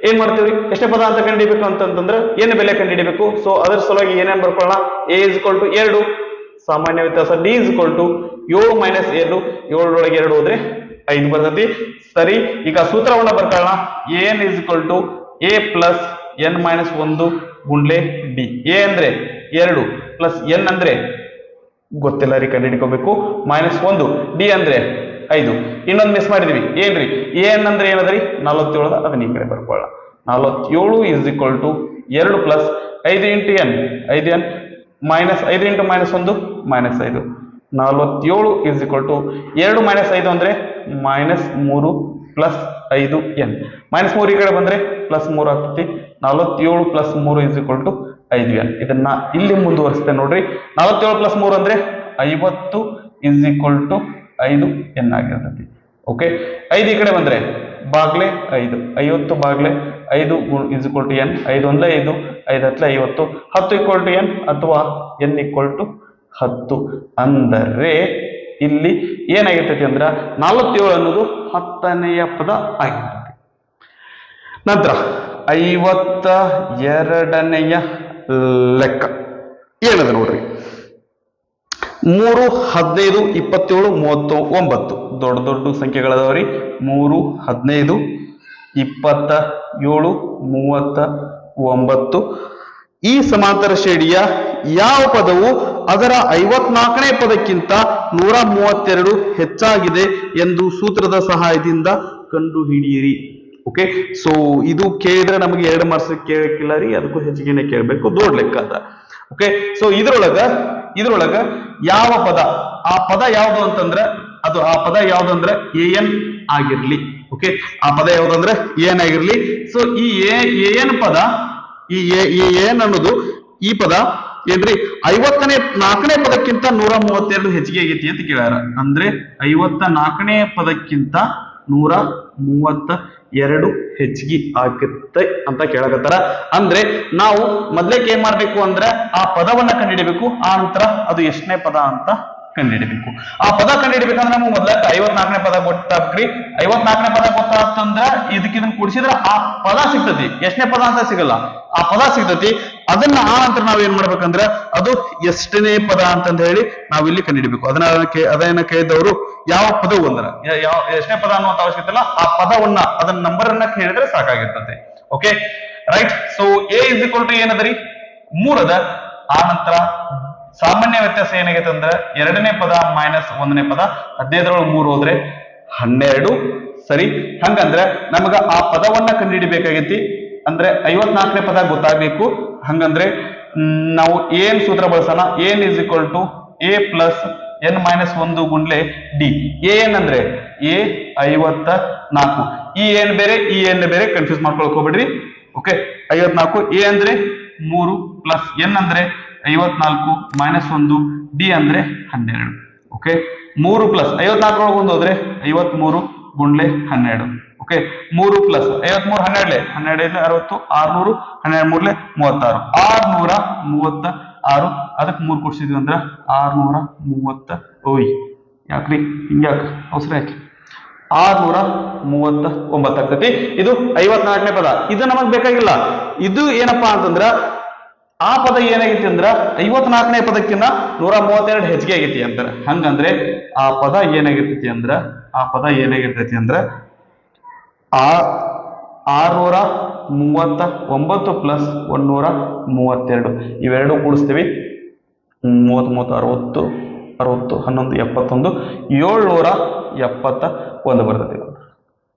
ಏನ್ ಮಾಡ್ತೀವ್ರಿ, ಎಷ್ಟನೇ ಪದ ಅಂತ ಕಂಡುಹಿಡಿಬೇಕು ಅಂತಂದ್ರೆ ಏನು ಬೆಲೆ ಕಂಡುಹಿಡಿಬೇಕು. ಸೊ ಅದರ ಸಲುವಾಗಿ ಏನೇನ್ ಬರ್ಕೊಳ್ಳೋಣ. a = 2 ಸಾಮಾನ್ಯ ವ್ಯತ್ಯಾಸ, d = 7 - 2 7 2 ಹೋದ್ರೆ 5 ಬರ್ತೈತಿ. ಸರಿ, ಈಗ ಸೂತ್ರವನ್ನ ಬರ್ಕೊಳ್ಳೋಣ. an = a + n - 1 ಗುಂಡ್ಲೆ d. a ಅಂದ್ರೆ 2 ಪ್ಲಸ್ n ಅಂದ್ರೆ ಗೊತ್ತಿಲ್ಲ ರೀ, ಕಂಡುಹಿಡ್ಕೋಬೇಕು. -1 d ಅಂದ್ರೆ 5. ಇನ್ನೊಂದು ಮಿಸ್ ಮಾಡಿದ್ವಿ, ಏನ್ರಿ an ಅಂದ್ರೆ ಏನದ್ರಿ 47. ಅದನ್ನ ಈ ಕಡೆ ಬರ್ಕೊಳ್ಳೋಣ. 47 = 2 + 5 × n 5n -5 × -1 -5. 47 = 2 - 5 ಅಂದ್ರೆ -3 + 5n. -3 ಈ ಕಡೆ ಬಂದ್ರೆ +3 ಆಗ್ತೈತಿ. 47 + 3 = 5n. ಇದನ್ನ ಇಲ್ಲಿ ಮುಂದುವರಿಸ್ತೇನೆ ನೋಡ್ರಿ. 47 + 3 ಅಂದ್ರೆ 50 = 5n ಆಗಿರ್ತೈತಿ. ಓಕೆ, 5 ಈ ಕಡೆ ಬಂದ್ರೆ ಬಾಗ್ಲೆ 5 50 ಬಾಗ್ಲೆ 5 = n 5 1 5 5 10 10 = n ಅಥವಾ n = 10. ಅಂದರೆ ಇಲ್ಲಿ ಏನಾಗಿರ್ತೈತಿ ಅಂದ್ರ 47 ಅನ್ನೋದು 10ನೆಯ ಪದ ಆಗಿರ್ತೈತಿ. ನಂತರ 52ನೆಯ ಲೆಕ್ಕ ಏನದ ನೋಡ್ರಿ. 3 15 27 39 ದೊಡ್ಡ ಸಂಖ್ಯೆಗಳದಾವ್ರಿ. 3 15 27 39 ಈ ಸಮಾಂತರ ಶ್ರೇಣಿಯ ಯಾವ ಪದವು ಅದರ 54ನೇ ಪದಕ್ಕಿಂತ 132 ಹೆಚ್ಚಾಗಿದೆ ಎಂದು ಸೂತ್ರದ ಸಹಾಯದಿಂದ ಕಂಡುಹಿಡಿಯಿರಿ. ಓಕೆ, ಸೊ ಇದು ಕೇಳಿದ್ರೆ ನಮಗೆ 2 ಮಾರ್ಕ್ಸ್ ಕೇಳಕ್ಕಿಲ್ಲ ರೀ, ಅದಕ್ಕೂ ಹೆಚ್ಚಿಗೆನೆ ಕೇಳಬೇಕು. ದೊಡ್ಡ ಲೆಕ್ಕ ಅದ. ಓಕೆ, ಸೊ ಇದ್ರೊಳಗ ಯಾವ ಪದ, ಆ ಪದ ಯಾವುದು ಅಂತಂದ್ರೆ ಅದು ಆ ಪದ ಯಾವ್ದಂದ್ರೆ an ಆಗಿರ್ಲಿ. ಓಕೆ, ಆ ಪದ ಯಾವ್ದಂದ್ರೆ an ಆಗಿರ್ಲಿ. ಸೊ ಈ an ಪದ, ಈ an ಅನ್ನೋದು ಈ ಪದ ಏನ್ರಿ 54ನೇ ಪದಕ್ಕಿಂತ 132 ಹೆಚ್ಚಿಗೆ ಆಗೈತಿ ಅಂತ ಕೇಳ್ಯಾರ. ಅಂದ್ರೆ 54ನೇ ಪದಕ್ಕಿಂತ 132 ಹೆಚ್ಚಿಗೆ ಆಗುತ್ತೆ ಅಂತ ಕೇಳಕತ್ತಾರ. ಅಂದ್ರೆ ನಾವು ಮೊದ್ಲೇಕ್ ಏನ್ ಮಾಡ್ಬೇಕು ಅಂದ್ರೆ ಆ ಪದವನ್ನ ಕಂಡುಹಿಡಿಬೇಕು. ಆ ನಂತರ ಅದು ಎಷ್ಟನೇ ಪದ ಅಂತ ಕಂಡುಹಿಡಿಬೇಕು. ಆ ಪದ ಕಂಡುಹಿಡಿಬೇಕಂದ್ರೆ ನಮ್ಗೆ ಮೊದ್ಲಕ್ಕ 54ನೇ ಪದ ಗೊತ್ತಾಗ್ರಿ. 54ನೇ ಪದ ಗೊತ್ತಾಗ್ತಂದ್ರ ಇದನ್ನ ಕೂಡಿಸಿದ್ರೆ ಆ ಪದ ಸಿಗ್ತತಿ. ಎಷ್ಟನೇ ಪದ ಅಂತ ಸಿಗಲ್ಲ, ಆ ಪದ ಸಿಗ್ತತಿ. ಅದನ್ನ ಆ ನಂತರ ನಾವ್ ಏನ್ ಮಾಡ್ಬೇಕಂದ್ರೆ ಅದು ಎಷ್ಟನೇ ಪದ ಅಂತಂದ ಹೇಳಿ ನಾವಿಲ್ಲಿ ಕಂಡುಹಿಡಿಬೇಕು. ಅದನ್ನ ಕೇಳಿದವರು ಯಾವ ಪದವು ಅಂದ್ರ ಯಾವ ಎಷ್ಟನೇ ಪದ ಅನ್ನುವಂತ ಅವಶ್ಯಕತೆ ಇಲ್ಲ, ಆ ಪದವನ್ನ ಅದನ್ನ ನಂಬರ್ ಅನ್ನ ಕೇಳಿದ್ರೆ ಸಾಕಾಗಿರ್ತದೆ. Okay, right. ಸೊ a = ಏನದರಿ 3 ಅದ. ಆ ನಂತರ ಸಾಮಾನ್ಯ ವ್ಯತ್ಯಾಸ ಏನಾಗೈತೆ ಅಂದ್ರೆ 2ನೇ ಪದ ಮೈನಸ್ 1ನೇ ಪದ. 15 3 ಹೋದ್ರೆ 12. ಸರಿ, ಹಂಗಂದ್ರೆ ನಮಗ ಆ ಪದವನ್ನ ಕಂಡುಹಿಡಿಬೇಕಾಗೈತಿ. ಅಂದ್ರೆ 54ನೇ ಪದ ಗೊತ್ತಾಗ್ಬೇಕು. ಹಂಗಂದ್ರೆ ನಾವು ಏನ್ ಸೂತ್ರ ಬಳಸೋಣ, n is equal to A plus N minus 1 ಗುಂಡ್ಲೆ ಡಿ. ಏನ್ ಅಂದ್ರೆ ಎ 54, ಈ ಏನ್ ಬೇರೆ ಈ ಏನ್ ಬೇರೆ ಕನ್ಫ್ಯೂಸ್ ಮಾಡ್ಕೊಳಕ್ ಹೋಗ್ಬಿಡ್ರಿ. ಓಕೆ, 54 ಎ ಅಂದ್ರೆ 3 ಪ್ಲಸ್ ಎನ್ ಅಂದ್ರೆ 54 ಮೈನಸ್ 1 ಡಿ ಅಂದ್ರೆ 12. ಓಕೆ, 3 ಪ್ಲಸ್ 54 ಒಳಗೆ ಒಂದು ಹೋದ್ರೆ 53 ಗುಂಡ್ಲೆ 12. Okay, 3 plus 53 12 60, 600 12 36, 636. ಅದಕ್ಕೆ 3 ಕೊಡ್ಸಿದ್ವಿ ಅಂದ್ರ 630. ಓಯ್ ಯಾಕ್ರಿ ಹಿಂಗ್ಯಾಕ ಅವಸರ ಯಾಕೆ? 639 ಆಗ್ತೈತಿ. ಇದು 54ನೇ ಪದ. ಇದು ನಮಗ್ ಬೇಕಾಗಿಲ್ಲ. ಇದು ಏನಪ್ಪಾ ಅಂತಂದ್ರ ಆ ಪದ ಏನಾಗೈತಿ ಅಂದ್ರ 54ನೇ ಪದಕ್ಕಿಂತ 132 ಹೆಚ್ಚಿಗೆ ಆಗೈತಿ ಅಂತಾರ. ಹಂಗಂದ್ರೆ ಆ ಪದ ಏನಾಗಿರ್ತೈತಿ ಅಂದ್ರ 639 ಪ್ಲಸ್ 132 ಇವೆರಡು ಕೂಡಿಸ್ತೀವಿ. 30 30 60 11 71 771 ಬರ್ತೈತಿ.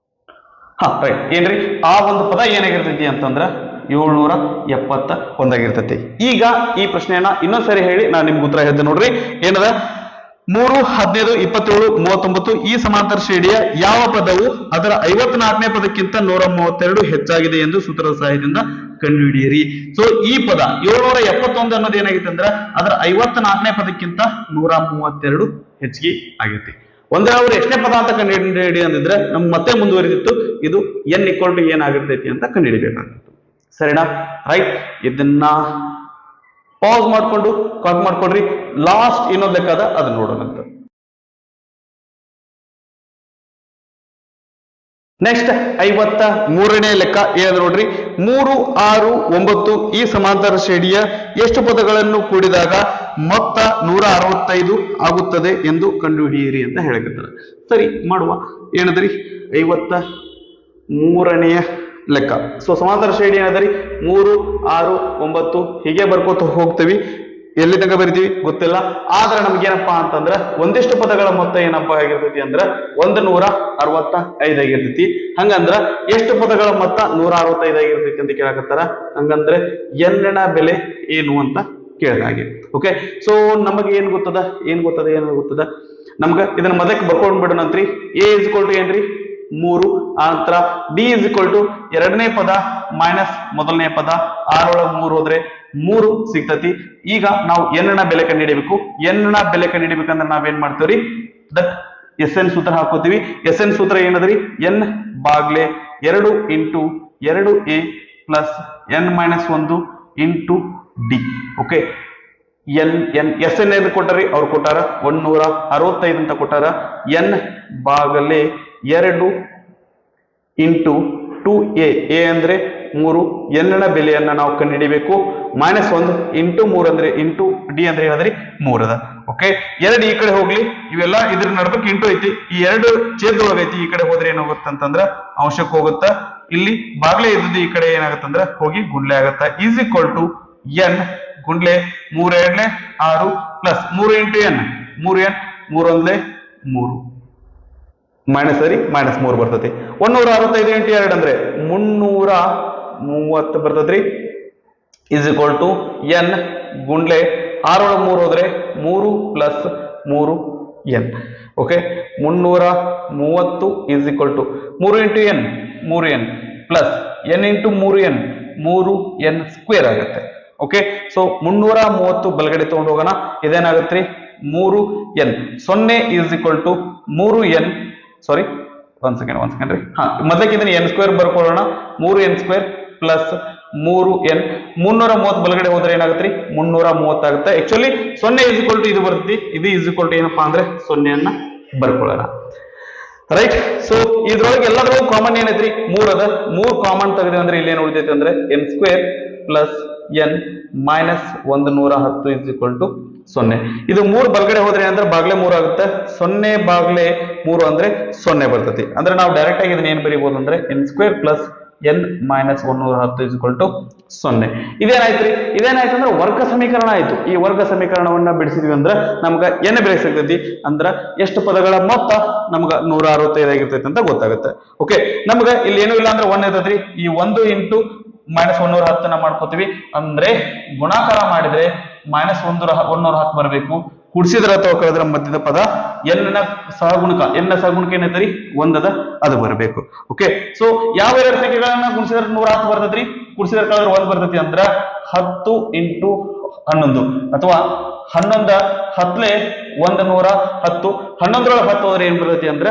ಹಾ ರೈಟ್. ಏನ್ರಿ ಆ ಒಂದು ಪದ ಏನಾಗಿರ್ತೈತಿ ಅಂತಂದ್ರ 771 ಆಗಿರ್ತೈತಿ. ಈಗ ಈ ಪ್ರಶ್ನೆಯನ್ನ ಇನ್ನೊಂದ್ಸರಿ ಹೇಳಿ ನಾನು ನಿಮ್ಗೆ ಉತ್ತರ ಹೇಳ್ತೇನೆ ನೋಡ್ರಿ. ಏನದ 3, 15, 27, 39 ಈ ಸಮಾಂತರ ಶ್ರೇಣಿಯ ಯಾವ ಪದವು ಅದರ 54ನೇ ಪದಕ್ಕಿಂತ 132 ಹೆಚ್ಚಾಗಿದೆ ಎಂದು ಸೂತ್ರದ ಸಹಾಯದಿಂದ ಕಂಡುಹಿಡಿಯಿರಿ. ಸೊ ಈ ಪದ 771 ಅನ್ನೋದು ಏನಾಗಿತ್ತು ಅಂದ್ರೆ ಅದರ 54ನೇ ಪದಕ್ಕಿಂತ 132 ಹೆಚ್ಚಿಗೆ ಆಗೈತಿ. ಒಂದೇ ಅವ್ರು ಎಷ್ಟನೇ ಪದ ಅಂತ ಕಂಡುಹಿಡಿ ಅಂದಿದ್ರೆ ನಮ್ಗೆ ಮತ್ತೆ ಮುಂದುವರಿದಿತ್ತು. ಇದು ಎನ್ ಈಕ್ವಲ್ ಟು ಏನಾಗಿರ್ತೈತಿ ಅಂತ ಕಂಡುಹಿಡಿಬೇಕಾಗಿತ್ತು. ಸರಿನಾ? ರೈಟ್. ಇದನ್ನ ಪಾಸ್ ಮಾಡ್ಕೊಂಡು ಕಾಪಿ ಮಾಡ್ಕೊಡ್ರಿ. ಲಾಸ್ಟ್ ಇನ್ನೊಂದು ಲೆಕ್ಕ ಅದ, ಅದನ್ನ ನೋಡೋಣ. ನೆಕ್ಸ್ಟ್ 53ನೇ ಲೆಕ್ಕ ಏನದ ನೋಡ್ರಿ. 3, 6, 9 ಈ ಸಮಾಂತರ ಶ್ರೇಣಿಯ ಎಷ್ಟು ಪದಗಳನ್ನು ಕೂಡಿದಾಗ ಮೊತ್ತ 165 ಆಗುತ್ತದೆ ಎಂದು ಕಂಡುಹಿಡಿಯಿರಿ ಅಂತ ಹೇಳಿರ್ತಾರೆ. ಸರಿ ಮಾಡುವ. ಏನದ್ರಿ 53ನೆಯ ಲೆಕ್ಕ. ಸೊ ಸಮಾಂತರ ಶ್ರೇಣಿ ಏನದರಿ 3, 6, 9 ಹೀಗೆ ಬರ್ಕೋತ ಹೋಗ್ತೀವಿ. ಎಲ್ಲಿ ತನಕ ಬರಿತೀವಿ ಗೊತ್ತಿಲ್ಲ. ಆದ್ರೆ ನಮ್ಗೇನಪ್ಪಾ ಅಂತಂದ್ರ ಒಂದಿಷ್ಟು ಪದಗಳ ಮೊತ್ತ ಏನಪ್ಪಾ ಆಗಿರ್ತೈತಿ ಅಂದ್ರ 165 ಆಗಿರ್ತೈತಿ. ಹಂಗಂದ್ರ ಎಷ್ಟು ಪದಗಳ ಮೊತ್ತ 165 ಆಗಿರ್ತೈತಿ ಅಂತ ಕೇಳಕತ್ತಾರ. ಹಂಗಂದ್ರೆ ಎನ್ನ ಬೆಲೆ ಏನು ಅಂತ ಕೇಳಿದಾಗೆ. ಓಕೆ, ಸೊ ನಮಗೆ ಏನ್ ಗೊತ್ತದ ನಮ್ಗ ಇದನ್ನ ಮೊದಲಕ್ಕೆ ಬರ್ಕೊಂಡ್ ಬಿಡೋಣಂತ್ರಿ. ಎ ಇಸ್ ಈಕ್ವಲ್ ಟು ಏನ್ರಿ 3, ನಂತರ ಡಿ ಇಸ್ ಈಕ್ವಲ್ ಟು ಎರಡನೇ ಪದ ಮೈನಸ್ ಮೊದಲನೇ ಪದ. 6 ಒಳಗೆ 3 ಹೋದ್ರೆ 3 ಸಿಗ್ತತಿ. ಈಗ ನಾವು ಎನ್ ನ ಬೆಲೆ ಕಂಡುಹಿಡಿಯಬೇಕು. ಎನ್ ನ ಬೆಲೆ ಕಂಡುಹಿಡಿಬೇಕಂದ್ರೆ ನಾವೇನ್ ಮಾಡ್ತೇವ್ರಿ, ದಟ್ ಎಸ್ ಎನ್ ಸೂತ್ರ ಹಾಕೋತೀವಿ. ಎಸ್ ಎನ್ ಸೂತ್ರ ಏನದ್ರಿ, ಎನ್ ಬಾಗ್ಲೆ 2 into 2a plus N minus 1 into d. Okay, S n ಏನು ಕೊಟ್ಟಾರಿ, ಅವ್ರು ಕೊಟ್ಟಾರ 165 ಅಂತ ಕೊಟ್ಟಾರ. N Baglay 2 into 2a, A ಅಂದ್ರೆ 3, ಎನ್ ನ ಬೆಲೆಯನ್ನ ನಾವು ಕಂಡುಹಿಡಿಬೇಕು. ಮೈನಸ್ 1 ಇಂಟು 3 ಅಂದ್ರೆ ಇಂಟು ಡಿ ಅಂದ್ರೆ ಏನಂದ್ರಿ 3 ಅದ. ಓಕೆ, 2 ಈ ಕಡೆ ಹೋಗ್ಲಿ, ಇವೆಲ್ಲ ಇದ್ರ ನಡ್ಬೇಕು ಇಂಟು ಐತಿ. ಈ 2 ಛೇದದೊಳಗೈತಿ, ಈ ಕಡೆ ಹೋದ್ರೆ ಏನಾಗುತ್ತೆ ಅಂತಂದ್ರ ಅಂಶಕ್ಕೆ ಹೋಗುತ್ತ. ಇಲ್ಲಿ ಬಾಗ್ಲೆ ಇದ್ದದ್ದು ಈ ಕಡೆ ಏನಾಗತ್ತಂದ್ರ ಹೋಗಿ ಗುಂಡ್ಲೆ ಆಗತ್ತ. ಈಸ್ ಈಕ್ವಲ್ ಟು ಎನ್ ಗುಂಡ್ಲೆ 3 2 6 plus 3 into n 3n 3 1 3 minus ಸರಿ ಮೈನಸ್ 3 ಬರ್ತೈತಿ. 165 ಇಂಟು 2 ಅಂದ್ರೆ 330 ಬರ್ತೈತ್ರಿ. ಇಸ್ ಈಕ್ವಲ್ ಟು ಎನ್ ಗುಂಡ್ಲೆ 6 ಒಳಗೆ 3 ಹೋದ್ರೆ 3 plus 3n. Okay, 330 is equal to 3 into n 3n plus n into 3n 3n square ಆಗುತ್ತೆ. ಓಕೆ, ಸೊ 330 ಬಲಗಡೆ ತಗೊಂಡು ಹೋಗೋಣ. ಇದೇನಾಗತ್ರಿ 3n 0 is equal to 3n. Sorry, ಒಂದ್ ಸೆಕೆಂಡ್ ರೀ. ಮೊದಲಕ್ಕೆ ಇದನ್ನ ಎನ್ ಸ್ಕ್ವೇರ್ ಬರ್ಕೊಳ್ಳೋಣ. 3n ಸ್ಕ್ವೇರ್ ಪ್ಲಸ್ 3n 330 ಬಲಗಡೆ ಹೋದ್ರೆ ಏನಾಗುತ್ತೆ 330 ಆಗುತ್ತೆ. ಆಕ್ಚುಲಿ 0 ಇಸ್ ಈಕ್ವಲ್ ಟು ಇದು ಬರ್ತೈತಿ. ಇದು ಇಸ್ ಈಕ್ವಲ್ ಟು ಏನಪ್ಪಾ ಅಂದ್ರೆ 0 ಅನ್ನ ಬರ್ಕೊಳ್ಳೋಣ. ರೈಟ್. ಸೊ ಇದ್ರೊಳಗೆ ಎಲ್ಲದ್ರೊಳಗೆ ಕಾಮನ್ ಏನೈತ್ರಿ 3 ಅದ. 3 ಕಾಮನ್ ತೆಗೆದ್ರೆ ಅಂದ್ರೆ ಇಲ್ಲಿ ಏನ್ ಉಳಿತೈತಿ ಅಂದ್ರೆ N square plus N minus 110 is equal to 0. ಇದು 3 ಬಲಗಡೆ ಹೋದ್ರೆ ಅಂದ್ರೆ ಬಾಗ್ಲೆ 3 ಆಗುತ್ತೆ. 0 ಬಾಗ್ಲೆ 3 ಅಂದ್ರೆ 0 ಬರ್ತೈತಿ. ಅಂದ್ರೆ ನಾವು ಡೈರೆಕ್ಟ್ ಆಗಿ ಇದನ್ನ ಏನ್ ಬರೀಬಹುದು ಅಂದ್ರೆ N square plus N minus 110 is equal to 0. ಇದೇನಾಯ್ತ್ರಿ, ಇದೇನಾಯ್ತು ಅಂದ್ರೆ ವರ್ಗ ಸಮೀಕರಣ ಆಯ್ತು. ಈ ವರ್ಗ ಸಮೀಕರಣವನ್ನ ಬಿಡಿಸಿದ್ವಿ ಅಂದ್ರೆ ನಮ್ಗ ಏನ್ ಬೆಲೆ ಸಿಗ್ತೈತಿ ಅಂದ್ರ ಎಷ್ಟು ಪದಗಳ ಮೊತ್ತ ನಮ್ಗ 165 ಆಗಿರ್ತೈತಿ ಅಂತ ಗೊತ್ತಾಗುತ್ತೆ. ಓಕೆ, ನಮ್ಗ ಇಲ್ಲಿ ಏನೂ ಇಲ್ಲ ಅಂದ್ರೆ 1 ಇರ್ತೈತ್ರಿ. ಈ 1 ಇಂಟು -110 ಮಾಡ್ಕೋತೀವಿ. ಅಂದ್ರೆ ಗುಣಾಕಾರ ಮಾಡಿದ್ರೆ -110 ಬರಬೇಕು. ಕುಡಿಸಿದ್ರ ಅಥವಾ ಕಳೆದ್ರ ಮಧ್ಯದ ಪದ n ನ ಸಹಗುಣಕ ಏನೈತ್ರಿ 1 ಅದ ಅದು ಬರಬೇಕು. ಓಕೆ, ಸೊ ಯಾವ ಎರಡು ಸಂಖ್ಯೆಗಳನ್ನ ಗುಣಿಸಿದ್ರೆ 110 ಬರ್ತೈತ್ರಿ, ಕುಡಿಸಿದ್ರೆ ಕಳೆದ್ರೆ 1 ಬರ್ತೈತಿ ಅಂದ್ರ 10 × 11 ಅಥವಾ 11 10 110 11 10 ಹೋದ್ರೆ ಏನ್ ಬರ್ತೈತಿ ಅಂದ್ರೆ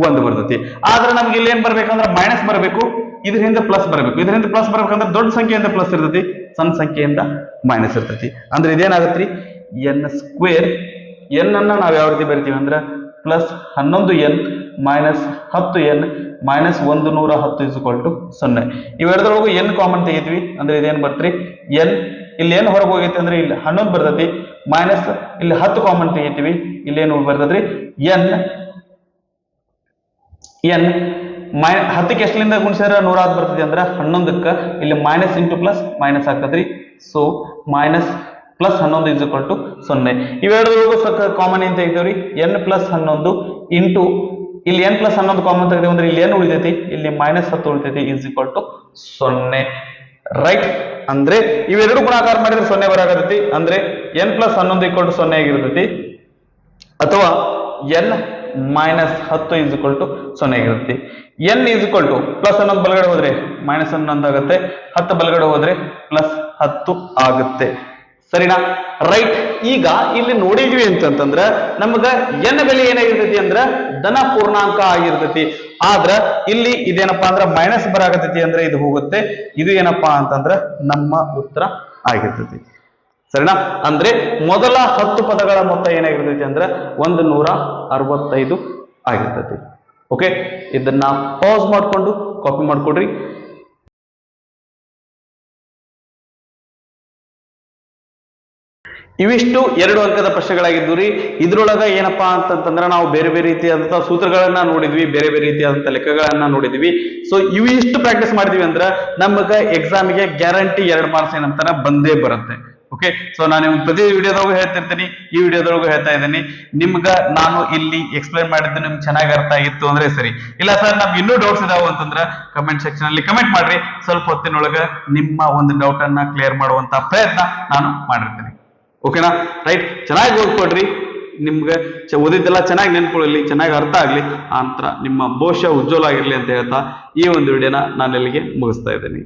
1 ಬರ್ತೈತಿ. ಆದ್ರೆ ನಮ್ಗೆ ಇಲ್ಲಿ ಏನ್ ಬರ್ಬೇಕಂದ್ರೆ ಮೈನಸ್ ಬರಬೇಕು, ಇದರಿಂದ ಪ್ಲಸ್ ಬರಬೇಕು. ಇದರಿಂದ ಪ್ಲಸ್ ಬರ್ಬೇಕಂದ್ರೆ ದೊಡ್ಡ ಸಂಖ್ಯೆಯಿಂದ ಪ್ಲಸ್ ಇರ್ತೈತಿ, ಸಣ್ಣ ಸಂಖ್ಯೆಯಿಂದ ಮೈನಸ್ ಇರ್ತೈತಿ. ಅಂದ್ರೆ ಇದೇನಾಗತ್ರಿ n². n ಅನ್ನ ನಾವ್ ಯಾವ ರೀತಿ ಬರಿತೀವಿ ಅಂದ್ರೆ +11n -10n -110 0. ಇವೆರಡರೊಳಗೂ n ಕಾಮನ್ ತೆಗಿತೀವಿ ಅಂದ್ರೆ ಇದೇನ್ ಬರ್ತ್ರಿ n. ಇಲ್ಲಿ ಏನ್ ಹೊರಗೆ ಹೋಗೈತಿ ಅಂದ್ರೆ ಇಲ್ಲಿ 11 ಬರ್ತೈತಿ, ಮೈನಸ್ ಇಲ್ಲಿ 10 ಕಾಮನ್ ತೆಗಿತೀವಿ, ಇಲ್ಲಿ ಏನು ಬರ್ತದ್ರಿ n. 10ಕ್ಕೆ ಎಷ್ಟರಿಂದ ಗುಣಿಸಿದ್ರೆ 110 ಬರ್ತೈತಿ ಅಂದ್ರೆ 11ಕ್ಕ ಇಲ್ಲಿ ಮೈನಸ್ ಇಂಟು ಪ್ಲಸ್ ಮೈನಸ್ ಆಗ್ತದ್ರಿ. ಸೊ -11 0. ಇವೆರಡರೊಳಗೂ ಕಾಮನ್ ಏನ್ ತೆಗಿತೀವ್ರಿ n+11 ಇಂಟು ಇಲ್ಲಿ n+11 ಕಾಮನ್ ತೆಗೆದೇವೆ ಅಂದ್ರೆ ಇಲ್ಲಿ ಏನು ಉಳಿತೈತಿ, ಇಲ್ಲಿ -10 ಉಳಿತೈತಿ =0. ರೈಟ್, ಅಂದ್ರೆ ಇವೆರಡು ಗುಣಾಕಾರ ಮಾಡಿದ್ರೆ 0 ಬರಾಕತೈತಿ. ಅಂದ್ರೆ n+11 0 ಆಗಿರ್ತೈತಿ ಅಥವಾ n -10 0 ಆಗಿರುತ್ತೆ. n +11 ಬಲಗಡೆ ಹೋದ್ರೆ -11 ಆಗುತ್ತೆ, 10 ಬಲಗಡೆ ಹೋದ್ರೆ +10 ಆಗುತ್ತೆ. ಸರಿನಾ? ರೈಟ್. ಈಗ ಇಲ್ಲಿ ನೋಡಿದ್ವಿ ಅಂತಂದ್ರ ನಮಗ n ಬೆಲೆ ಏನಾಗಿರ್ತೈತಿ ಅಂದ್ರ ಧನ ಪೂರ್ಣಾಂಕ ಆಗಿರ್ತೈತಿ. ಆದ್ರ ಇಲ್ಲಿ ಇದೇನಪ್ಪಾ ಅಂದ್ರ ಮೈನಸ್ ಬರಾಕತೈತಿ ಅಂದ್ರೆ ಇದು ಹೋಗುತ್ತೆ. ಇದು ಏನಪ್ಪಾ ಅಂತಂದ್ರ ನಮ್ಮ ಉತ್ತರ ಆಗಿರ್ತೈತಿ. ಸರಿನಾ? ಅಂದ್ರೆ ಮೊದಲ 10 ಪದಗಳ ಮೊತ್ತ ಏನಾಗಿರ್ತೈತಿ ಅಂದ್ರೆ 165 ಆಗಿರ್ತೈತಿ. ಓಕೆ, ಇದನ್ನ ಪಾಸ್ ಮಾಡ್ಕೊಂಡು ಕಾಪಿ ಮಾಡ್ಕೊಡ್ರಿ. ಇವಿಷ್ಟು 2 ಅಂಕದ ಪ್ರಶ್ನೆಗಳಾಗಿದ್ದು ರೀ. ಇದ್ರೊಳಗ ಏನಪ್ಪಾ ಅಂತಂದ್ರೆ ನಾವು ಬೇರೆ ಬೇರೆ ರೀತಿಯಾದಂತಹ ಸೂತ್ರಗಳನ್ನ ನೋಡಿದ್ವಿ, ಬೇರೆ ಬೇರೆ ರೀತಿಯಾದಂತಹ ಲೆಕ್ಕಗಳನ್ನ ನೋಡಿದ್ವಿ. ಸೊ ಇವು ಇಷ್ಟು ಪ್ರಾಕ್ಟೀಸ್ ಮಾಡಿದ್ವಿ ಅಂದ್ರೆ ನಮಗ ಎಕ್ಸಾಮಿಗೆ ಗ್ಯಾರಂಟಿ 2 ಮಾರ್ಕ್ಸ್ ಏನಂತಾರ ಬಂದೇ ಬರುತ್ತೆ. ಓಕೆ, ಸೊ ನಾನು ಪ್ರತಿ ವಿಡಿಯೋದೊಳಗೂ ಹೇಳ್ತಿರ್ತೀನಿ, ಈ ವಿಡಿಯೋದೊಳಗೂ ಹೇಳ್ತಾ ಇದ್ದೀನಿ. ನಿಮ್ಗ ನಾನು ಇಲ್ಲಿ ಎಕ್ಸ್ಪ್ಲೈನ್ ಮಾಡಿದ್ದು ನಿಮ್ಗೆ ಚೆನ್ನಾಗಿ ಅರ್ಥ ಆಗಿತ್ತು ಅಂದ್ರೆ ಸರಿ. ಇಲ್ಲ ಸರ್ ನಮ್ಗೆ ಇನ್ನೂ ಡೌಟ್ಸ್ ಇದಾವ ಅಂತಂದ್ರೆ ಕಮೆಂಟ್ ಸೆಕ್ಷನ್ ಅಲ್ಲಿ ಕಮೆಂಟ್ ಮಾಡ್ರಿ. ಸ್ವಲ್ಪ ಹೊತ್ತಿನೊಳಗ ನಿಮ್ಮ ಒಂದು ಡೌಟ್ ಅನ್ನ ಕ್ಲಿಯರ್ ಮಾಡುವಂತ ಪ್ರಯತ್ನ ನಾನು ಮಾಡಿರ್ತೀನಿ. ಓಕೆನಾ? ರೈಟ್, ಚೆನ್ನಾಗಿ ಓದ್ಕೊಡ್ರಿ. ನಿಮ್ಗೆ ಓದಿದ್ದೆಲ್ಲ ಚೆನ್ನಾಗಿ ನೆನ್ಕೊಳ್ಳಿ, ಚೆನ್ನಾಗಿ ಅರ್ಥ ಆಗ್ಲಿ, ಆ ನಂತರ ನಿಮ್ಮ ಭವಿಷ್ಯ ಉಜ್ವಲ ಆಗಿರ್ಲಿ ಅಂತ ಹೇಳ್ತಾ ಈ ಒಂದು ವಿಡಿಯೋನ ನಾನು ಇಲ್ಲಿಗೆ ಮುಗಿಸ್ತಾ ಇದ್ದೀನಿ.